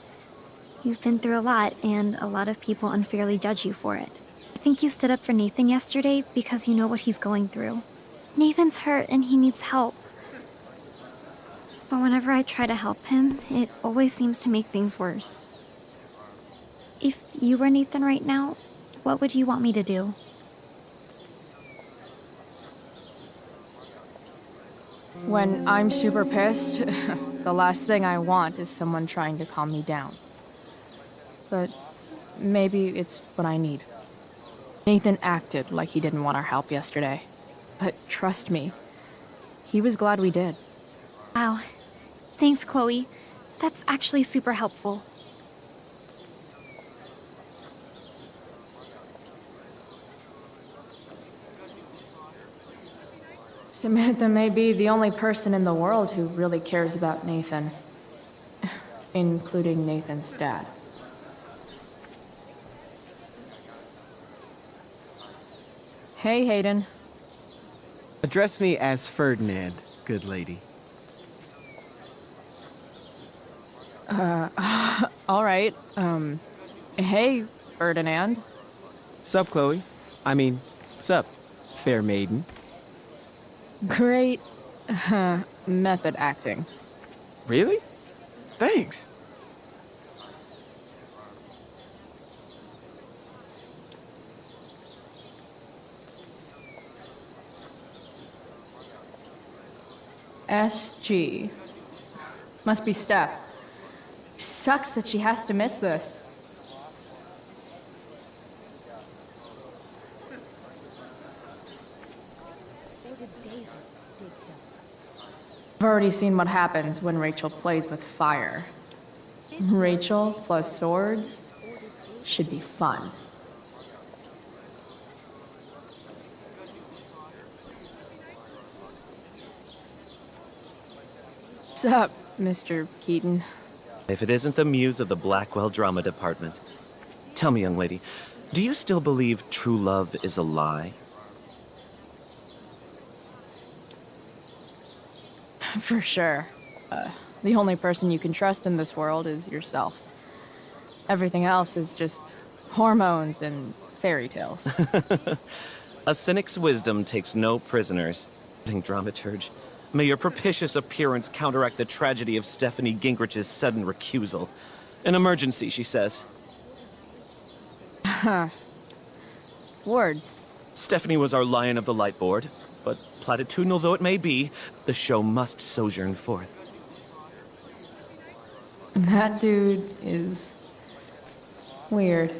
You've been through a lot, and a lot of people unfairly judge you for it. I think you stood up for Nathan yesterday because you know what he's going through. Nathan's hurt and he needs help. But whenever I try to help him, it always seems to make things worse. If you were Nathan right now, what would you want me to do? When I'm super pissed, the last thing I want is someone trying to calm me down. But maybe it's what I need. Nathan acted like he didn't want our help yesterday. But trust me, he was glad we did. Wow. Thanks, Chloe. That's actually super helpful. Samantha may be the only person in the world who really cares about Nathan. Including Nathan's dad. Hey, Hayden. Address me as Ferdinand, good lady. All right. Hey, Ferdinand. Sup, Chloe? Sup, fair maiden. Great method acting. Really? Thanks. SG. Must be Steph. Sucks that she has to miss this. I've already seen what happens when Rachel plays with fire. Rachel plus swords should be fun. Sup, Mr. Keaton? If it isn't the muse of the Blackwell Drama Department. Tell me, young lady, do you still believe true love is a lie? For sure. The only person you can trust in this world is yourself. Everything else is just hormones and fairy tales. A cynic's wisdom takes no prisoners. Dramaturge, may your propitious appearance counteract the tragedy of Stephanie Gingrich's sudden recusal. An emergency, she says. Word. Stephanie was our lion of the light board, but platitudinal though it may be, the show must sojourn forth. That dude is weird.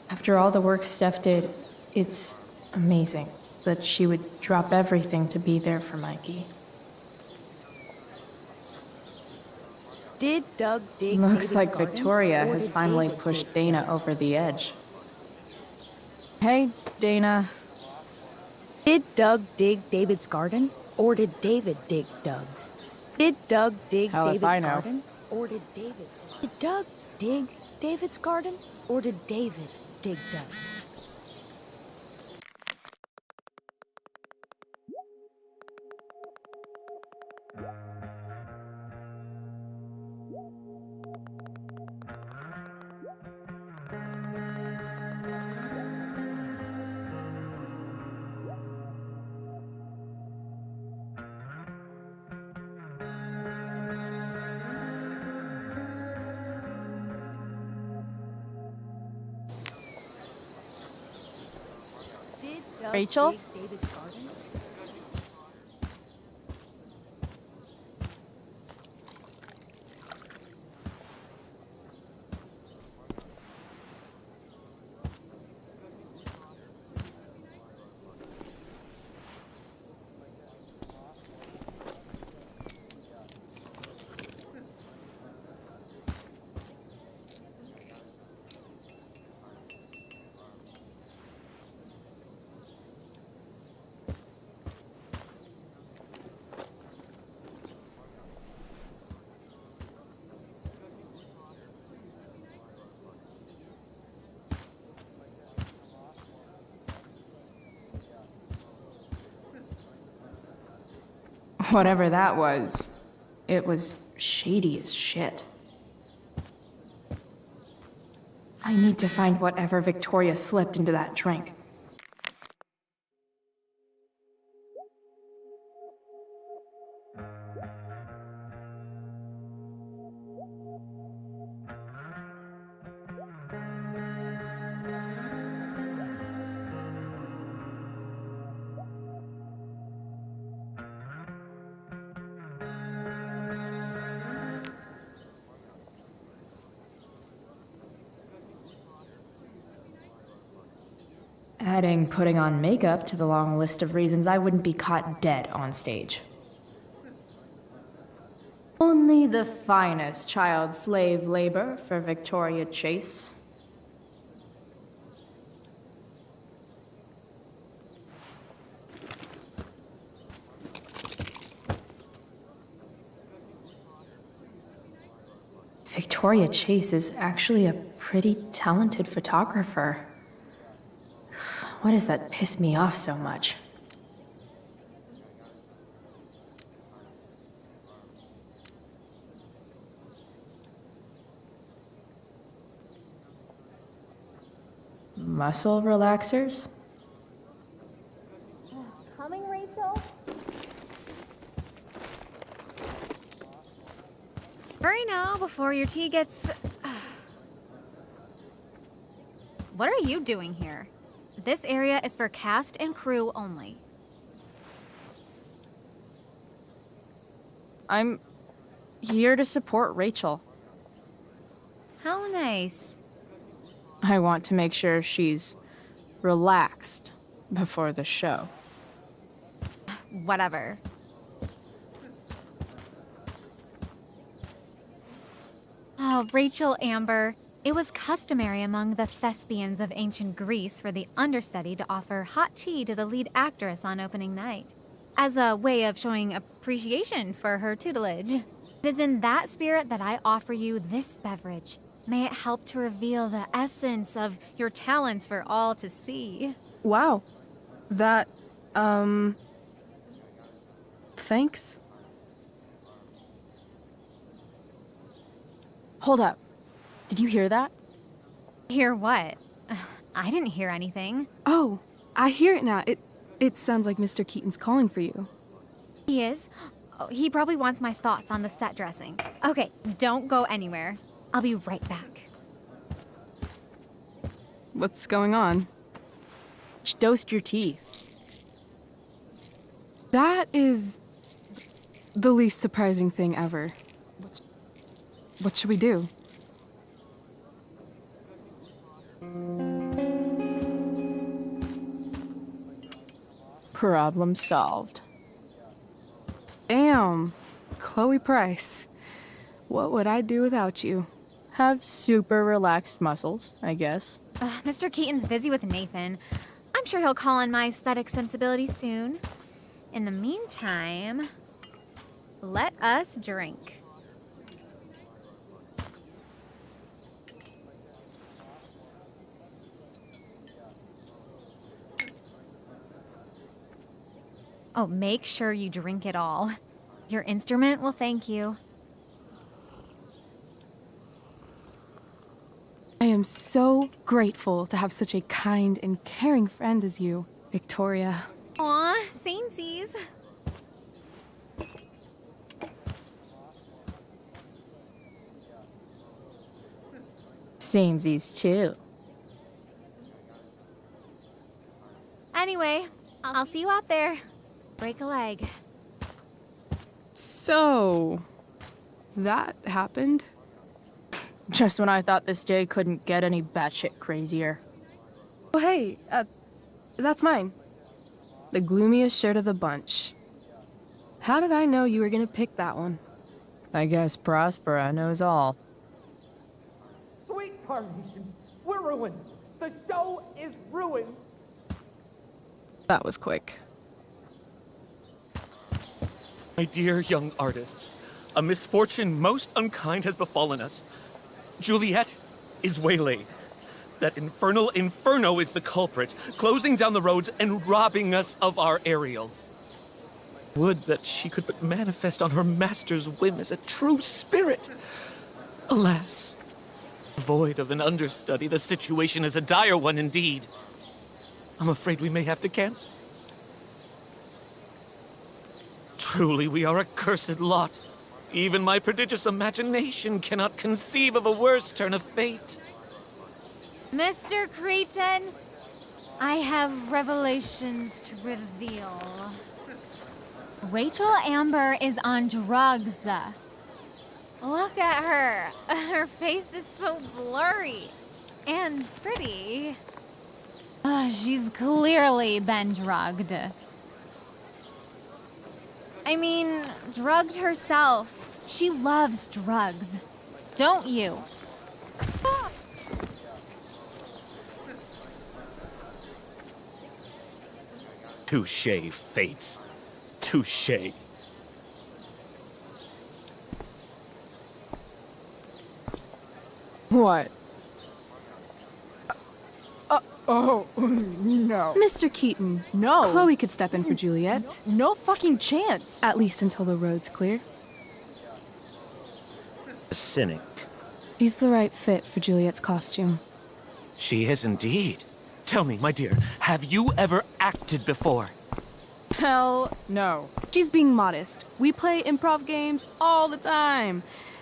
After all the work Steph did, it's amazing that she would drop everything to be there for Mikey. Did Doug dig Looks David's like garden, Victoria or has did finally David pushed dig Dana Doug's? over the edge. Hey, Dana. Did Doug dig David's garden, or did David dig Doug's? Did Doug dig Hell if David's I know. garden, or did David? Did Doug dig David's garden, or did David dig Doug's? Did Doug Rachel? dig David's garden? Whatever that was, it was shady as shit. I need to find whatever Victoria slipped into that drink. Adding putting on makeup to the long list of reasons I wouldn't be caught dead on stage. Only the finest child slave labor for Victoria Chase. Victoria Chase is actually a pretty talented photographer. Why does that piss me off so much? Muscle relaxers? Coming, Rachel? Hurry now before your tea gets... What are you doing here? This area is for cast and crew only. I'm here to support Rachel. How nice. I want to make sure she's relaxed before the show. Whatever. Oh, Rachel Amber. It was customary among the thespians of ancient Greece for the understudy to offer hot tea to the lead actress on opening night, as a way of showing appreciation for her tutelage. It is in that spirit that I offer you this beverage. May it help to reveal the essence of your talents for all to see. Wow. That, thanks. Hold up. Did you hear that? Hear what? I didn't hear anything. Oh, I hear it now. It sounds like Mr. Keaton's calling for you. He is? Oh, he probably wants my thoughts on the set dressing. Okay, don't go anywhere. I'll be right back. What's going on? Just dosed your tea. That is the least surprising thing ever. What should we do? Problem solved. Damn, Chloe Price. What would I do without you? Have super relaxed muscles, I guess. Mr. Keaton's busy with Nathan. I'm sure he'll call on my aesthetic sensibility soon. In the meantime, let us drink. Oh, make sure you drink it all. Your instrument will thank you. I am so grateful to have such a kind and caring friend as you, Victoria. Aw, samesies. Samesies too. Anyway, I'll see you out there. Break a leg. So, that happened? Just when I thought this day couldn't get any batshit crazier. Oh, hey, that's mine. The gloomiest shirt of the bunch. How did I know you were gonna pick that one? I guess Prospera knows all. Sweet Carnation, we're ruined. The show is ruined. That was quick. My dear young artists, a misfortune most unkind has befallen us. Juliet is waylaid. That infernal Inferno is the culprit, closing down the roads and robbing us of our Ariel. Would that she could but manifest on her master's whim as a true spirit. Alas, void of an understudy, the situation is a dire one indeed. I'm afraid we may have to cancel. Truly, we are a cursed lot. Even my prodigious imagination cannot conceive of a worse turn of fate. Mr. Cretan, I have revelations to reveal. Rachel Amber is on drugs. Look at her. Her face is so blurry and pretty. She's clearly been drugged. I mean, drugged herself. She loves drugs. Don't you? Touché, Fates. Touché. What? Oh, no. Mr. Keaton. No. Chloe could step in for Juliet. No fucking chance. At least until the road's clear. A cynic. She's the right fit for Juliet's costume. She is indeed. Tell me, my dear, have you ever acted before? Hell no. She's being modest. We play improv games all the time.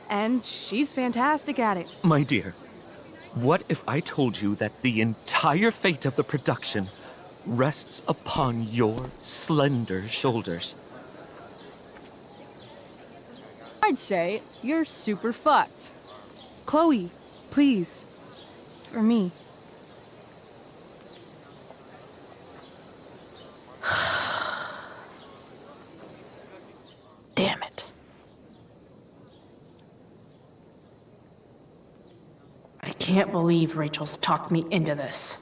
And she's fantastic at it. My dear, what if I told you that the entire fate of the production rests upon your slender shoulders? I'd say you're super fucked. Chloe, please. For me. Damn it. I can't believe Rachel's talked me into this.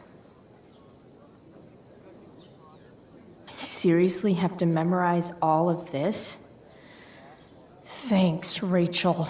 I seriously have to memorize all of this? Thanks, Rachel.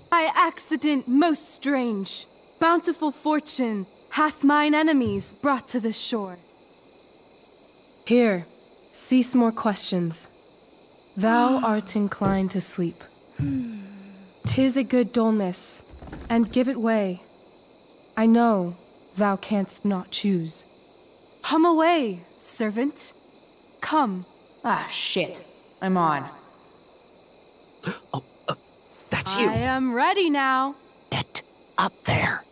By accident most strange, bountiful fortune hath mine enemies brought to this shore. Here, cease more questions. Thou art inclined to sleep. 'Tis a good dullness, and give it way. I know thou canst not choose. Come away, servant. Come. Ah, shit. I'm on. That's you. I am ready now. Get up there.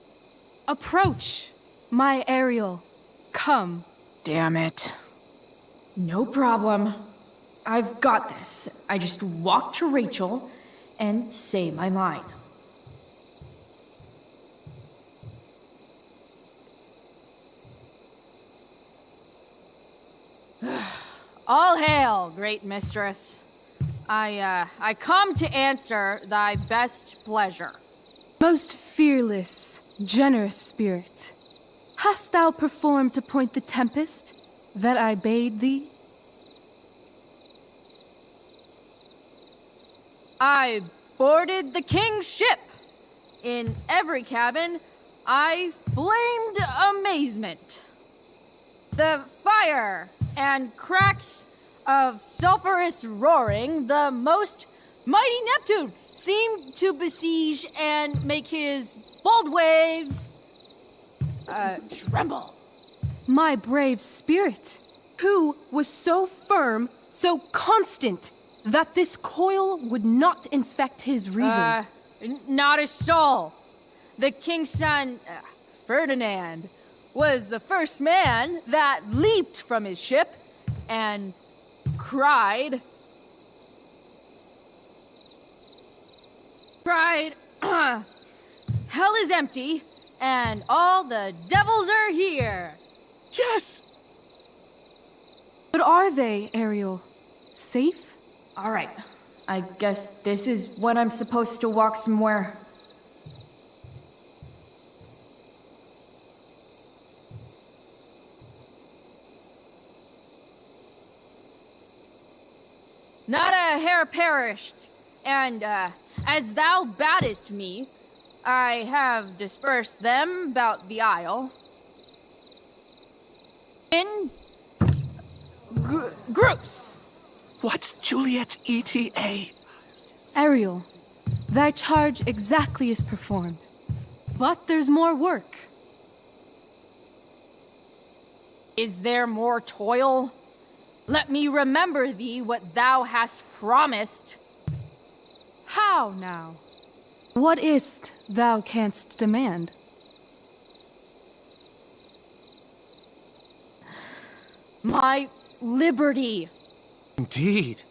Approach, my Ariel. Come. Damn it. No problem. I've got this. I just walk to Rachel and say my line. All hail, great mistress. I come to answer thy best pleasure. Most fearless, generous spirit, hast thou performed to point the tempest that I bade thee? I boarded the king's ship. In every cabin, I flamed amazement. The fire and cracks of sulphurous roaring, the most mighty Neptune seemed to besiege and make his bold waves tremble. My brave spirit, who was so firm, so constant, that this coil would not infect his reason. Not a soul. The king's son, Ferdinand, was the first man that leaped from his ship and cried, hell is empty, and all the devils are here. Yes! But are they, Ariel? Safe? All right. I guess this is when I'm supposed to walk somewhere. Not a hair perished, and as thou baddest me, I have dispersed them about the isle. In groups. What's Juliet's ETA? Ariel, thy charge exactly is performed. But there's more work. Is there more toil? Let me remember thee what thou hast promised. How now? What is't thou canst demand? My liberty. Indeed.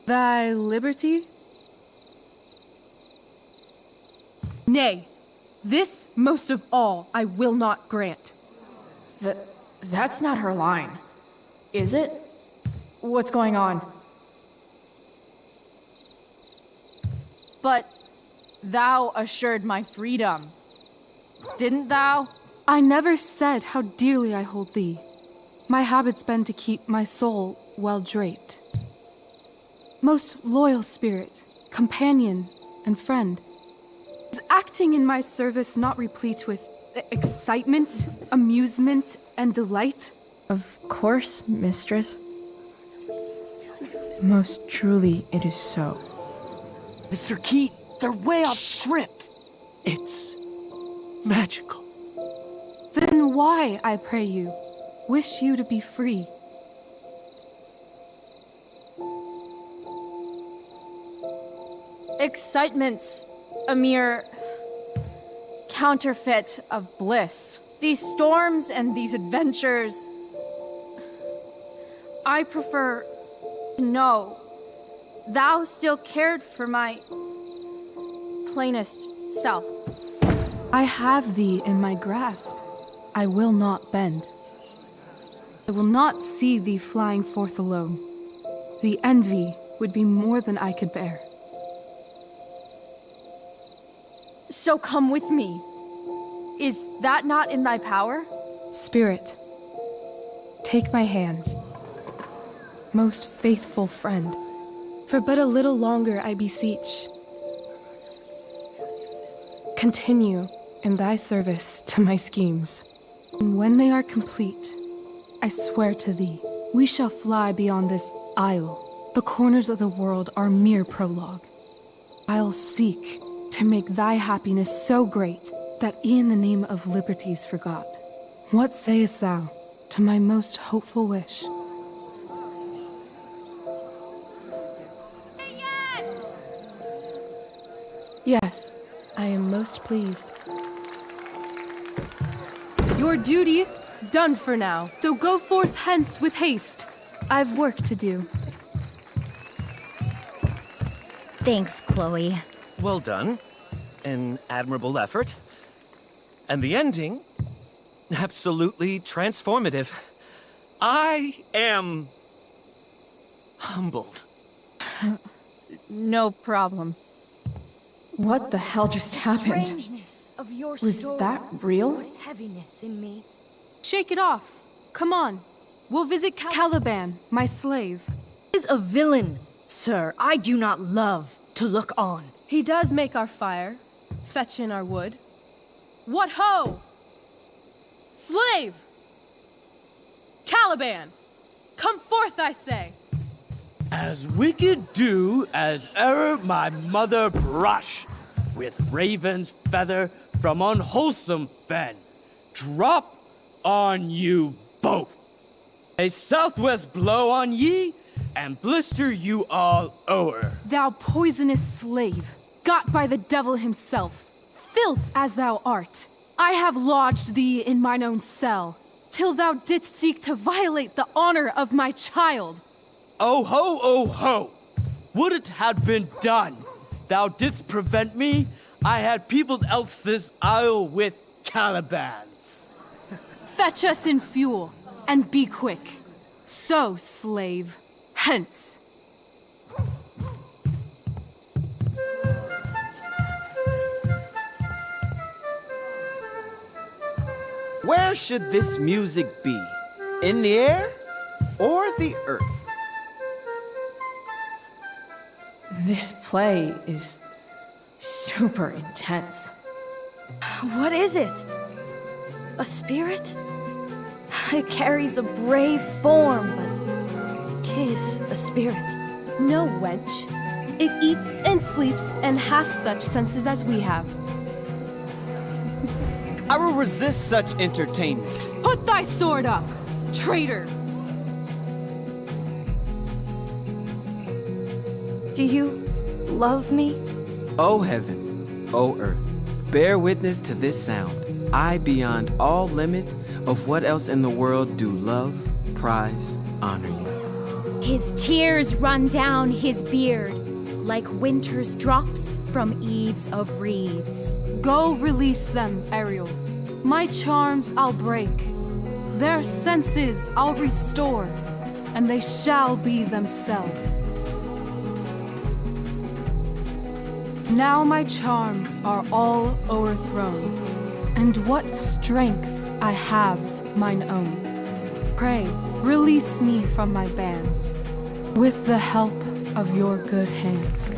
Thy liberty? Nay, this most of all I will not grant. That's not her line. Is it? What's going on? But thou assured my freedom, didn't thou? I never said how dearly I hold thee. My habit's been to keep my soul well draped. Most loyal spirit, companion, and friend. Is acting in my service not replete with excitement, amusement, and delight? Of course, mistress. Most truly, it is so. Mr. Keat, they're way off script. It's magical. Then why, I pray you, wish you to be free? Excitement's a mere counterfeit of bliss. These storms and these adventures, I prefer to know thou still cared for my plainest self. I have thee in my grasp. I will not bend. I will not see thee flying forth alone. The envy would be more than I could bear. So come with me. Is that not in thy power? Spirit, take my hands. Most faithful friend, for but a little longer I beseech. Continue in thy service to my schemes. And when they are complete, I swear to thee, we shall fly beyond this isle. The corners of the world are mere prologue. I'll seek to make thy happiness so great that e'en the name of liberty's forgot. What sayest thou to my most hopeful wish? Yes, I am most pleased. Your duty done for now, so go forth hence with haste. I've work to do. Thanks, Chloe. Well done. An admirable effort. And the ending, absolutely transformative. I am humbled. No problem. What the hell just happened? Of your Was story that real? put heaviness in me. Shake it off. Come on. We'll visit Caliban, my slave. He is a villain, sir. I do not love to look on. He does make our fire, fetch in our wood. What ho! Slave! Caliban! Come forth, I say! As wicked do as e'er my mother brush, with raven's feather from unwholesome fen, drop on you both. A southwest blow on ye, and blister you all o'er. Thou poisonous slave, got by the devil himself, filth as thou art, I have lodged thee in mine own cell, till thou didst seek to violate the honor of my child. Oh ho, oh ho! Would it had been done! Thou didst prevent me, I had peopled else this isle with Calibans. Fetch us in fuel, and be quick. So, slave, hence. Where should this music be? In the air or the earth? This play is super intense. What is it? A spirit? It carries a brave form, but it is a spirit. No, wench. It eats and sleeps and hath such senses as we have. I will resist such entertainment. Put thy sword up, traitor! Do you love me? O heaven, O earth, bear witness to this sound. I, beyond all limit of what else in the world do love, prize, honor you. His tears run down his beard like winter's drops from eaves of reeds. Go release them, Ariel. My charms I'll break. Their senses I'll restore, and they shall be themselves. Now my charms are all o'erthrown, and what strength I have's mine own. Pray, release me from my bands, with the help of your good hands.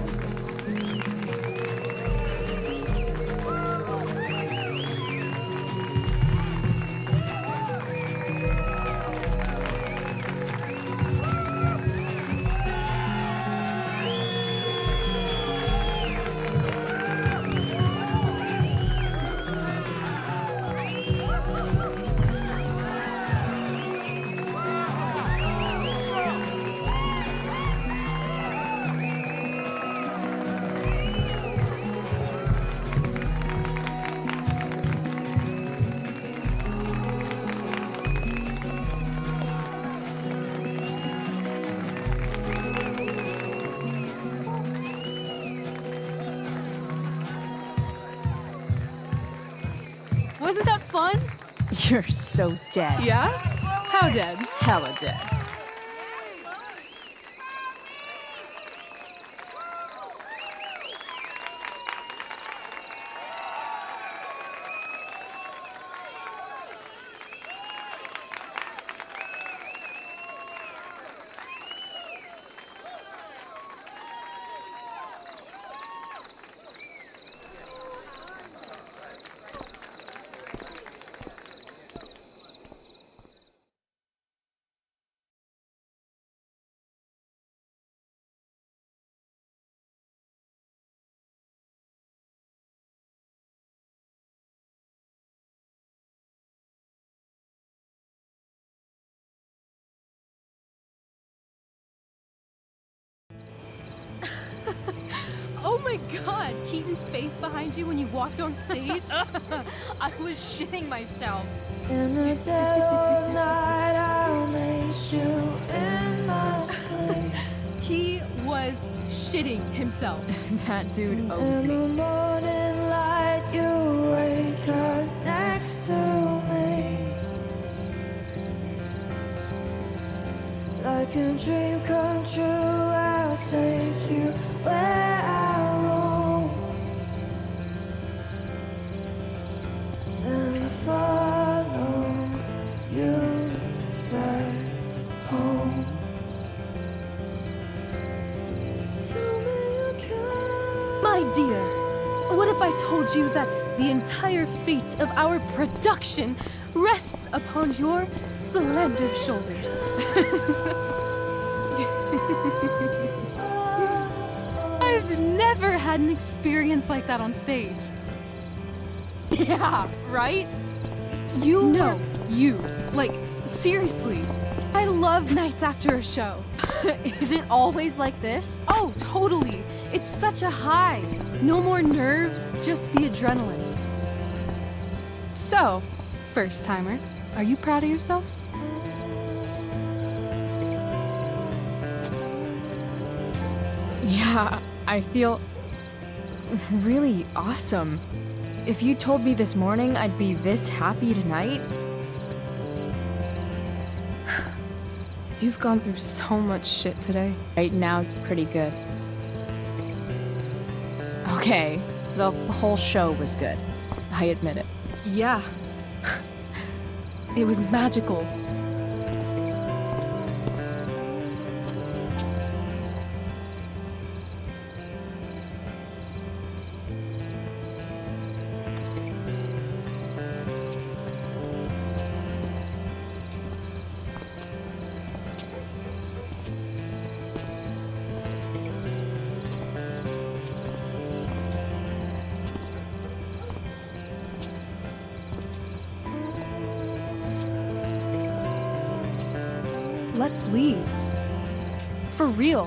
Wasn't that fun? You're so dead. Yeah? How dead? Hella dead. Oh my god, Keaton's face behind you when you walked on stage? I was shitting myself. In the dead of night, I'll make you in my sleep. He was shitting himself. That dude owes In the me. morning light, you wake up next to me. Like a dream come true, I'll take you where I roam. Then follow you back home. Tell me you can. My dear, what if I told you that the entire fate of our production rests upon your slender shoulders? I've never had an experience like that on stage. Yeah, right? No, you. Like, seriously. I love nights after a show. Is it always like this? Oh, totally. It's such a high. No more nerves, just the adrenaline. So, first timer, are you proud of yourself? Yeah, I feel really awesome. If you told me this morning I'd be this happy tonight. You've gone through so much shit today. Right now's pretty good. Okay, the whole show was good. I admit it. Yeah. It was magical. Let's leave. For real.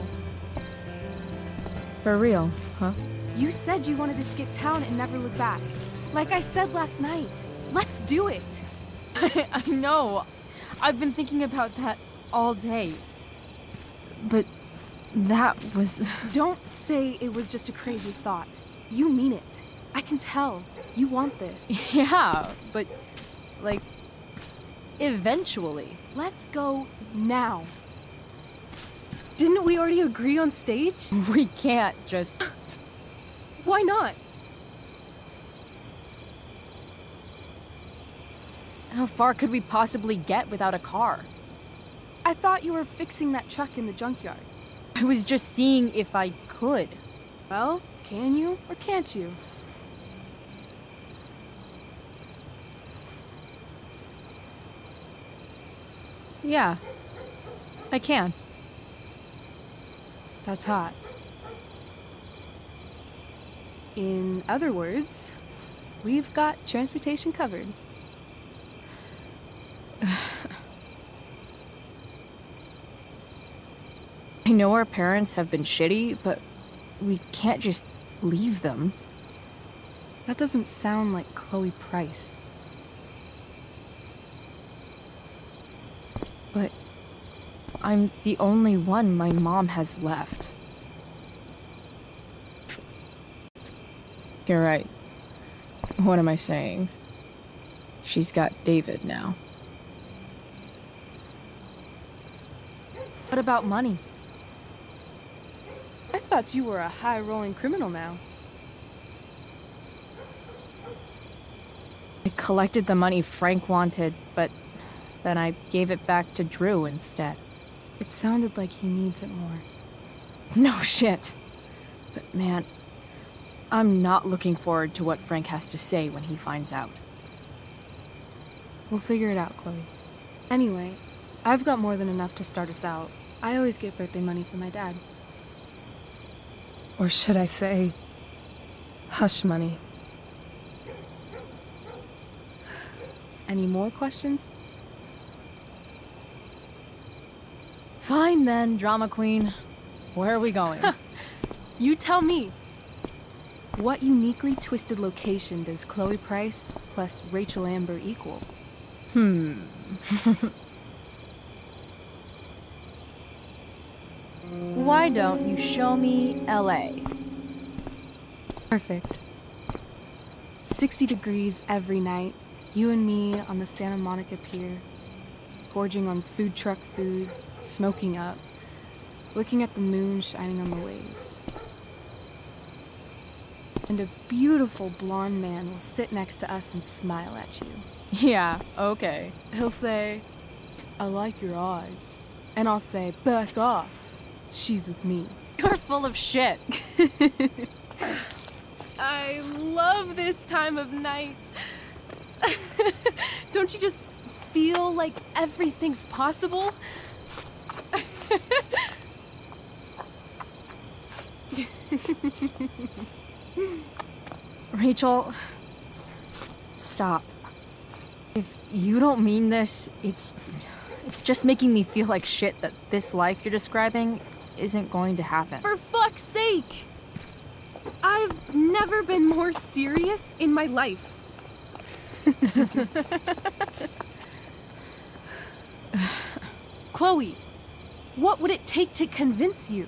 For real, huh? You said you wanted to skip town and never look back. Like I said last night. Let's do it. I know. I've been thinking about that all day. But that was... Don't say it was just a crazy thought. You mean it. I can tell. You want this. Yeah, but, like, eventually. Let's go now. Didn't we already agree on stage? We can't just... Why not? How far could we possibly get without a car? I thought you were fixing that truck in the junkyard. I was just seeing if I could. Well, can you or can't you? Yeah, I can. That's hot. In other words, we've got transportation covered. I know our parents have been shitty, but we can't just leave them. That doesn't sound like Chloe Price. But I'm the only one my mom has left. You're right. What am I saying? She's got David now. What about money? I thought you were a high-rolling criminal now. I collected the money Frank wanted, but then I gave it back to Drew instead. It sounded like he needs it more. No shit. But man, I'm not looking forward to what Frank has to say when he finds out. We'll figure it out, Chloe. Anyway, I've got more than enough to start us out. I always get birthday money from my dad. Or should I say, hush money. Any more questions? Fine then, drama queen. Where are we going? You tell me. What uniquely twisted location does Chloe Price plus Rachel Amber equal? Why don't you show me LA? Perfect. 60 degrees every night. You and me on the Santa Monica Pier, gorging on food truck food, smoking up, looking at the moon shining on the waves. And a beautiful blonde man will sit next to us and smile at you. Yeah, okay. He'll say, "I like your eyes." And I'll say, "Back off. She's with me." You're full of shit. I love this time of night. Don't you just feel like everything's possible? Rachel, stop. If you don't mean this, it's just making me feel like shit that this life you're describing isn't going to happen. For fuck's sake! I've never been more serious in my life. Chloe, what would it take to convince you?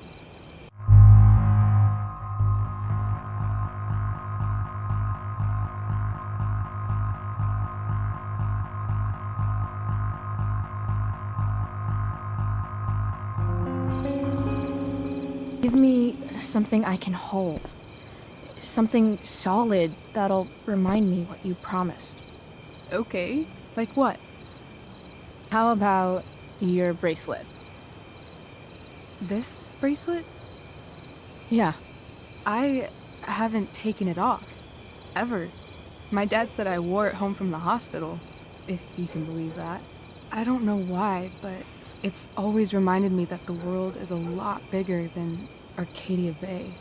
Give me something I can hold. Something solid that'll remind me what you promised. Okay, like what? How about your bracelet? This bracelet? Yeah. I haven't taken it off. Ever. My dad said I wore it home from the hospital, if you can believe that. I don't know why, but it's always reminded me that the world is a lot bigger than Arcadia Bay.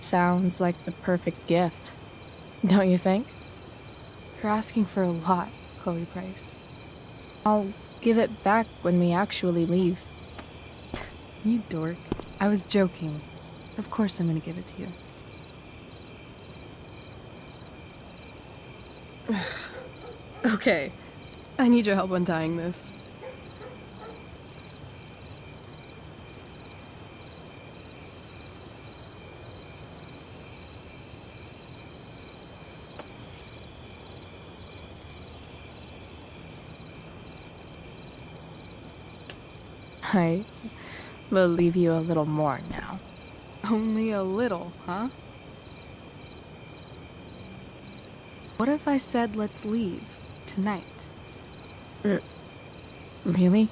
Sounds like the perfect gift, don't you think? You're asking for a lot, Chloe Price. I'll give it back when we actually leave. You dork. I was joking. Of course I'm gonna give it to you. Okay, I need your help untying this. I believe you a little more now. Only a little, huh? What if I said let's leave tonight? Really?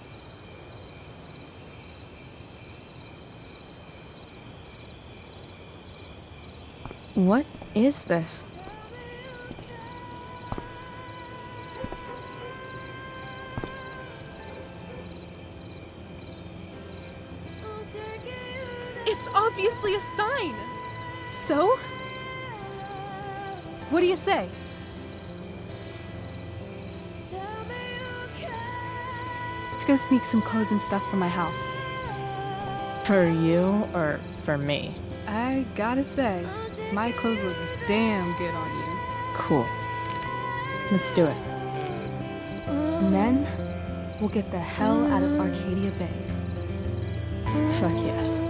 What is this? It's obviously a sign! So? What do you say? Let's go sneak some clothes and stuff from my house. For you or for me? I gotta say, my clothes look damn good on you. Cool. Let's do it. And then, we'll get the hell out of Arcadia Bay. Fuck yes.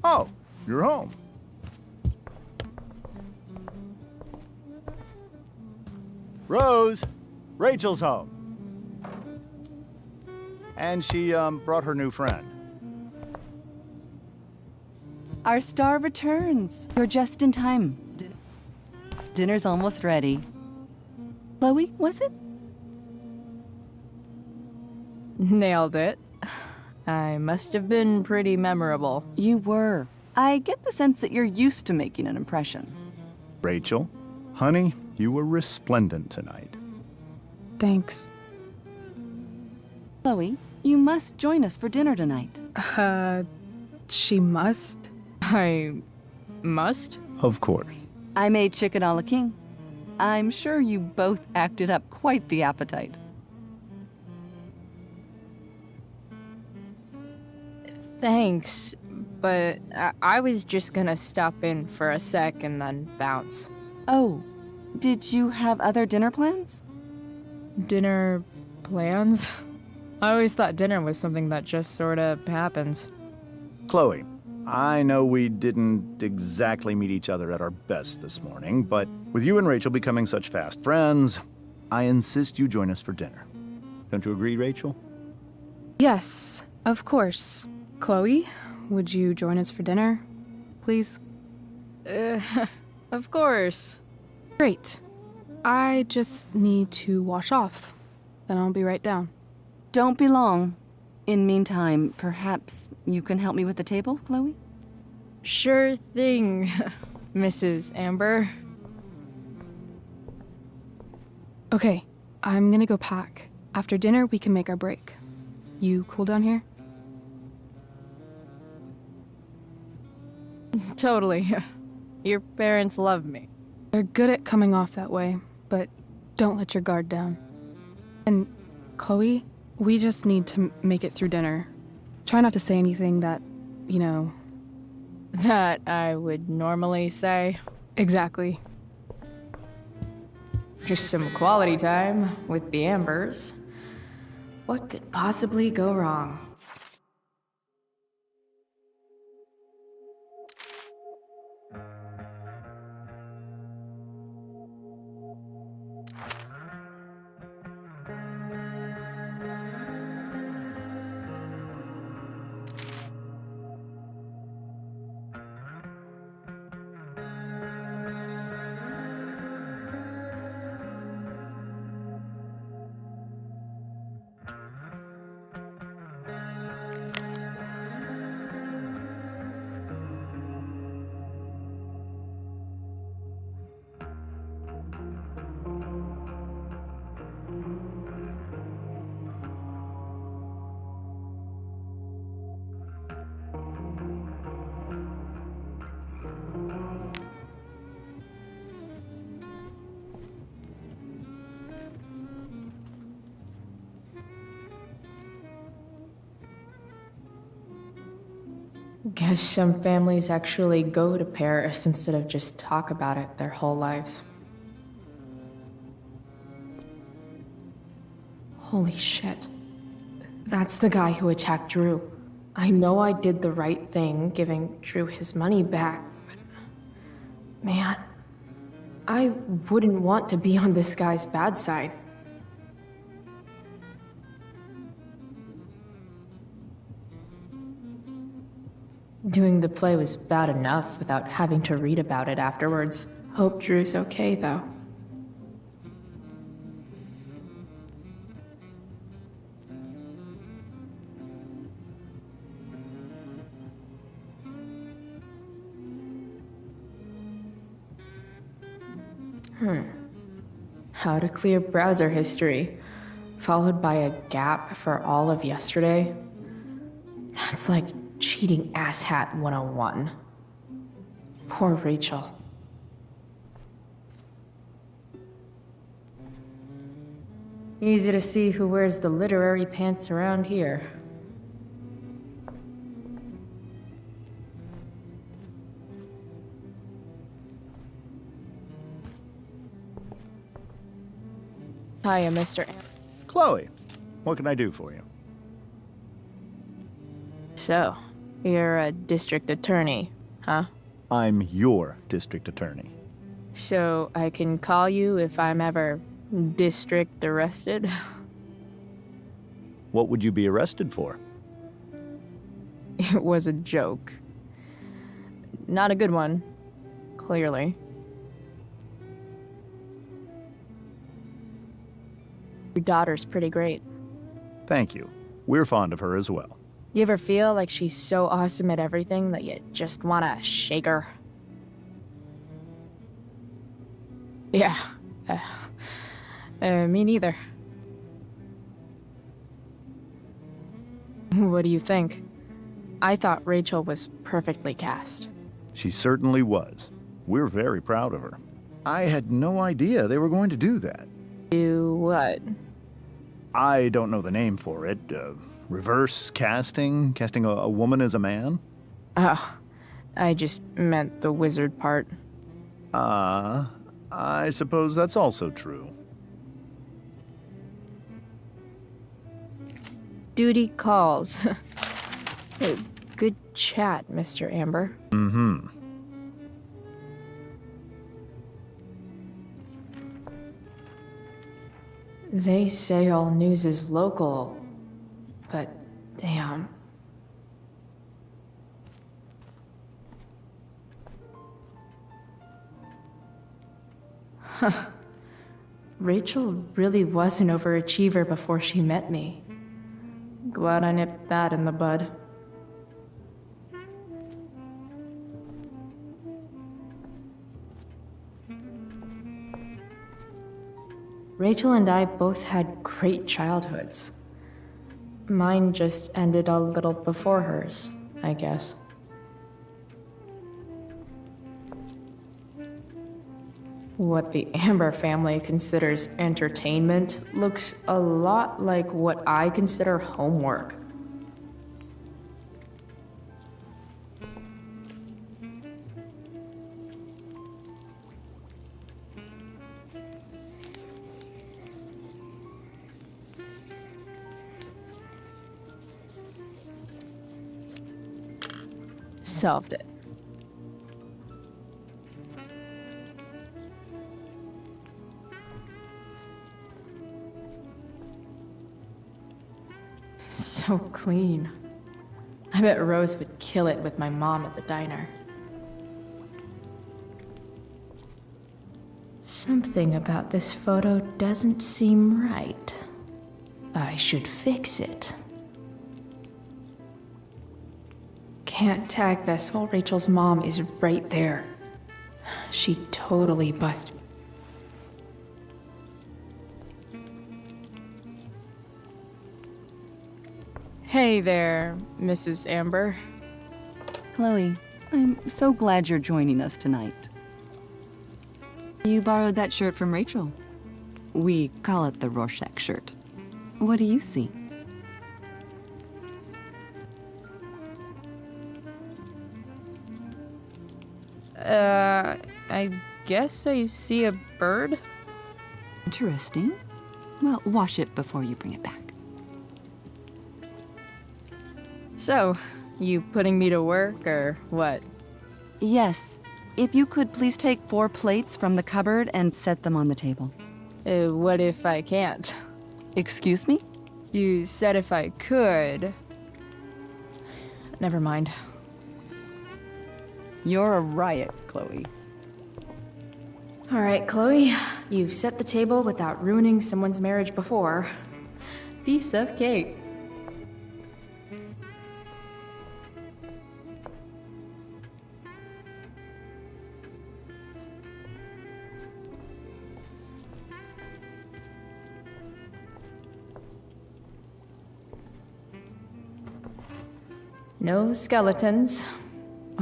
Oh, you're home. Rose, Rachel's home. And she, brought her new friend. Our star returns. You're just in time. Dinner's almost ready. Chloe, was it? Nailed it. I must have been pretty memorable. You were. I get the sense that you're used to making an impression. Rachel, honey, you were resplendent tonight. Thanks. Chloe, you must join us for dinner tonight. She must? I must? Of course. I made chicken a la king. I'm sure you both acted up quite the appetite. Thanks, but I was just gonna stop in for a sec and then bounce. Oh, did you have other dinner plans? Dinner plans? I always thought dinner was something that just sorta happens. Chloe, I know we didn't exactly meet each other at our best this morning, but with you and Rachel becoming such fast friends, I insist you join us for dinner. Don't you agree, Rachel? Yes, of course. Chloe, would you join us for dinner, please? Uh, of course. Great. I just need to wash off. Then I'll be right down. Don't be long. In meantime, perhaps you can help me with the table, Chloe? Sure thing, Mrs. Amber. Okay, I'm gonna go pack. After dinner, we can make our break. You cool down here? Totally. Your parents love me. They're good at coming off that way, but don't let your guard down. And Chloe, we just need to make it through dinner. Try not to say anything that, you know... That I would normally say. Exactly. Just some quality time with the Ambers. What could possibly go wrong? Guess some families actually go to Paris instead of just talk about it their whole lives. Holy shit. That's the guy who attacked Drew. I know I did the right thing giving Drew his money back, but... Man, I wouldn't want to be on this guy's bad side. Doing the play was bad enough without having to read about it afterwards. Hope Drew's okay, though. How to clear browser history, followed by a gap for all of yesterday. That's like cheating asshat 101. Poor Rachel. Easy to see who wears the literary pants around here. Hiya, Mr. Chloe, what can I do for you? So, you're a district attorney, huh? I'm your district attorney. So, I can call you if I'm ever district arrested? What would you be arrested for? It was a joke. Not a good one, clearly. Your daughter's pretty great. Thank you. We're fond of her as well. You ever feel like she's so awesome at everything that you just wanna shake her? Yeah. Me neither. What do you think? I thought Rachel was perfectly cast. She certainly was. We're very proud of her. I had no idea they were going to do that. Do what? I don't know the name for it. Reverse casting? Casting a woman as a man? Oh, I just meant the wizard part. I suppose that's also true. Duty calls. Good chat, Mr. Amber. Mm-hmm. They say all news is local, but damn. Rachel really was an overachiever before she met me. Glad I nipped that in the bud. Rachel and I both had great childhoods. Mine just ended a little before hers, I guess. What the Amber family considers entertainment looks a lot like what I consider homework. Solved it. So clean. I bet Rose would kill it with my mom at the diner. Something about this photo doesn't seem right. I should fix it. Can't tag this while Rachel's mom is right there. She'd totally bust. Hey there, Mrs. Amber. Chloe, I'm so glad you're joining us tonight. You borrowed that shirt from Rachel. We call it the Rorschach shirt. What do you see? I guess I see a bird? Interesting. Well, wash it before you bring it back. So, you putting me to work, or what? Yes. If you could please take 4 plates from the cupboard and set them on the table. What if I can't? Excuse me? You said if I could. Never mind. You're a riot, Chloe. All right, Chloe. You've set the table without ruining someone's marriage before. Piece of cake. No skeletons.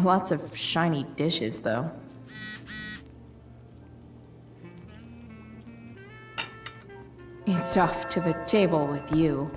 Lots of shiny dishes, though. It's off to the table with you.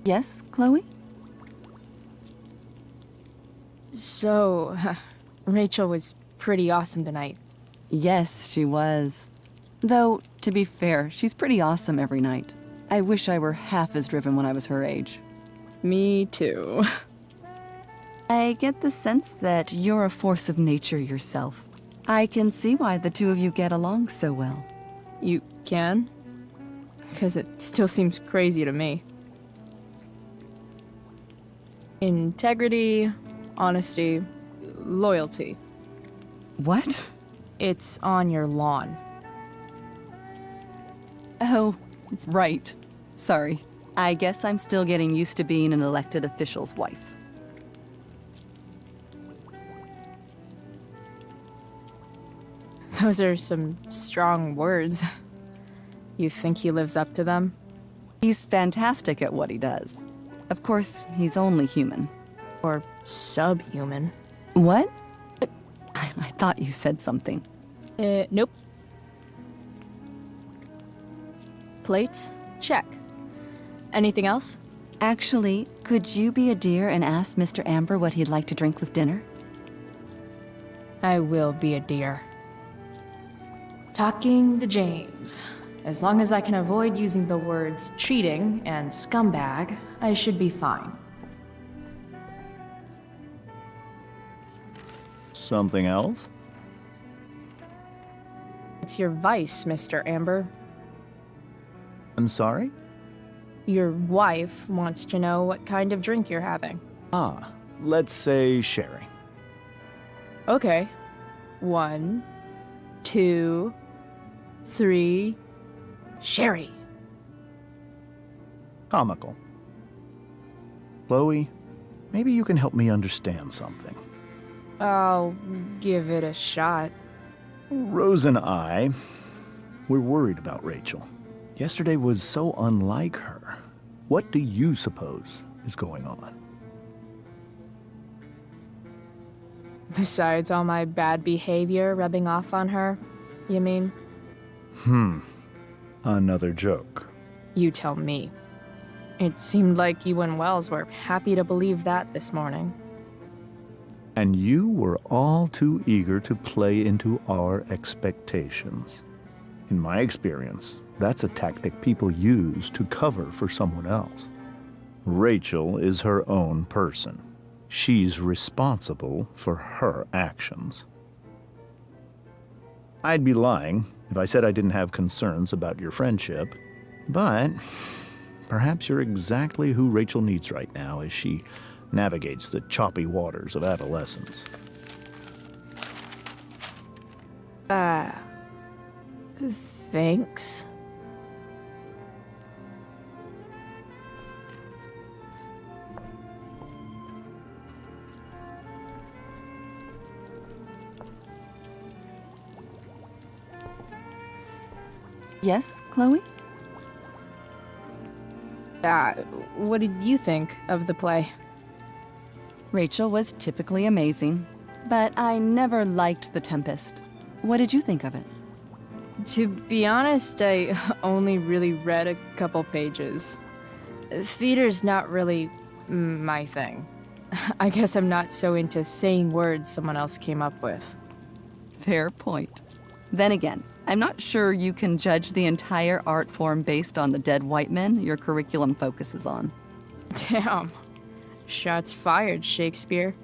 Yes, Chloe? So, Rachel was pretty awesome tonight. Yes, she was. Though, to be fair, she's pretty awesome every night. I wish I were half as driven when I was her age. Me too. I get the sense that you're a force of nature yourself. I can see why the two of you get along so well. You can? Because it still seems crazy to me. Integrity, honesty, loyalty. What? It's on your lawn. Oh, right. Sorry. I guess I'm still getting used to being an elected official's wife. Those are some strong words. You think he lives up to them? He's fantastic at what he does. Of course, he's only human. Or subhuman. What? I thought you said something. Nope. Plates? Check. Anything else? Actually, could you be a dear and ask Mr. Amber what he'd like to drink with dinner? I will be a dear. Talking to James. As long as I can avoid using the words cheating and scumbag, I should be fine. Something else? It's your vice, Mr. Amber. I'm sorry? Your wife wants to know what kind of drink you're having. Ah, let's say sherry. Okay. 1, 2, 3. Sherry. Comical. Chloe, maybe you can help me understand something. I'll give it a shot. Rose and I, we're worried about Rachel. Yesterday was so unlike her. What do you suppose is going on? Besides all my bad behavior rubbing off on her, you mean? Another joke. You tell me. It seemed like you and Wells were happy to believe that this morning. And you were all too eager to play into our expectations. In my experience, that's a tactic people use to cover for someone else. Rachel is her own person. She's responsible for her actions. I'd be lying if I said I didn't have concerns about your friendship, but perhaps you're exactly who Rachel needs right now as she navigates the choppy waters of adolescence. Thanks. Yes, Chloe? What did you think of the play? Rachel was typically amazing, but I never liked The Tempest. What did you think of it? To be honest, I only really read a couple pages. Theater's not really my thing. I guess I'm not so into saying words someone else came up with. Fair point. Then again, I'm not sure you can judge the entire art form based on the dead white men your curriculum focuses on. Damn. Shots fired, Shakespeare.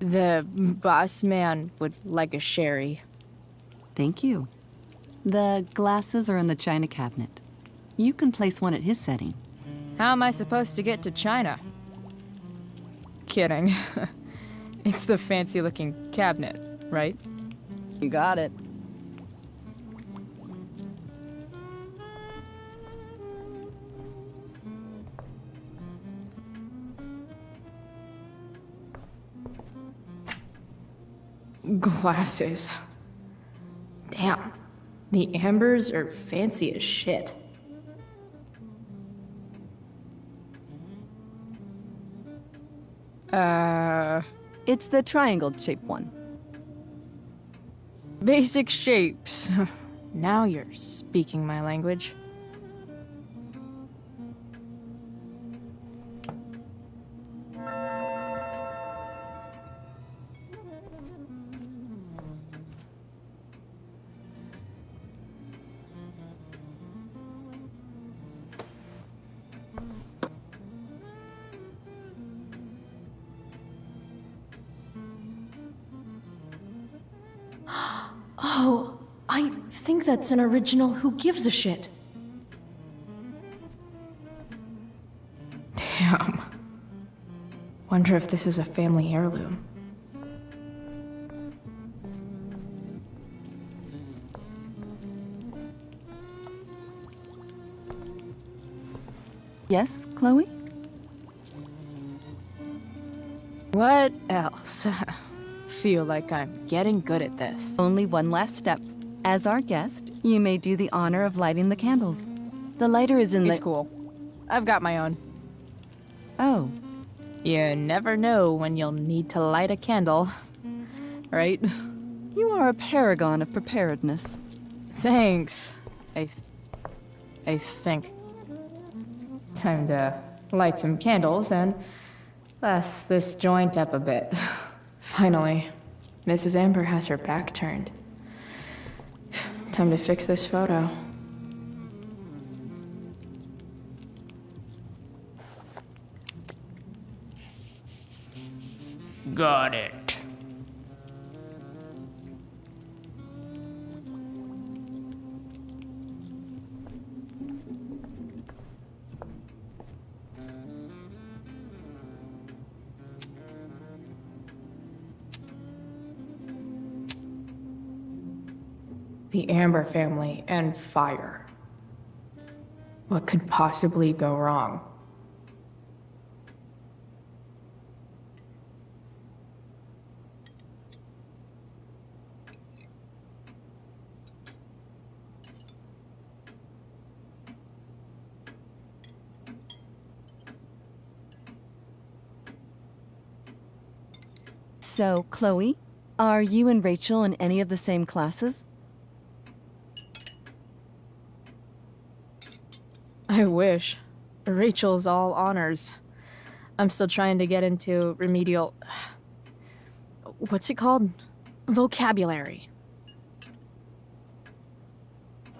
The boss man would like a sherry. Thank you. The glasses are in the china cabinet. You can place one at his setting. How am I supposed to get to China? Kidding. It's the fancy-looking cabinet, right? You got it. Glasses. Damn. The Ambers are fancy as shit. It's the triangle-shaped one. Basic shapes. Now you're speaking my language. Oh, I think that's an original Who Gives a Shit. Wonder if this is a family heirloom. Yes, Chloe? What else? Feel like I'm getting good at this. Only one last step. As our guest, you may do the honor of lighting the candles. The lighter is in the— It's cool. I've got my own. Oh. You never know when you'll need to light a candle, right? You are a paragon of preparedness. Thanks. I think. Time to light some candles and bless this joint up a bit. Finally, Mrs. Amber has her back turned. Time to fix this photo. Got it. The Amber family and fire. What could possibly go wrong? So, Chloe, are you and Rachel in any of the same classes? I wish. Rachel's all honors. I'm still trying to get into remedial... What's it called? Vocabulary.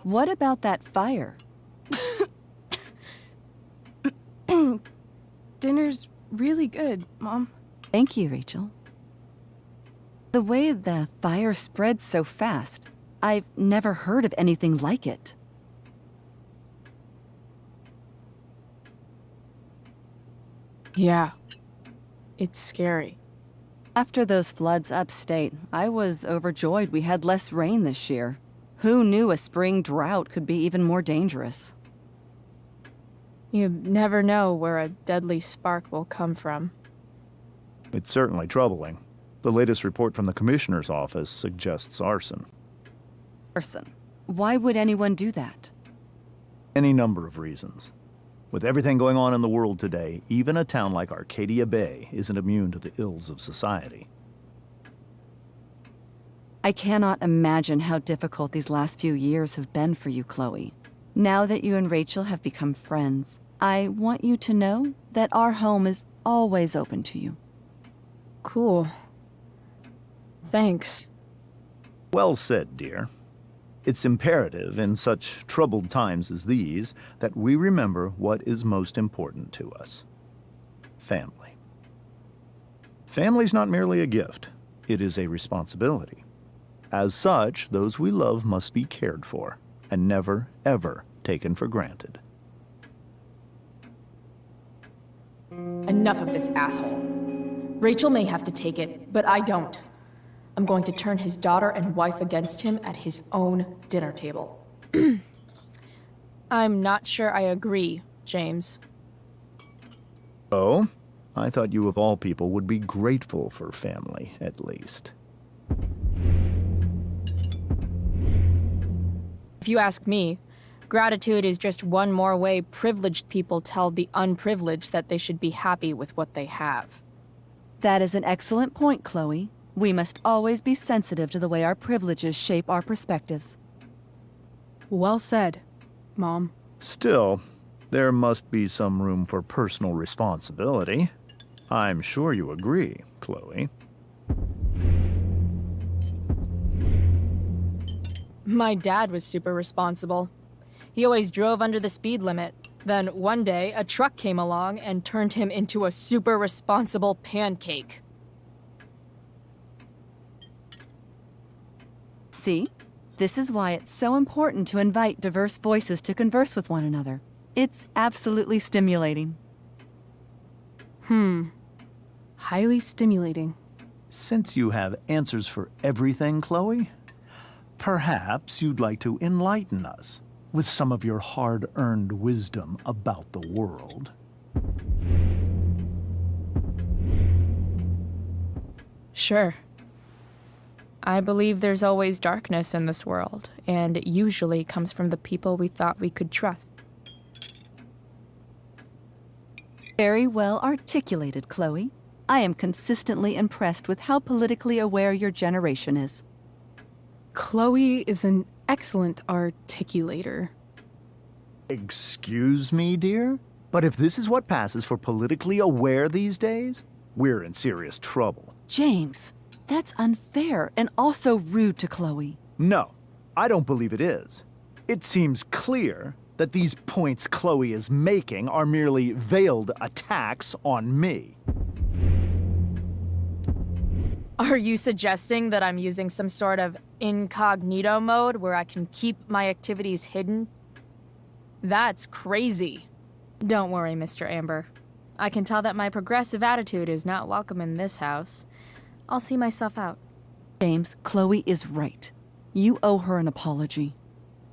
What about that fire? Dinner's really good, Mom. Thank you, Rachel. The way the fire spreads so fast, I've never heard of anything like it. Yeah. It's scary. After those floods upstate, I was overjoyed we had less rain this year. Who knew a spring drought could be even more dangerous? You never know where a deadly spark will come from. It's certainly troubling. The latest report from the Commissioner's office suggests arson. Arson? Why would anyone do that? Any number of reasons. With everything going on in the world today, even a town like Arcadia Bay isn't immune to the ills of society. I cannot imagine how difficult these last few years have been for you, Chloe. Now that you and Rachel have become friends, I want you to know that our home is always open to you. Cool. Thanks. Well said, dear. It's imperative in such troubled times as these that we remember what is most important to us. Family. Family's not merely a gift, it is a responsibility. As such, those we love must be cared for and never, ever taken for granted. Enough of this asshole. Rachel may have to take it, but I don't. I'm going to turn his daughter and wife against him at his own dinner table. I'm not sure I agree, James. Oh? I thought you of all people would be grateful for family, at least. If you ask me, gratitude is just one more way privileged people tell the unprivileged that they should be happy with what they have. That is an excellent point, Chloe. We must always be sensitive to the way our privileges shape our perspectives. Well said, Mom. Still, there must be some room for personal responsibility. I'm sure you agree, Chloe. My dad was super responsible. He always drove under the speed limit. Then one day, a truck came along and turned him into a super responsible pancake. See? This is why it's so important to invite diverse voices to converse with one another. It's absolutely stimulating. highly stimulating. Since you have answers for everything, Chloe, perhaps you'd like to enlighten us with some of your hard-earned wisdom about the world. Sure. I believe there's always darkness in this world, and it usually comes from the people we thought we could trust. Very well articulated, Chloe. I am consistently impressed with how politically aware your generation is. Chloe is an excellent articulator. Excuse me, dear? But if this is what passes for politically aware these days, we're in serious trouble. James, that's unfair and also rude to Chloe. No, I don't believe it is. It seems clear that these points Chloe is making are merely veiled attacks on me. Are you suggesting that I'm using some sort of incognito mode where I can keep my activities hidden? That's crazy. Don't worry, Mr. Amber. I can tell that my progressive attitude is not welcome in this house. I'll see myself out. James, Chloe is right. You owe her an apology.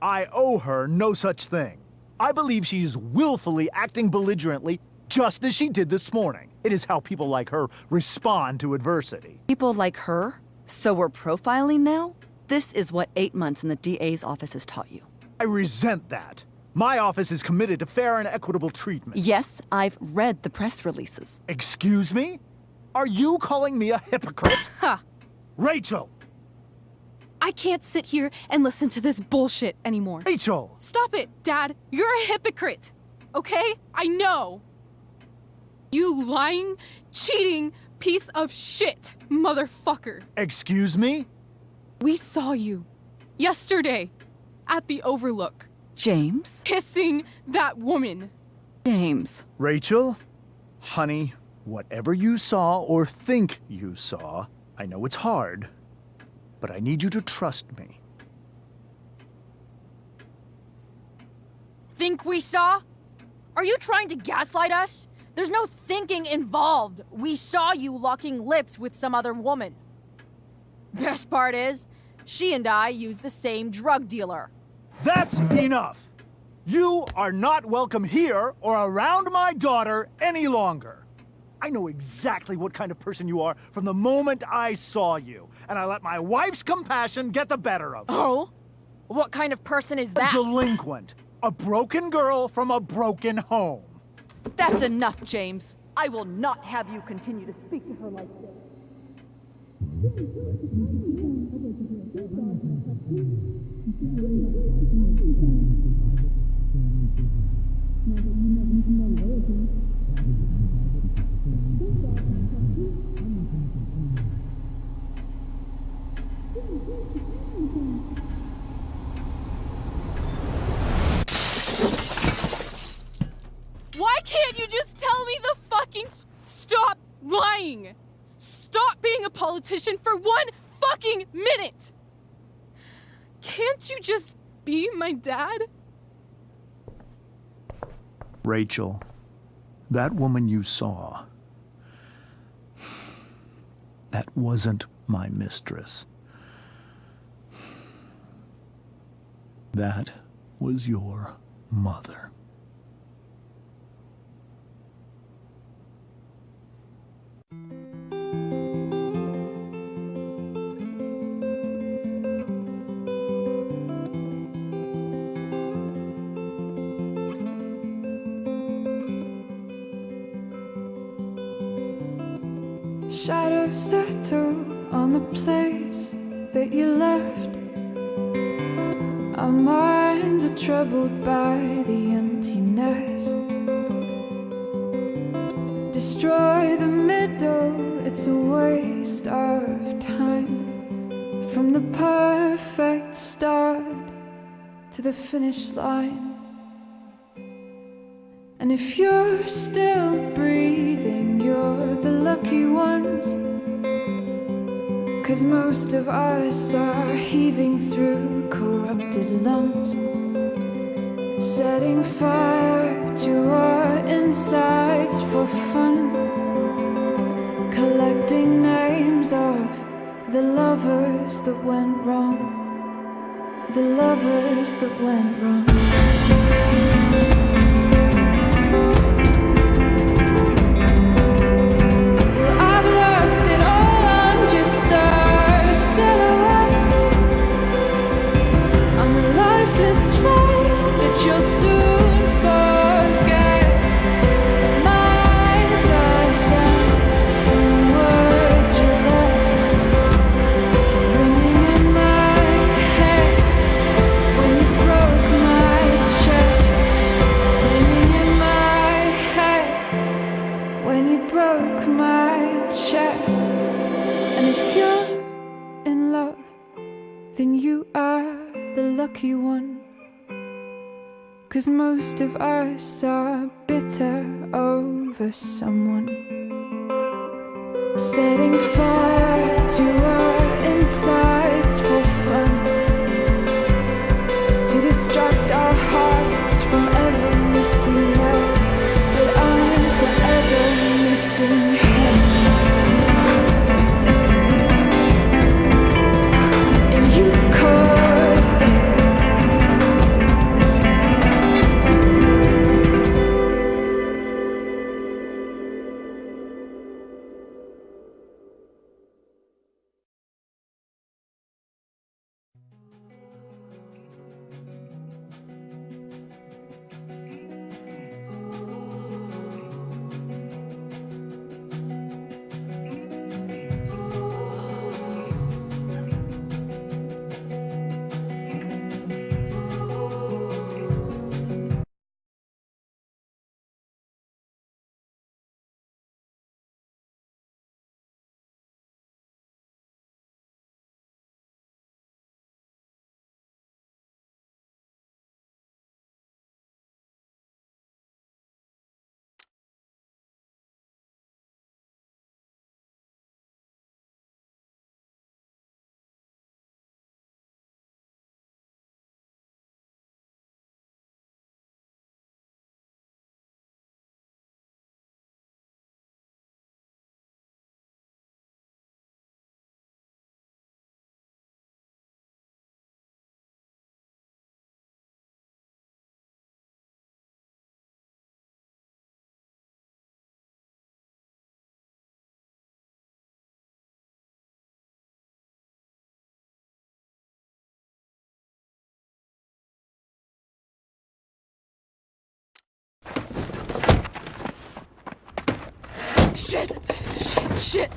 I owe her no such thing. I believe she's willfully acting belligerently just as she did this morning. It is how people like her respond to adversity. People like her? So we're profiling now? This is what 8 months in the DA's office has taught you. I resent that. My office is committed to fair and equitable treatment. Yes, I've read the press releases. Excuse me? Are you calling me a hypocrite? Ha! Rachel! I can't sit here and listen to this bullshit anymore. Rachel! Stop it, Dad! You're a hypocrite! Okay? I know! You lying, cheating piece of shit, motherfucker! Excuse me? We saw you yesterday at the Overlook. James? Kissing that woman. James. Rachel? Honey, whatever you saw or think you saw, I know it's hard, but I need you to trust me. Think we saw? Are you trying to gaslight us? There's no thinking involved. We saw you locking lips with some other woman. Best part is, she and I use the same drug dealer. That's enough! You are not welcome here or around my daughter any longer. I know exactly what kind of person you are from the moment I saw you, and I let my wife's compassion get the better of me. Oh? What kind of person is that? A delinquent. A broken girl from a broken home. That's enough, James. I will not have you continue to speak to her like this. Why can't you just tell me the fucking... Stop lying! Stop being a politician for 1 fucking minute! Can't you just be my dad? Rachel, that woman you saw, that wasn't my mistress. That was your mother. Shadows settle on the place that you left. Our minds are troubled by the emptiness. Destroy the middle, it's a waste of time. From the perfect start to the finish line. And if you're still breathing, you're the lucky ones. 'Cause most of us are heaving through corrupted lungs, setting fire to our insides for fun. collecting names of the lovers that went wrong. The lovers that went wrong. Well, I've lost it all, I'm just a silhouette on the lifeless face that you'll soon forget. My eyes are down from the words you left, ringing in my head when you broke my chest, ringing in my head when you broke my chest. And if you're in love, then you are the lucky one. 'Cause most of us are bitter over someone. Setting fire to our insides for fun, to distract our hearts from ever missing out. But I'm forever missing him. And you caused it. Shit! Shit!